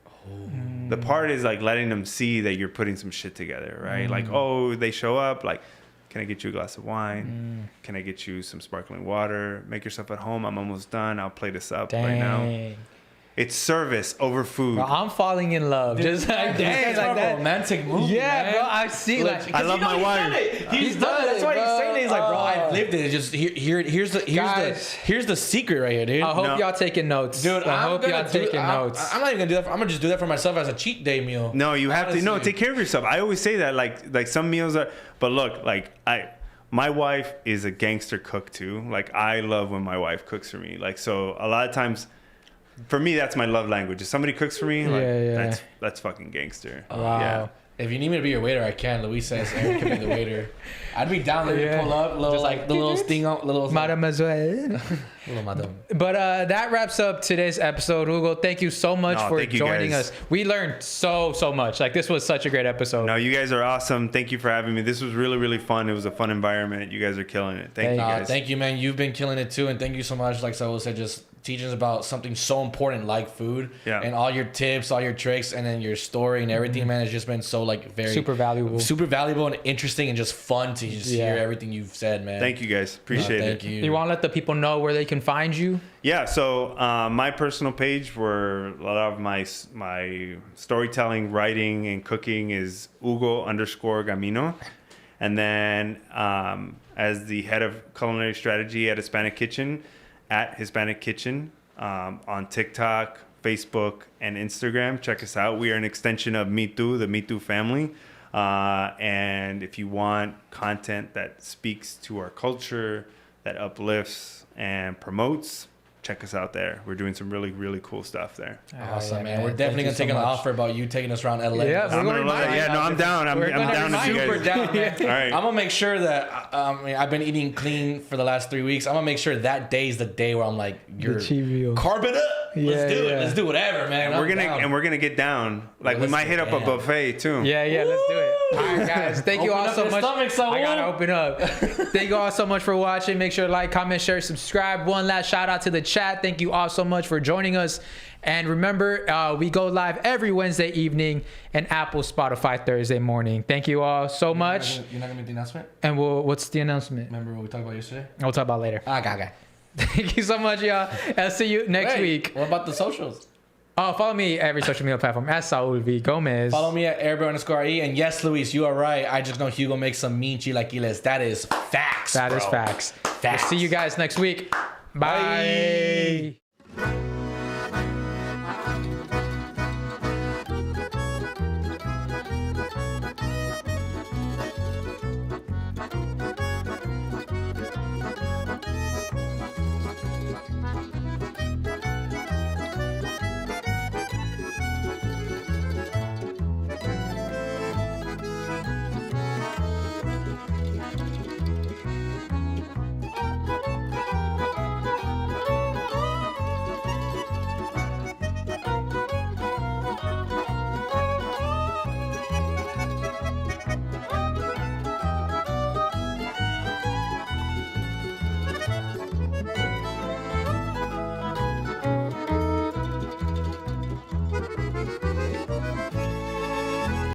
The part is like letting them see that you're putting some shit together, right? Like, oh, they show up, like, can I get you a glass of wine? Can I get you some sparkling water? Make yourself at home. I'm almost done. I'll play this up right now. Dang. It's service over food. Bro, I'm falling in love. Just like dang, like that. Romantic movie. Yeah, man. bro. I see. Like, I love my wife. He's done it. That's why he's saying it. He's like, bro, I've lived it. It's just Guys. here's the secret right here, dude. I hope No. y'all taking notes. Dude, I I'm hope gonna y'all taking notes. I'm not even gonna do that. I'm gonna just do that for myself as a cheat day meal. No, you have to. No, Honestly. take care of yourself. I always say that. Like some meals are. But look, like my wife is a gangster cook too. Like I love when my wife cooks for me. Like so, a lot of times, for me, that's my love language. If somebody cooks for me, like Yeah. that's fucking gangster. Wow. Yeah. If you need me to be your waiter, I can. Luis says Aaron can be the waiter. I'd be down there Yeah. to pull up, little Just like the little sting up, little Mademoiselle. little madam. But that wraps up today's episode, Hugo. Thank you so much No, for thank you, joining guys. us. We learned so much. Like this was such a great episode. No, you guys are awesome. Thank you for having me. This was really, really fun. It was a fun environment. You guys are killing it. Thank you guys. Thank you, man. You've been killing it too, and thank you so much. Like Saul said, just teaching us about something so important like food. Yeah. And all your tips, all your tricks, and then your story and everything, man, has just been so like very Super valuable and interesting and just fun to just hear everything you've said, man. Thank you guys. Appreciate it. Thank you. You want to let the people know where they can find you? Yeah, so my personal page where a lot of my storytelling, writing, and cooking is Hugo_Gamiño. And then as the head of culinary strategy at Hispanic Kitchen, at Hispanic Kitchen on TikTok, Facebook, and Instagram. Check us out. We are an extension of Me Too, the Me Too family. And if you want content that speaks to our culture, that uplifts and promotes, check us out there. We're doing some really, really cool stuff there. Awesome, man. We're definitely going to take an offer about you taking us around LA. Yeah, I'm down. I'm down to you guys. Super down, man. All right. I'm going to make sure that, I've been eating clean for the last 3 weeks. I'm going to make sure that day is the day where I'm like, you're carb it up. Let's do it. Let's do whatever, man. And we're gonna get down. Like we might hit up a buffet too. Yeah, let's do it. All right, guys. Thank you all so much. I gotta open up. Thank you all so much for watching. Make sure to like, comment, share, subscribe. One last shout out to the chat. Thank you all so much for joining us. And remember, we go live every Wednesday evening and Apple, Spotify Thursday morning. Thank you all so much. You're not gonna make the announcement? And what's the announcement? Remember what we talked about yesterday? We'll talk about later. Okay. Thank you so much, y'all. I'll see you next week. What about the socials? Oh, follow me every social media platform at Saul V Gomez. Follow me at _IE. And yes, Luis, you are right. I just know Hugo makes some mean chilaquiles. That is facts. That is facts. We'll see you guys next week. Bye.